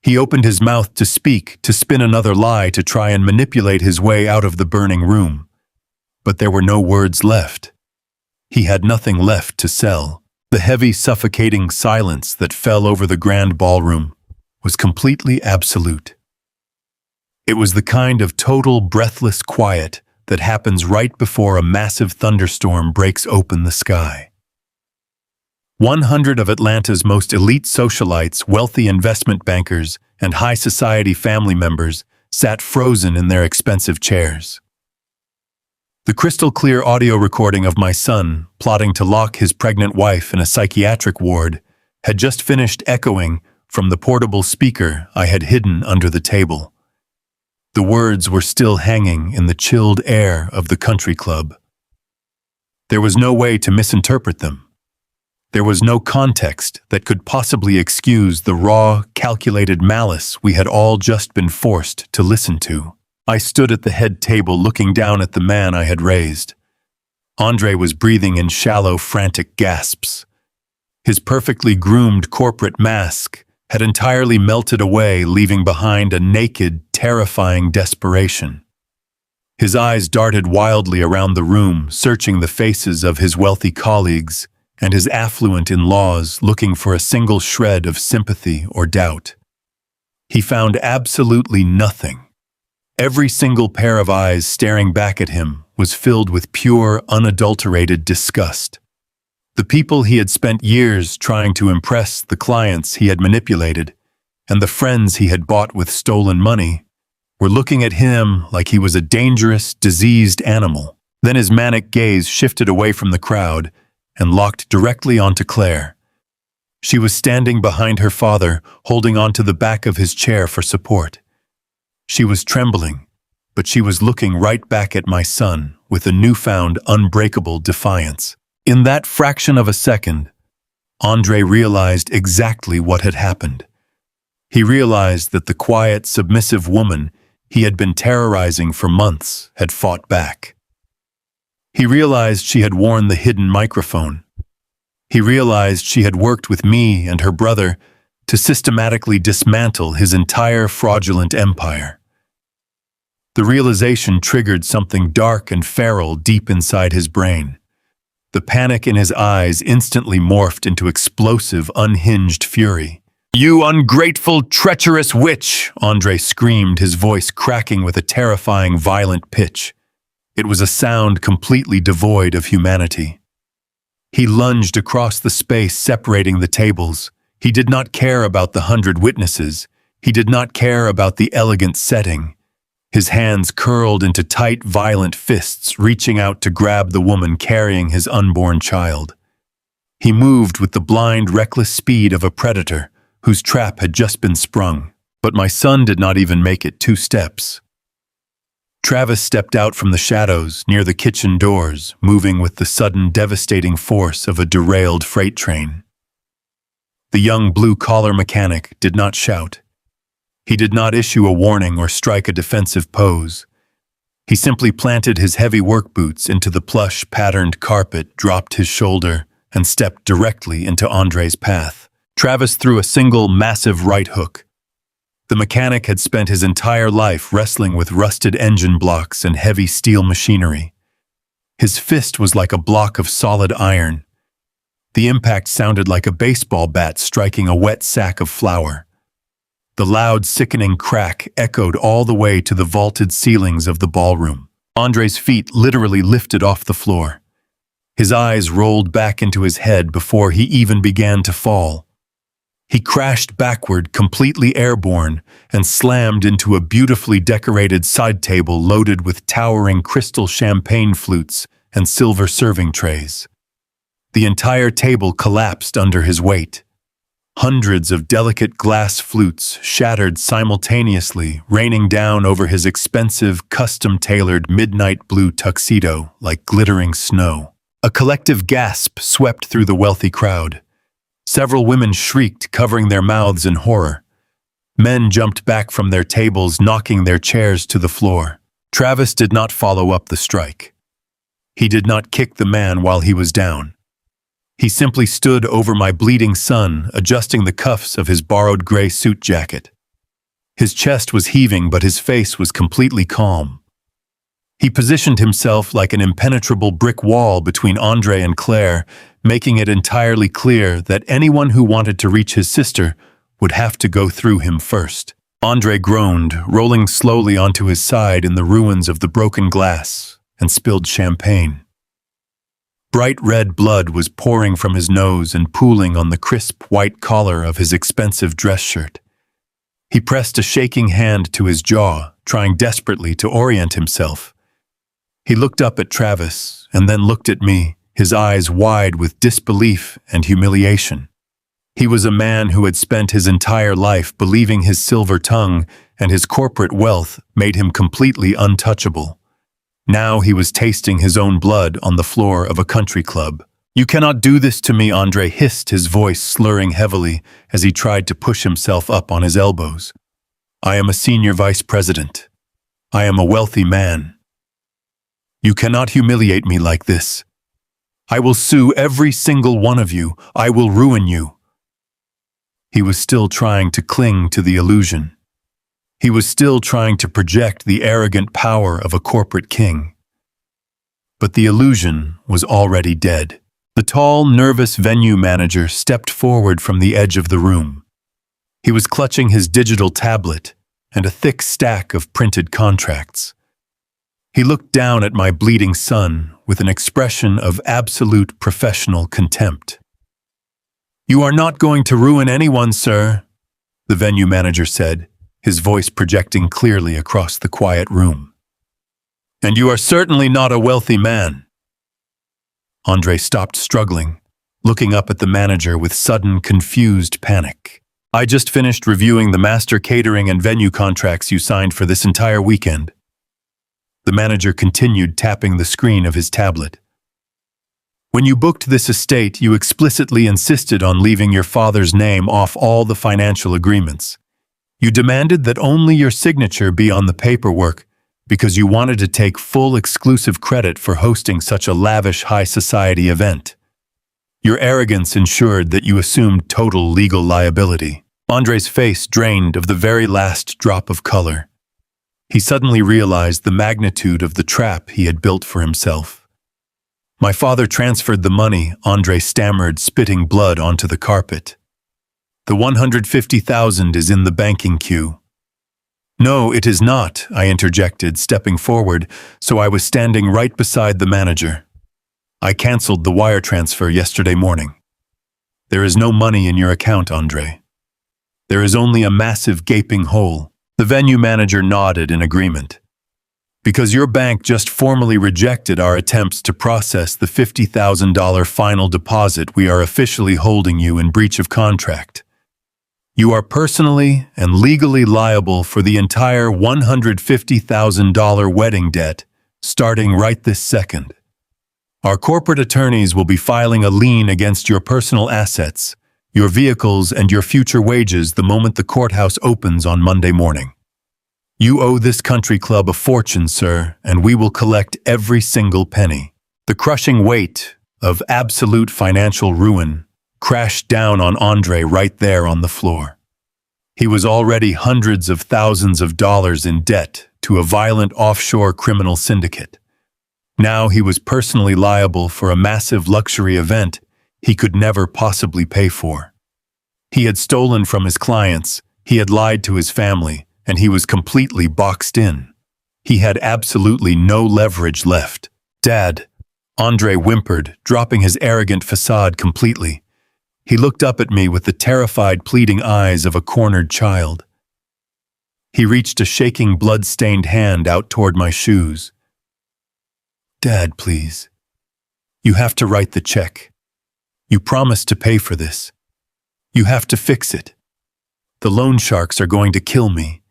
He opened his mouth to speak, to spin another lie, to try and manipulate his way out of the burning room. But there were no words left. He had nothing left to sell. The heavy, suffocating silence that fell over the grand ballroom was completely absolute. It was the kind of total, breathless quiet that happens right before a massive thunderstorm breaks open the sky. 100 of Atlanta's most elite socialites, wealthy investment bankers, and high society family members sat frozen in their expensive chairs. The crystal-clear audio recording of my son, plotting to lock his pregnant wife in a psychiatric ward, had just finished echoing from the portable speaker I had hidden under the table. The words were still hanging in the chilled air of the country club. There was no way to misinterpret them. There was no context that could possibly excuse the raw, calculated malice we had all just been forced to listen to. I stood at the head table looking down at the man I had raised. Andre was breathing in shallow, frantic gasps. His perfectly groomed corporate mask had entirely melted away, leaving behind a naked, terrifying desperation. His eyes darted wildly around the room, searching the faces of his wealthy colleagues and his affluent in-laws, looking for a single shred of sympathy or doubt. He found absolutely nothing. Every single pair of eyes staring back at him was filled with pure, unadulterated disgust. The people he had spent years trying to impress, the clients he had manipulated, and the friends he had bought with stolen money, were looking at him like he was a dangerous, diseased animal. Then his manic gaze shifted away from the crowd and locked directly onto Claire. She was standing behind her father, holding onto the back of his chair for support. She was trembling, but she was looking right back at my son with a newfound, unbreakable defiance. In that fraction of a second, Andre realized exactly what had happened. He realized that the quiet, submissive woman he had been terrorizing for months had fought back. He realized she had worn the hidden microphone. He realized she had worked with me and her brother to systematically dismantle his entire fraudulent empire. The realization triggered something dark and feral deep inside his brain. The panic in his eyes instantly morphed into explosive, unhinged fury. "You ungrateful, treacherous witch!" Andre screamed, his voice cracking with a terrifying, violent pitch. It was a sound completely devoid of humanity. He lunged across the space separating the tables. He did not care about the 100 witnesses. He did not care about the elegant setting. His hands curled into tight, violent fists, reaching out to grab the woman carrying his unborn child. He moved with the blind, reckless speed of a predator whose trap had just been sprung. But my son did not even make it 2 steps. Travis stepped out from the shadows near the kitchen doors, moving with the sudden, devastating force of a derailed freight train. The young blue-collar mechanic did not shout. He did not issue a warning or strike a defensive pose. He simply planted his heavy work boots into the plush, patterned carpet, dropped his shoulder, and stepped directly into Andre's path. Travis threw a single, massive right hook. The mechanic had spent his entire life wrestling with rusted engine blocks and heavy steel machinery. His fist was like a block of solid iron. The impact sounded like a baseball bat striking a wet sack of flour. The loud, sickening crack echoed all the way to the vaulted ceilings of the ballroom. Andre's feet literally lifted off the floor. His eyes rolled back into his head before he even began to fall. He crashed backward, completely airborne, and slammed into a beautifully decorated side table loaded with towering crystal champagne flutes and silver serving trays. The entire table collapsed under his weight. Hundreds of delicate glass flutes shattered simultaneously, raining down over his expensive, custom-tailored midnight blue tuxedo like glittering snow. A collective gasp swept through the wealthy crowd. Several women shrieked, covering their mouths in horror. Men jumped back from their tables, knocking their chairs to the floor. Travis did not follow up the strike. He did not kick the man while he was down. He simply stood over my bleeding son, adjusting the cuffs of his borrowed gray suit jacket. His chest was heaving, but his face was completely calm. He positioned himself like an impenetrable brick wall between Andre and Claire, making it entirely clear that anyone who wanted to reach his sister would have to go through him first. Andre groaned, rolling slowly onto his side in the ruins of the broken glass, and spilled champagne. Bright red blood was pouring from his nose and pooling on the crisp white collar of his expensive dress shirt. He pressed a shaking hand to his jaw, trying desperately to orient himself. He looked up at Travis and then looked at me, his eyes wide with disbelief and humiliation. He was a man who had spent his entire life believing his silver tongue and his corporate wealth made him completely untouchable. Now he was tasting his own blood on the floor of a country club. "You cannot do this to me," Andre hissed, his voice slurring heavily as he tried to push himself up on his elbows. "I am a senior vice president. I am a wealthy man. You cannot humiliate me like this. I will sue every single one of you. I will ruin you." He was still trying to cling to the illusion. He was still trying to project the arrogant power of a corporate king. But the illusion was already dead. The tall, nervous venue manager stepped forward from the edge of the room. He was clutching his digital tablet and a thick stack of printed contracts. He looked down at my bleeding son with an expression of absolute professional contempt. "You are not going to ruin anyone, sir," the venue manager said, his voice projecting clearly across the quiet room. "And you are certainly not a wealthy man." Andre stopped struggling, looking up at the manager with sudden, confused panic. "I just finished reviewing the master catering and venue contracts you signed for this entire weekend." The manager continued tapping the screen of his tablet. "When you booked this estate, you explicitly insisted on leaving your father's name off all the financial agreements. You demanded that only your signature be on the paperwork because you wanted to take full exclusive credit for hosting such a lavish high society event. Your arrogance ensured that you assumed total legal liability." Andre's face drained of the very last drop of color. He suddenly realized the magnitude of the trap he had built for himself. "My father transferred the money," Andre stammered, spitting blood onto the carpet. "The 150,000 is in the banking queue." "No, it is not," I interjected, stepping forward, so I was standing right beside the manager. "I canceled the wire transfer yesterday morning. There is no money in your account, Andre. There is only a massive gaping hole." The venue manager nodded in agreement. "Because your bank just formally rejected our attempts to process the $50,000 final deposit, we are officially holding you in breach of contract. You are personally and legally liable for the entire $150,000 wedding debt, starting right this second. Our corporate attorneys will be filing a lien against your personal assets, your vehicles, and your future wages the moment the courthouse opens on Monday morning. You owe this country club a fortune, sir, and we will collect every single penny." The crushing weight of absolute financial ruin crashed down on Andre right there on the floor. He was already hundreds of thousands of dollars in debt to a violent offshore criminal syndicate. Now he was personally liable for a massive luxury event he could never possibly pay for. He had stolen from his clients, he had lied to his family, and he was completely boxed in. He had absolutely no leverage left. "Dad," Andre whimpered, dropping his arrogant facade completely. He looked up at me with the terrified, pleading eyes of a cornered child. He reached a shaking, blood-stained hand out toward my shoes. "Dad, please. You have to write the check. You promised to pay for this. You have to fix it. The loan sharks are going to kill me.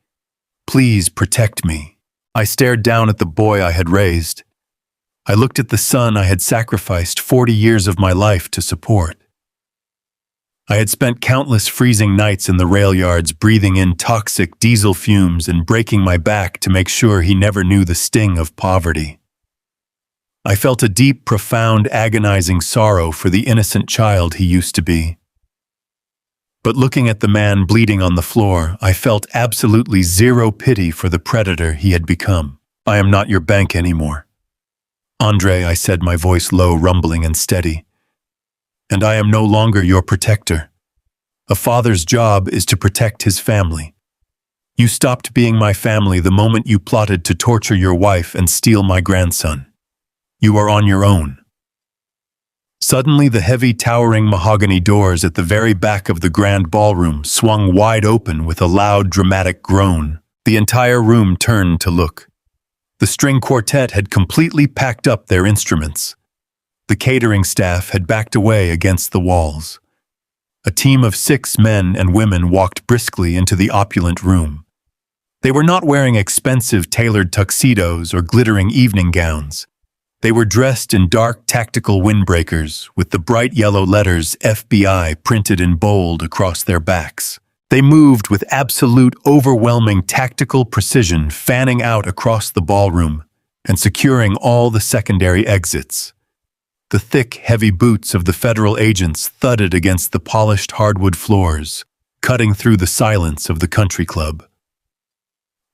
Please protect me." I stared down at the boy I had raised. I looked at the son I had sacrificed 40 years of my life to support. I had spent countless freezing nights in the rail yards breathing in toxic diesel fumes and breaking my back to make sure he never knew the sting of poverty. I felt a deep, profound, agonizing sorrow for the innocent child he used to be. But looking at the man bleeding on the floor, I felt absolutely zero pity for the predator he had become. "I am not your bank anymore. Andre," I said, my voice low, rumbling and steady. "And I am no longer your protector. A father's job is to protect his family. You stopped being my family the moment you plotted to torture your wife and steal my grandson. You are on your own." Suddenly, the heavy, towering mahogany doors at the very back of the grand ballroom swung wide open with a loud, dramatic groan. The entire room turned to look. The string quartet had completely packed up their instruments. The catering staff had backed away against the walls. A team of 6 men and women walked briskly into the opulent room. They were not wearing expensive tailored tuxedos or glittering evening gowns. They were dressed in dark tactical windbreakers with the bright yellow letters FBI printed in bold across their backs. They moved with absolute, overwhelming tactical precision, fanning out across the ballroom and securing all the secondary exits. The thick, heavy boots of the federal agents thudded against the polished hardwood floors, cutting through the silence of the country club.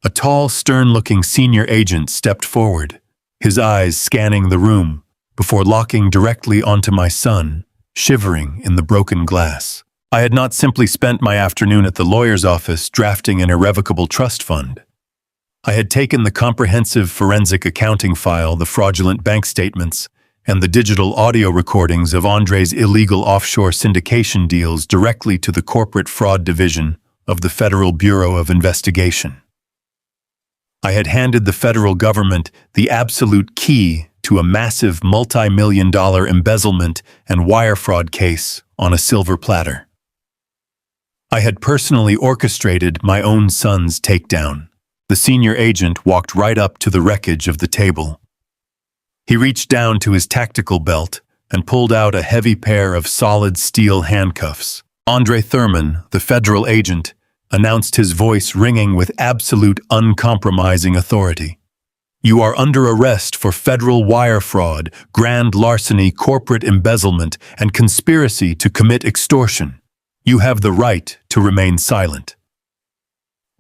A tall, stern-looking senior agent stepped forward, his eyes scanning the room, before locking directly onto my son, shivering in the broken glass. I had not simply spent my afternoon at the lawyer's office drafting an irrevocable trust fund. I had taken the comprehensive forensic accounting file, the fraudulent bank statements, and the digital audio recordings of Andre's illegal offshore syndication deals directly to the corporate fraud division of the Federal Bureau of Investigation. I had handed the federal government the absolute key to a massive multi-million-dollar embezzlement and wire fraud case on a silver platter. I had personally orchestrated my own son's takedown. The senior agent walked right up to the wreckage of the table. He reached down to his tactical belt and pulled out a heavy pair of solid steel handcuffs. Andre Thurman, the federal agent, announced, his voice ringing with absolute uncompromising authority. "You are under arrest for federal wire fraud, grand larceny, corporate embezzlement, and conspiracy to commit extortion. You have the right to remain silent.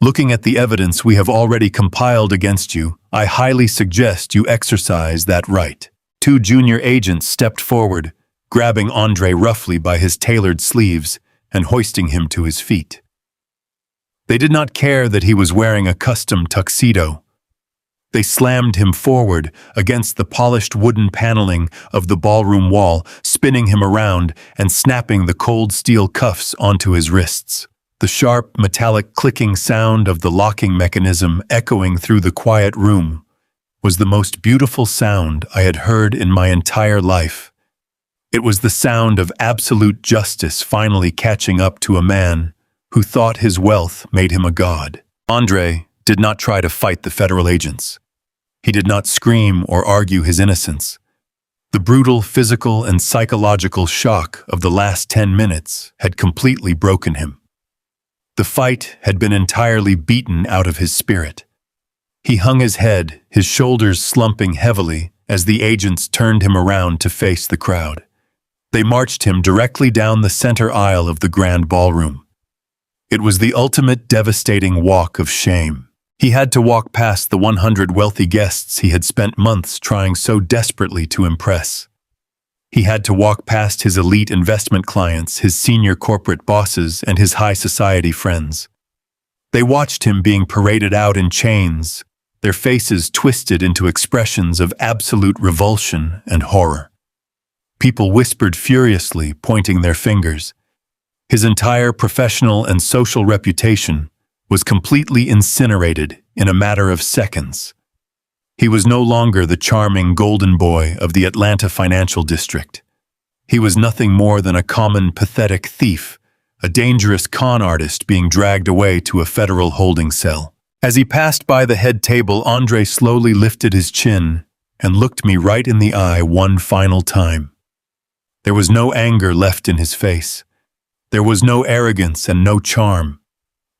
Looking at the evidence we have already compiled against you, I highly suggest you exercise that right." Two junior agents stepped forward, grabbing Andre roughly by his tailored sleeves and hoisting him to his feet. They did not care that he was wearing a custom tuxedo. They slammed him forward against the polished wooden paneling of the ballroom wall, spinning him around and snapping the cold steel cuffs onto his wrists. The sharp, metallic clicking sound of the locking mechanism echoing through the quiet room was the most beautiful sound I had heard in my entire life. It was the sound of absolute justice finally catching up to a man who thought his wealth made him a god. Andre did not try to fight the federal agents. He did not scream or argue his innocence. The brutal physical and psychological shock of the last 10 minutes had completely broken him. The fight had been entirely beaten out of his spirit. He hung his head, his shoulders slumping heavily as the agents turned him around to face the crowd. They marched him directly down the center aisle of the grand ballroom. It was the ultimate devastating walk of shame. He had to walk past the 100 wealthy guests he had spent months trying so desperately to impress. He had to walk past his elite investment clients, his senior corporate bosses, and his high society friends. They watched him being paraded out in chains, their faces twisted into expressions of absolute revulsion and horror. People whispered furiously, pointing their fingers. His entire professional and social reputation was completely incinerated in a matter of seconds. He was no longer the charming golden boy of the Atlanta financial district. He was nothing more than a common, pathetic thief, a dangerous con artist being dragged away to a federal holding cell. As he passed by the head table, Andre slowly lifted his chin and looked me right in the eye one final time. There was no anger left in his face. There was no arrogance and no charm.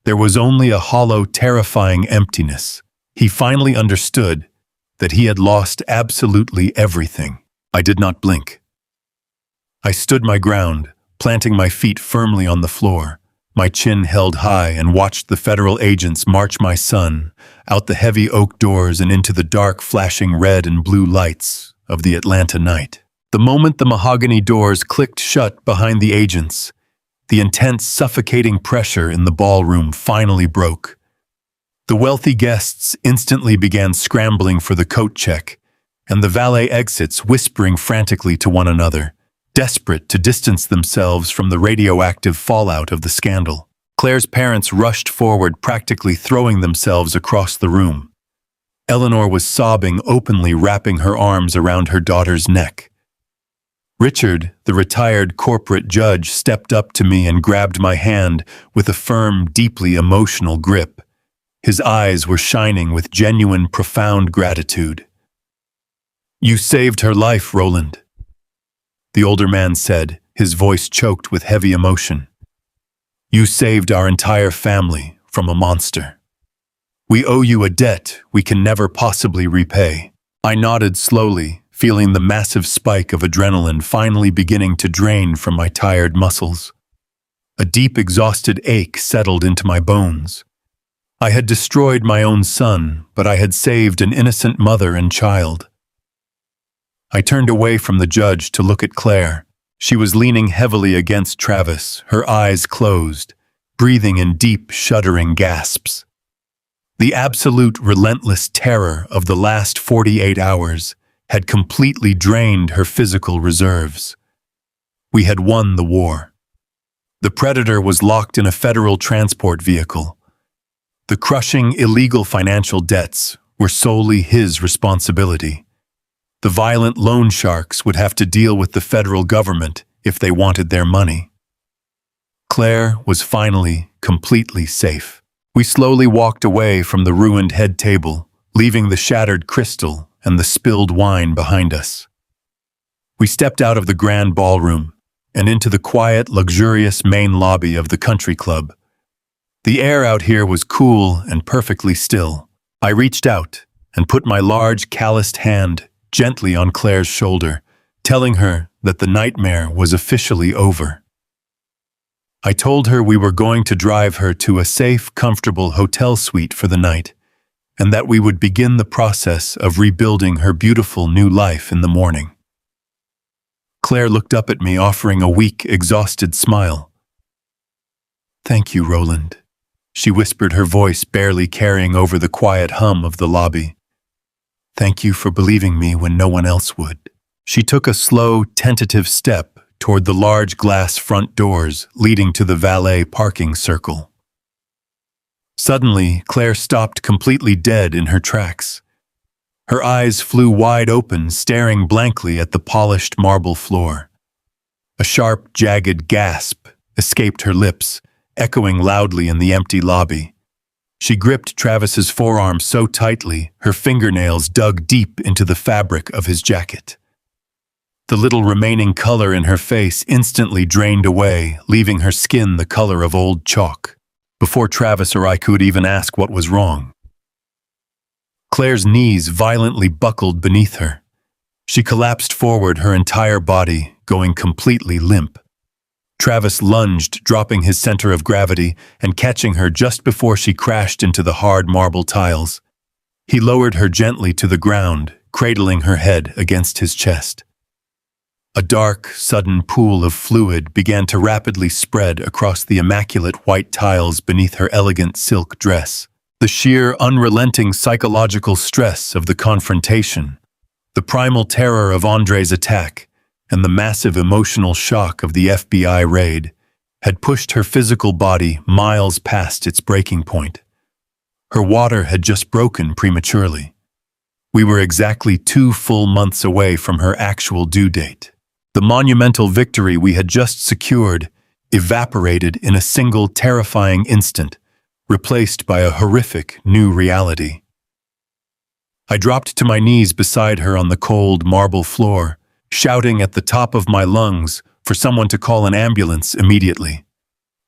There was only a hollow, terrifying emptiness. He finally understood that he had lost absolutely everything. I did not blink. I stood my ground, planting my feet firmly on the floor, my chin held high, and watched the federal agents march my son out the heavy oak doors and into the dark, flashing red and blue lights of the Atlanta night. The moment the mahogany doors clicked shut behind the agents, the intense, suffocating pressure in the ballroom finally broke. The wealthy guests instantly began scrambling for the coat check, and the valet exits, whispering frantically to one another, desperate to distance themselves from the radioactive fallout of the scandal. Claire's parents rushed forward, practically throwing themselves across the room. Eleanor was sobbing openly, wrapping her arms around her daughter's neck. Richard, the retired corporate judge, stepped up to me and grabbed my hand with a firm, deeply emotional grip. His eyes were shining with genuine, profound gratitude. "You saved her life, Roland," the older man said, his voice choked with heavy emotion. "You saved our entire family from a monster. We owe you a debt we can never possibly repay." I nodded slowly, feeling the massive spike of adrenaline finally beginning to drain from my tired muscles. A deep, exhausted ache settled into my bones. I had destroyed my own son, but I had saved an innocent mother and child. I turned away from the judge to look at Claire. She was leaning heavily against Travis, her eyes closed, breathing in deep, shuddering gasps. The absolute, relentless terror of the last 48 hours had completely drained her physical reserves. We had won the war. The predator was locked in a federal transport vehicle. The crushing, illegal financial debts were solely his responsibility. The violent loan sharks would have to deal with the federal government if they wanted their money. Claire was finally completely safe. We slowly walked away from the ruined head table, leaving the shattered crystal and the spilled wine behind us. We stepped out of the grand ballroom and into the quiet, luxurious main lobby of the country club. The air out here was cool and perfectly still. I reached out and put my large, calloused hand gently on Claire's shoulder, telling her that the nightmare was officially over. I told her we were going to drive her to a safe, comfortable hotel suite for the night, and that we would begin the process of rebuilding her beautiful new life in the morning. Claire looked up at me, offering a weak, exhausted smile. "Thank you, Roland," she whispered, her voice barely carrying over the quiet hum of the lobby. "Thank you for believing me when no one else would." She took a slow, tentative step toward the large glass front doors leading to the valet parking circle. Suddenly, Claire stopped completely dead in her tracks. Her eyes flew wide open, staring blankly at the polished marble floor. A sharp, jagged gasp escaped her lips, echoing loudly in the empty lobby. She gripped Travis's forearm so tightly, her fingernails dug deep into the fabric of his jacket. The little remaining color in her face instantly drained away, leaving her skin the color of old chalk. Before Travis or I could even ask what was wrong, Claire's knees violently buckled beneath her. She collapsed forward, her entire body going completely limp. Travis lunged, dropping his center of gravity and catching her just before she crashed into the hard marble tiles. He lowered her gently to the ground, cradling her head against his chest. A dark, sudden pool of fluid began to rapidly spread across the immaculate white tiles beneath her elegant silk dress. The sheer, unrelenting psychological stress of the confrontation, the primal terror of Andre's attack, and the massive emotional shock of the FBI raid had pushed her physical body miles past its breaking point. Her water had just broken prematurely. We were exactly 2 full months away from her actual due date. The monumental victory we had just secured evaporated in a single terrifying instant, replaced by a horrific new reality. I dropped to my knees beside her on the cold marble floor, shouting at the top of my lungs for someone to call an ambulance immediately.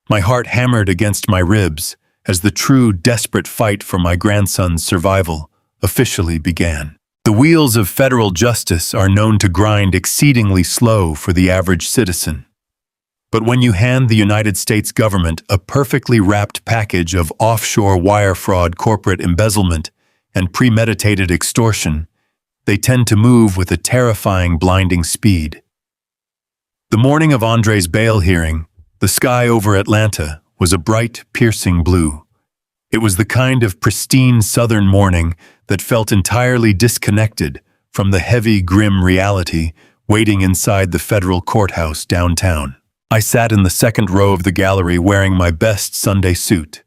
My heart hammered against my ribs as the true, desperate fight for my grandson's survival officially began. The wheels of federal justice are known to grind exceedingly slow for the average citizen. But when you hand the United States government a perfectly wrapped package of offshore wire fraud, corporate embezzlement, and premeditated extortion, they tend to move with a terrifying, blinding speed. The morning of Andre's bail hearing, the sky over Atlanta was a bright, piercing blue. It was the kind of pristine southern morning that felt entirely disconnected from the heavy, grim reality waiting inside the federal courthouse downtown. I sat in the second row of the gallery wearing my best Sunday suit.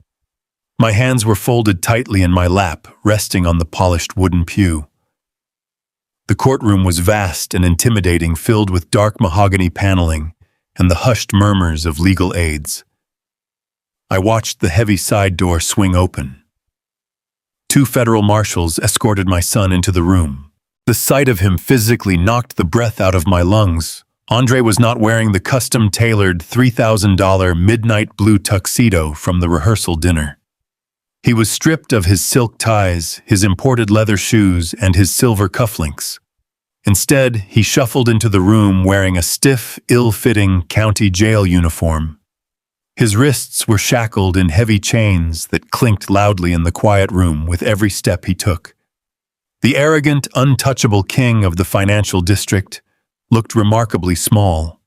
My hands were folded tightly in my lap, resting on the polished wooden pew. The courtroom was vast and intimidating, filled with dark mahogany paneling and the hushed murmurs of legal aides. I watched the heavy side door swing open. 2 federal marshals escorted my son into the room. The sight of him physically knocked the breath out of my lungs. Andre was not wearing the custom-tailored $3,000 midnight blue tuxedo from the rehearsal dinner. He was stripped of his silk ties, his imported leather shoes, and his silver cufflinks. Instead, he shuffled into the room wearing a stiff, ill-fitting county jail uniform. His wrists were shackled in heavy chains that clinked loudly in the quiet room with every step he took. The arrogant, untouchable king of the financial district looked remarkably small.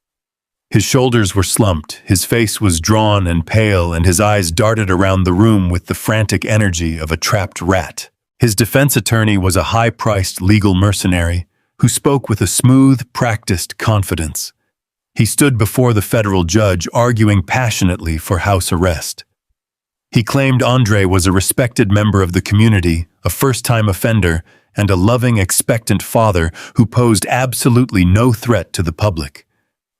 His shoulders were slumped, his face was drawn and pale, and his eyes darted around the room with the frantic energy of a trapped rat. His defense attorney was a high-priced legal mercenary who spoke with a smooth, practiced confidence. He stood before the federal judge, arguing passionately for house arrest. He claimed Andre was a respected member of the community, a first-time offender, and a loving, expectant father who posed absolutely no threat to the public.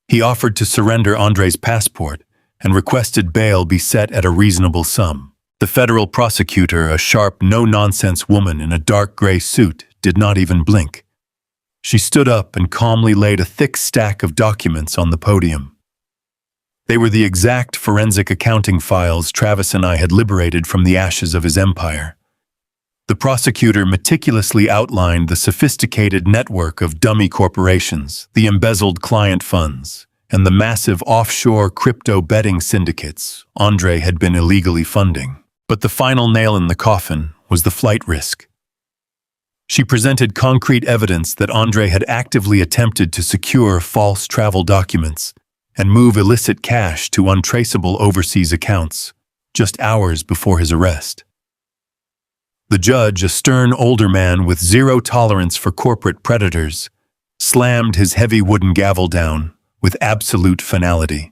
He offered to surrender Andre's passport and requested bail be set at a reasonable sum. The federal prosecutor, a sharp, no-nonsense woman in a dark gray suit, did not even blink. She stood up and calmly laid a thick stack of documents on the podium. They were the exact forensic accounting files Travis and I had liberated from the ashes of his empire. The prosecutor meticulously outlined the sophisticated network of dummy corporations, the embezzled client funds, and the massive offshore crypto betting syndicates Andre had been illegally funding. But the final nail in the coffin was the flight risk. She presented concrete evidence that Andre had actively attempted to secure false travel documents and move illicit cash to untraceable overseas accounts just hours before his arrest. The judge, a stern older man with zero tolerance for corporate predators, slammed his heavy wooden gavel down with absolute finality.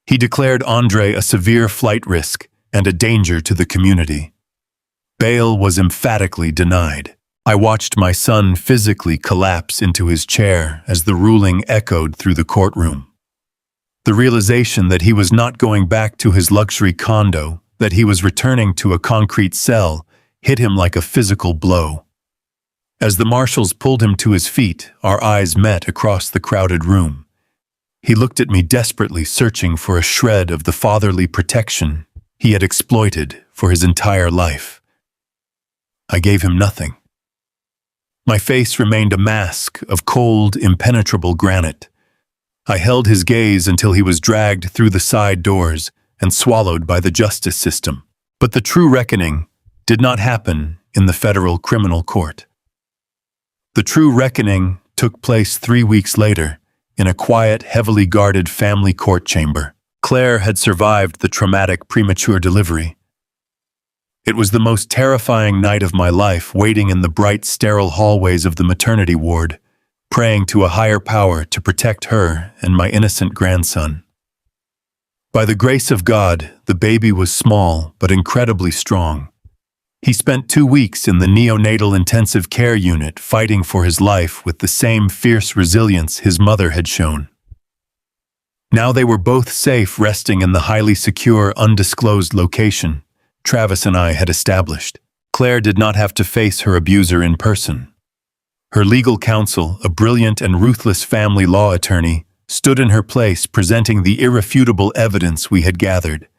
He declared Andre a severe flight risk and a danger to the community. Bail was emphatically denied. I watched my son physically collapse into his chair as the ruling echoed through the courtroom. The realization that he was not going back to his luxury condo, that he was returning to a concrete cell, hit him like a physical blow. As the marshals pulled him to his feet, our eyes met across the crowded room. He looked at me desperately, searching for a shred of the fatherly protection he had exploited for his entire life. I gave him nothing. My face remained a mask of cold, impenetrable granite. I held his gaze until he was dragged through the side doors and swallowed by the justice system. But the true reckoning did not happen in the federal criminal court. The true reckoning took place 3 weeks later in a quiet, heavily guarded family court chamber. Claire had survived the traumatic premature delivery. It was the most terrifying night of my life, waiting in the bright, sterile hallways of the maternity ward, praying to a higher power to protect her and my innocent grandson. By the grace of God, the baby was small but incredibly strong. He spent 2 weeks in the neonatal intensive care unit fighting for his life with the same fierce resilience his mother had shown. Now they were both safe, resting in the highly secure, undisclosed location Travis and I had established. Claire did not have to face her abuser in person. Her legal counsel, a brilliant and ruthless family law attorney, stood in her place, presenting the irrefutable evidence we had gathered.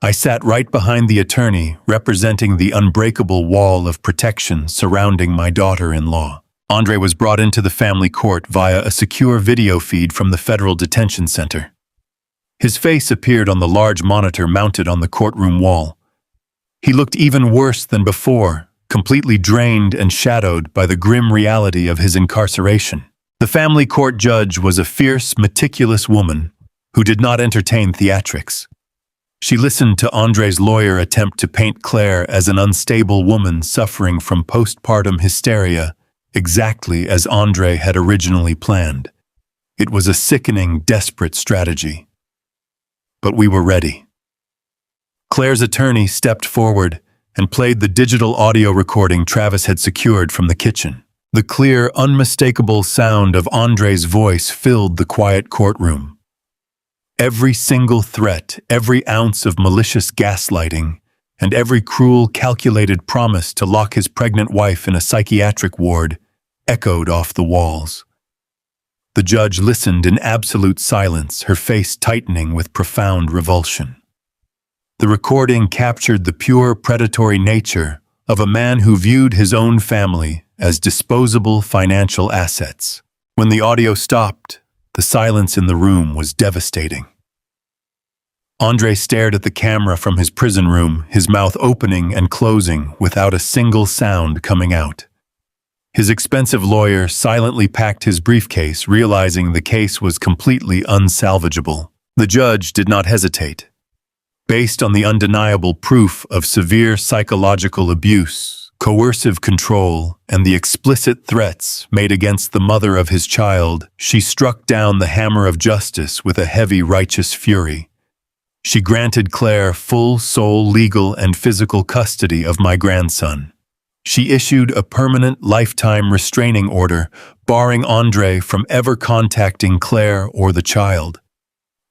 I sat right behind the attorney, representing the unbreakable wall of protection surrounding my daughter-in-law. Andre was brought into the family court via a secure video feed from the federal detention center. His face appeared on the large monitor mounted on the courtroom wall. He looked even worse than before, completely drained and shadowed by the grim reality of his incarceration. The family court judge was a fierce, meticulous woman who did not entertain theatrics. She listened to Andre's lawyer attempt to paint Claire as an unstable woman suffering from postpartum hysteria, exactly as Andre had originally planned. It was a sickening, desperate strategy. But we were ready. Claire's attorney stepped forward and played the digital audio recording Travis had secured from the kitchen. The clear, unmistakable sound of Andre's voice filled the quiet courtroom. Every single threat, every ounce of malicious gaslighting, and every cruel, calculated promise to lock his pregnant wife in a psychiatric ward echoed off the walls. The judge listened in absolute silence, her face tightening with profound revulsion. The recording captured the pure predatory nature of a man who viewed his own family as disposable financial assets. When the audio stopped, the silence in the room was devastating. Andre stared at the camera from his prison room, his mouth opening and closing without a single sound coming out. His expensive lawyer silently packed his briefcase, realizing the case was completely unsalvageable. The judge did not hesitate. Based on the undeniable proof of severe psychological abuse, coercive control, and the explicit threats made against the mother of his child, she struck down the hammer of justice with a heavy righteous fury. She granted Claire full sole legal and physical custody of my grandson. She issued a permanent lifetime restraining order, barring Andre from ever contacting Claire or the child.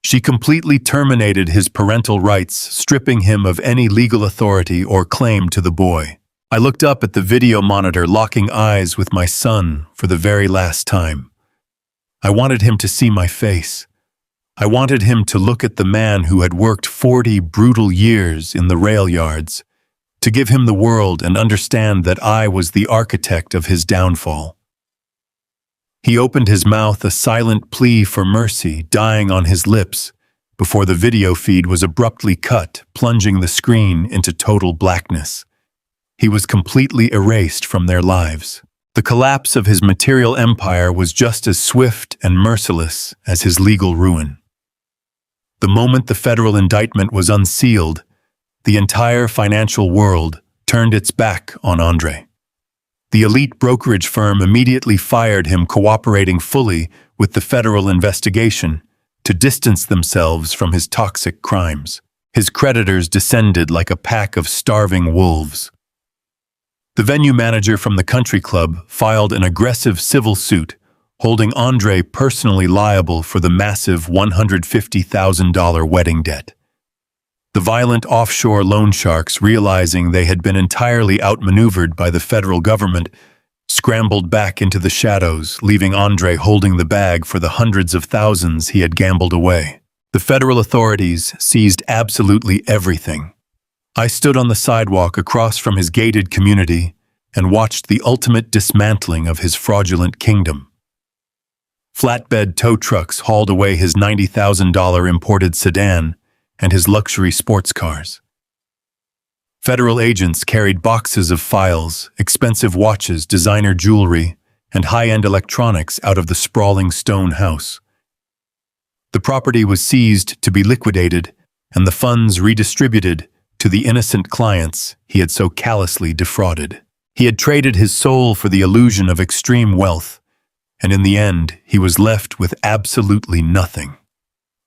She completely terminated his parental rights, stripping him of any legal authority or claim to the boy. I looked up at the video monitor, locking eyes with my son for the very last time. I wanted him to see my face. I wanted him to look at the man who had worked 40 brutal years in the rail yards, to give him the world and understand that I was the architect of his downfall. He opened his mouth, a silent plea for mercy dying on his lips, before the video feed was abruptly cut, plunging the screen into total blackness. He was completely erased from their lives. The collapse of his material empire was just as swift and merciless as his legal ruin. The moment the federal indictment was unsealed, the entire financial world turned its back on Andre. The elite brokerage firm immediately fired him, cooperating fully with the federal investigation to distance themselves from his toxic crimes. His creditors descended like a pack of starving wolves. The venue manager from the country club filed an aggressive civil suit, holding Andre personally liable for the massive $150,000 wedding debt. The violent offshore loan sharks, realizing they had been entirely outmaneuvered by the federal government, scrambled back into the shadows, leaving Andre holding the bag for the hundreds of thousands he had gambled away. The federal authorities seized absolutely everything. I stood on the sidewalk across from his gated community and watched the ultimate dismantling of his fraudulent kingdom. Flatbed tow trucks hauled away his $90,000 imported sedan and his luxury sports cars. Federal agents carried boxes of files, expensive watches, designer jewelry, and high-end electronics out of the sprawling stone house. The property was seized to be liquidated, and the funds redistributed to the innocent clients he had so callously defrauded. He had traded his soul for the illusion of extreme wealth, and in the end, he was left with absolutely nothing.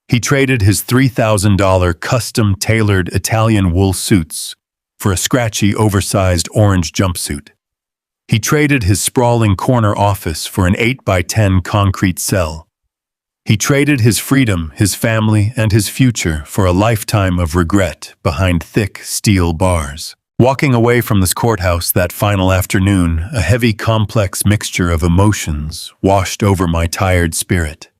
He traded his $3,000 custom-tailored Italian wool suits for a scratchy, oversized orange jumpsuit. He traded his sprawling corner office for an 8x10 concrete cell. He traded his freedom, his family, and his future for a lifetime of regret behind thick steel bars. Walking away from this courthouse that final afternoon, a heavy, complex mixture of emotions washed over my tired spirit.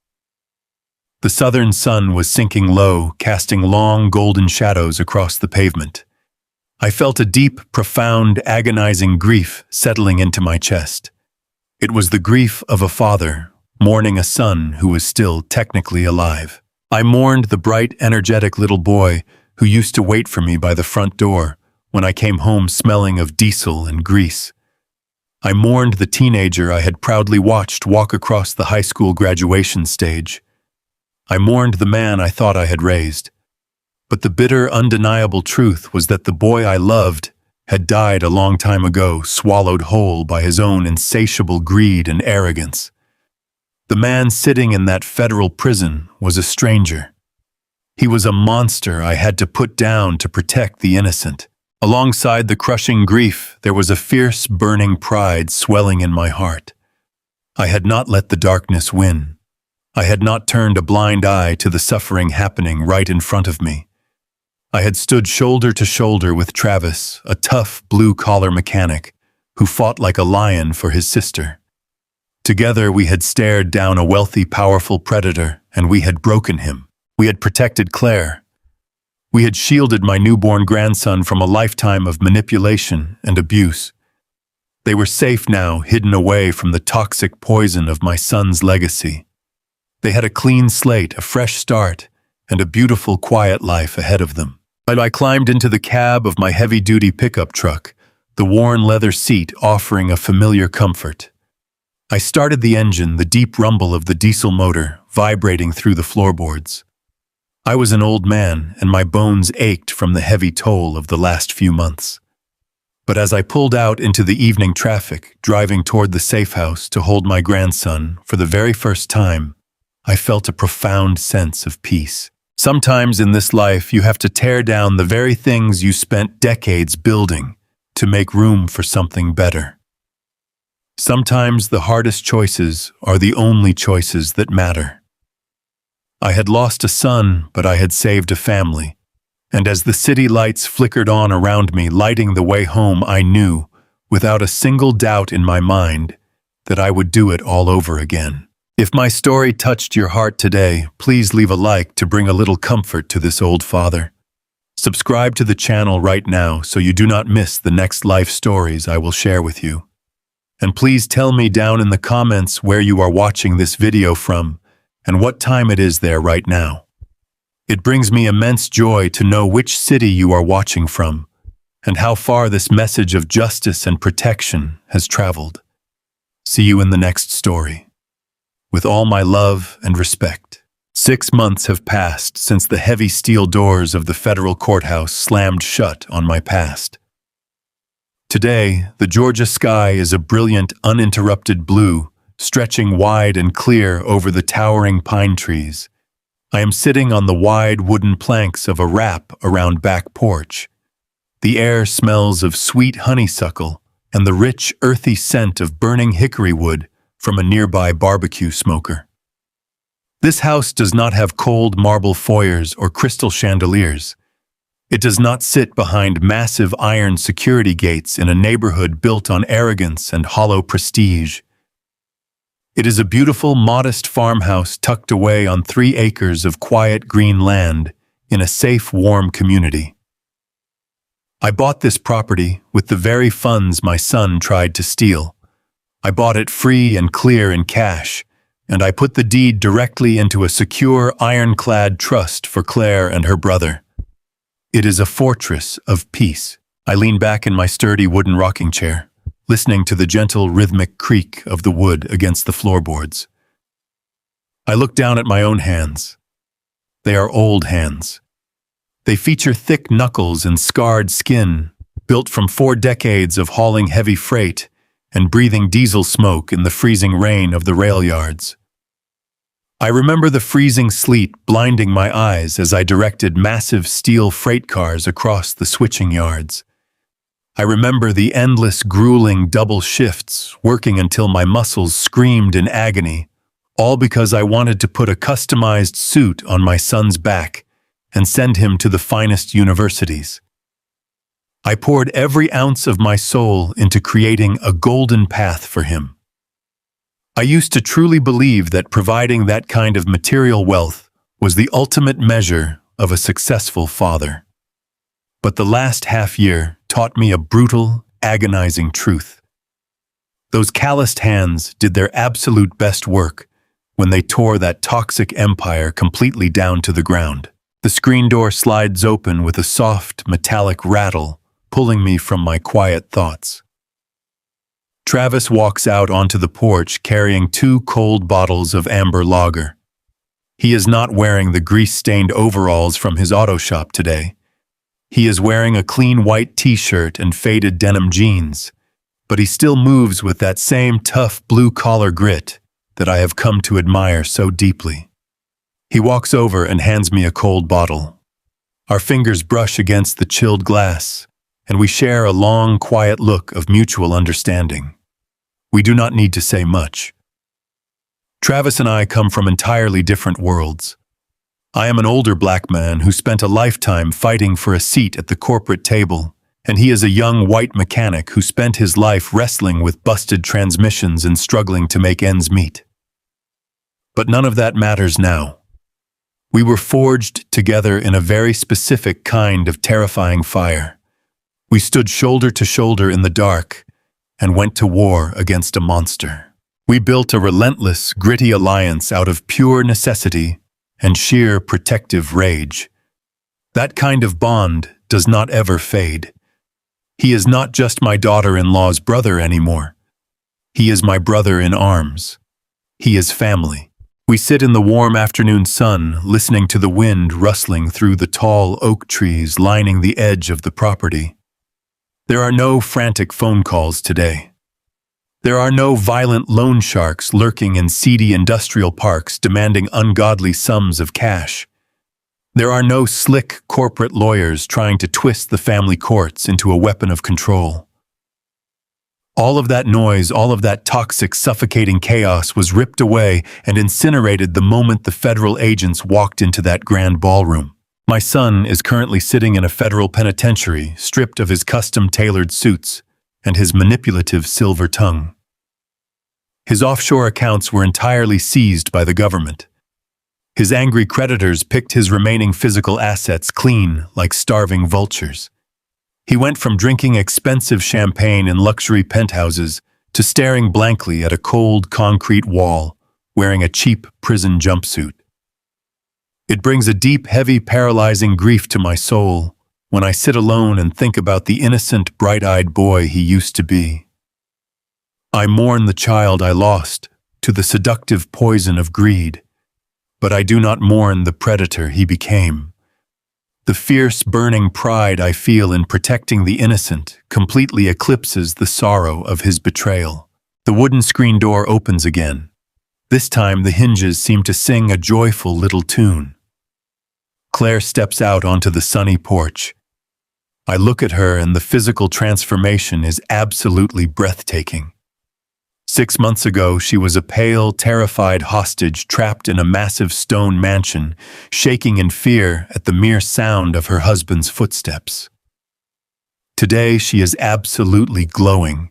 The southern sun was sinking low, casting long, golden shadows across the pavement. I felt a deep, profound, agonizing grief settling into my chest. It was the grief of a father mourning a son who was still technically alive. I mourned the bright, energetic little boy who used to wait for me by the front door when I came home smelling of diesel and grease. I mourned the teenager I had proudly watched walk across the high school graduation stage. I mourned the man I thought I had raised. But the bitter, undeniable truth was that the boy I loved had died a long time ago, swallowed whole by his own insatiable greed and arrogance. The man sitting in that federal prison was a stranger. He was a monster I had to put down to protect the innocent. Alongside the crushing grief, there was a fierce, burning pride swelling in my heart. I had not let the darkness win. I had not turned a blind eye to the suffering happening right in front of me. I had stood shoulder to shoulder with Travis, a tough, blue-collar mechanic who fought like a lion for his sister. Together we had stared down a wealthy, powerful predator, and we had broken him. We had protected Claire. We had shielded my newborn grandson from a lifetime of manipulation and abuse. They were safe now, hidden away from the toxic poison of my son's legacy. They had a clean slate, a fresh start, and a beautiful, quiet life ahead of them. I climbed into the cab of my heavy-duty pickup truck, the worn leather seat offering a familiar comfort. I started the engine, the deep rumble of the diesel motor vibrating through the floorboards. I was an old man, and my bones ached from the heavy toll of the last few months. But as I pulled out into the evening traffic, driving toward the safe house to hold my grandson for the very first time, I felt a profound sense of peace. Sometimes in this life, you have to tear down the very things you spent decades building to make room for something better. Sometimes the hardest choices are the only choices that matter. I had lost a son, but I had saved a family. And as the city lights flickered on around me, lighting the way home, I knew, without a single doubt in my mind, that I would do it all over again. If my story touched your heart today, please leave a like to bring a little comfort to this old father. Subscribe to the channel right now so you do not miss the next life stories I will share with you. And please tell me down in the comments where you are watching this video from and what time it is there right now. It brings me immense joy to know which city you are watching from and how far this message of justice and protection has traveled. See you in the next story. With all my love and respect. 6 months have passed since the heavy steel doors of the federal courthouse slammed shut on my past. Today, the Georgia sky is a brilliant, uninterrupted blue, stretching wide and clear over the towering pine trees. I am sitting on the wide wooden planks of a wrap around back porch. The air smells of sweet honeysuckle and the rich, earthy scent of burning hickory wood from a nearby barbecue smoker. This house does not have cold marble foyers or crystal chandeliers. It does not sit behind massive iron security gates in a neighborhood built on arrogance and hollow prestige. It is a beautiful, modest farmhouse tucked away on 3 acres of quiet green land in a safe, warm community. I bought this property with the very funds my son tried to steal. I bought it free and clear in cash, and I put the deed directly into a secure, ironclad trust for Claire and her brother. It is a fortress of peace. I lean back in my sturdy wooden rocking chair, listening to the gentle, rhythmic creak of the wood against the floorboards. I look down at my own hands. They are old hands. They feature thick knuckles and scarred skin, built from 4 decades of hauling heavy freight and breathing diesel smoke in the freezing rain of the rail yards. I remember the freezing sleet blinding my eyes as I directed massive steel freight cars across the switching yards. I remember the endless, grueling double shifts, working until my muscles screamed in agony, all because I wanted to put a customized suit on my son's back and send him to the finest universities. I poured every ounce of my soul into creating a golden path for him. I used to truly believe that providing that kind of material wealth was the ultimate measure of a successful father. But the last half year taught me a brutal, agonizing truth. Those calloused hands did their absolute best work when they tore that toxic empire completely down to the ground. The screen door slides open with a soft, metallic rattle, pulling me from my quiet thoughts. Travis walks out onto the porch carrying 2 cold bottles of amber lager. He is not wearing the grease-stained overalls from his auto shop today. He is wearing a clean white t-shirt and faded denim jeans, but he still moves with that same tough blue-collar grit that I have come to admire so deeply. He walks over and hands me a cold bottle. Our fingers brush against the chilled glass, and we share a long, quiet look of mutual understanding. We do not need to say much. Travis and I come from entirely different worlds. I am an older black man who spent a lifetime fighting for a seat at the corporate table, and he is a young white mechanic who spent his life wrestling with busted transmissions and struggling to make ends meet. But none of that matters now. We were forged together in a very specific kind of terrifying fire. We stood shoulder to shoulder in the dark and went to war against a monster. We built a relentless, gritty alliance out of pure necessity and sheer protective rage. That kind of bond does not ever fade. He is not just my daughter-in-law's brother anymore. He is my brother in arms. He is family. We sit in the warm afternoon sun, listening to the wind rustling through the tall oak trees lining the edge of the property. There are no frantic phone calls today. There are no violent loan sharks lurking in seedy industrial parks demanding ungodly sums of cash. There are no slick corporate lawyers trying to twist the family courts into a weapon of control. All of that noise, all of that toxic, suffocating chaos was ripped away and incinerated the moment the federal agents walked into that grand ballroom. My son is currently sitting in a federal penitentiary, stripped of his custom-tailored suits and his manipulative silver tongue. His offshore accounts were entirely seized by the government. His angry creditors picked his remaining physical assets clean like starving vultures. He went from drinking expensive champagne in luxury penthouses to staring blankly at a cold concrete wall, wearing a cheap prison jumpsuit. It brings a deep, heavy, paralyzing grief to my soul when I sit alone and think about the innocent, bright-eyed boy he used to be. I mourn the child I lost to the seductive poison of greed, but I do not mourn the predator he became. The fierce, burning pride I feel in protecting the innocent completely eclipses the sorrow of his betrayal. The wooden screen door opens again. This time the hinges seem to sing a joyful little tune. Claire steps out onto the sunny porch. I look at her and the physical transformation is absolutely breathtaking. 6 months ago, she was a pale, terrified hostage trapped in a massive stone mansion, shaking in fear at the mere sound of her husband's footsteps. Today, she is absolutely glowing.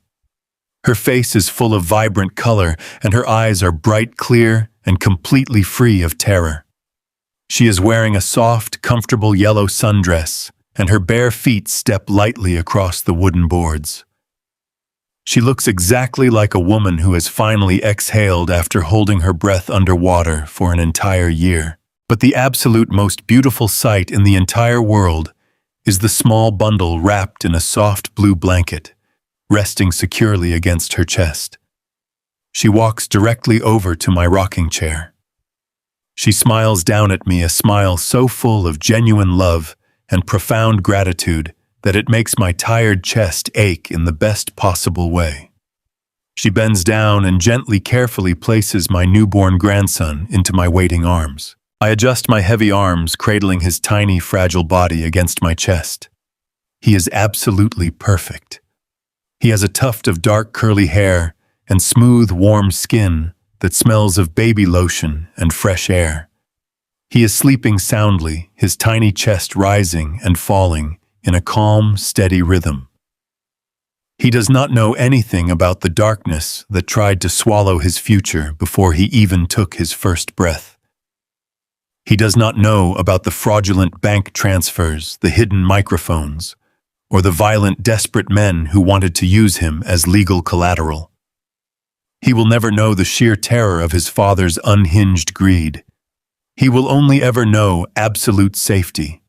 Her face is full of vibrant color, and her eyes are bright, clear, and completely free of terror. She is wearing a soft, comfortable yellow sundress, and her bare feet step lightly across the wooden boards. She looks exactly like a woman who has finally exhaled after holding her breath underwater for an entire year. But the absolute most beautiful sight in the entire world is the small bundle wrapped in a soft blue blanket, resting securely against her chest. She walks directly over to my rocking chair. She smiles down at me, a smile so full of genuine love and profound gratitude that it makes my tired chest ache in the best possible way. She bends down and gently, carefully places my newborn grandson into my waiting arms. I adjust my heavy arms, cradling his tiny, fragile body against my chest. He is absolutely perfect. He has a tuft of dark, curly hair and smooth, warm skin that smells of baby lotion and fresh air. He is sleeping soundly, his tiny chest rising and falling in a calm, steady rhythm. He does not know anything about the darkness that tried to swallow his future before he even took his first breath. He does not know about the fraudulent bank transfers, the hidden microphones, or the violent, desperate men who wanted to use him as legal collateral. He will never know the sheer terror of his father's unhinged greed. He will only ever know absolute safety.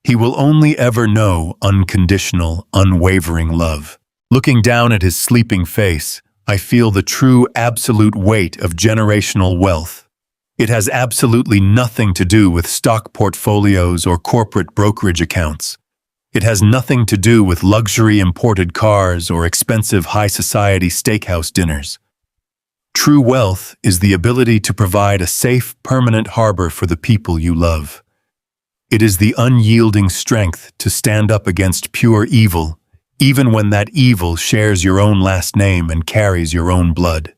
He will only ever know unconditional, unwavering love. Looking down at his sleeping face, I feel the true, absolute weight of generational wealth. It has absolutely nothing to do with stock portfolios or corporate brokerage accounts. It has nothing to do with luxury imported cars or expensive high-society steakhouse dinners. True wealth is the ability to provide a safe, permanent harbor for the people you love. It is the unyielding strength to stand up against pure evil, even when that evil shares your own last name and carries your own blood.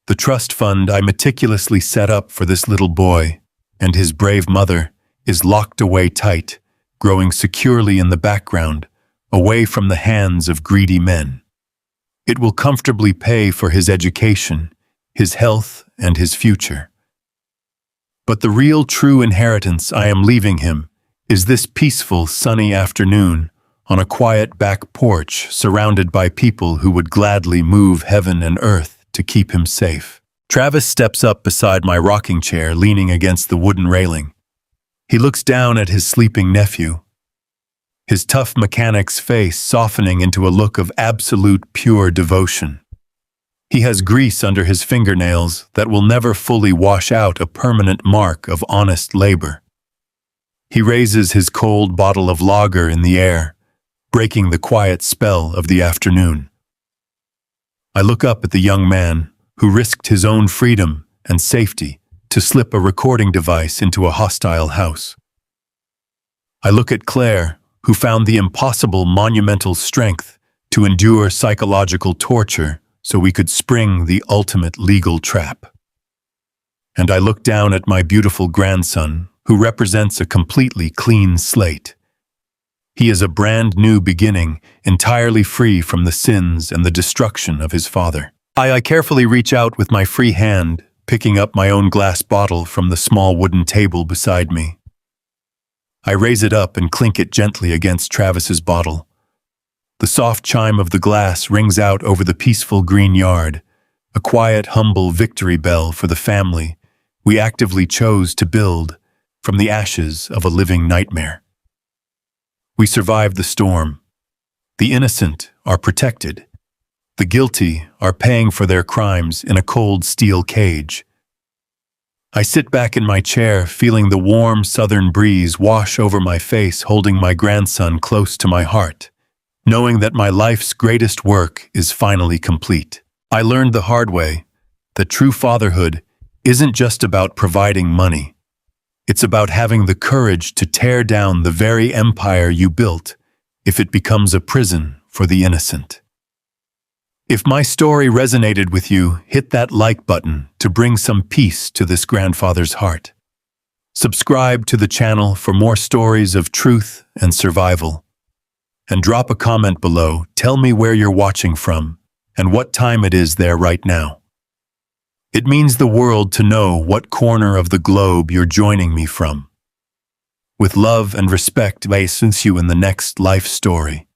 The trust fund I meticulously set up for this little boy and his brave mother is locked away tight, growing securely in the background, away from the hands of greedy men. It will comfortably pay for his education, his health, and his future. But the real true inheritance I am leaving him is this peaceful, sunny afternoon on a quiet back porch surrounded by people who would gladly move heaven and earth to keep him safe. Travis steps up beside my rocking chair, leaning against the wooden railing. He looks down at his sleeping nephew, his tough mechanic's face softening into a look of absolute pure devotion. He has grease under his fingernails that will never fully wash out a permanent mark of honest labor. He raises his cold bottle of lager in the air, breaking the quiet spell of the afternoon. I look up at the young man who risked his own freedom and safety to slip a recording device into a hostile house. I look at Claire, who found the impossible monumental strength to endure psychological torture so we could spring the ultimate legal trap. And I look down at my beautiful grandson, who represents a completely clean slate. He is a brand new beginning, entirely free from the sins and the destruction of his father. I carefully reach out with my free hand, picking up my own glass bottle from the small wooden table beside me. I raise it up and clink it gently against Travis's bottle. The soft chime of the glass rings out over the peaceful green yard, a quiet, humble victory bell for the family we actively chose to build from the ashes of a living nightmare. We survived the storm. The innocent are protected. The guilty are paying for their crimes in a cold steel cage. I sit back in my chair, feeling the warm southern breeze wash over my face, holding my grandson close to my heart, knowing that my life's greatest work is finally complete. I learned the hard way that true fatherhood isn't just about providing money. It's about having the courage to tear down the very empire you built if it becomes a prison for the innocent. If my story resonated with you, hit that like button to bring some peace to this grandfather's heart. Subscribe to the channel for more stories of truth and survival. And drop a comment below, tell me where you're watching from and what time it is there right now. It means the world to know what corner of the globe you're joining me from. With love and respect, I see you in the next life story.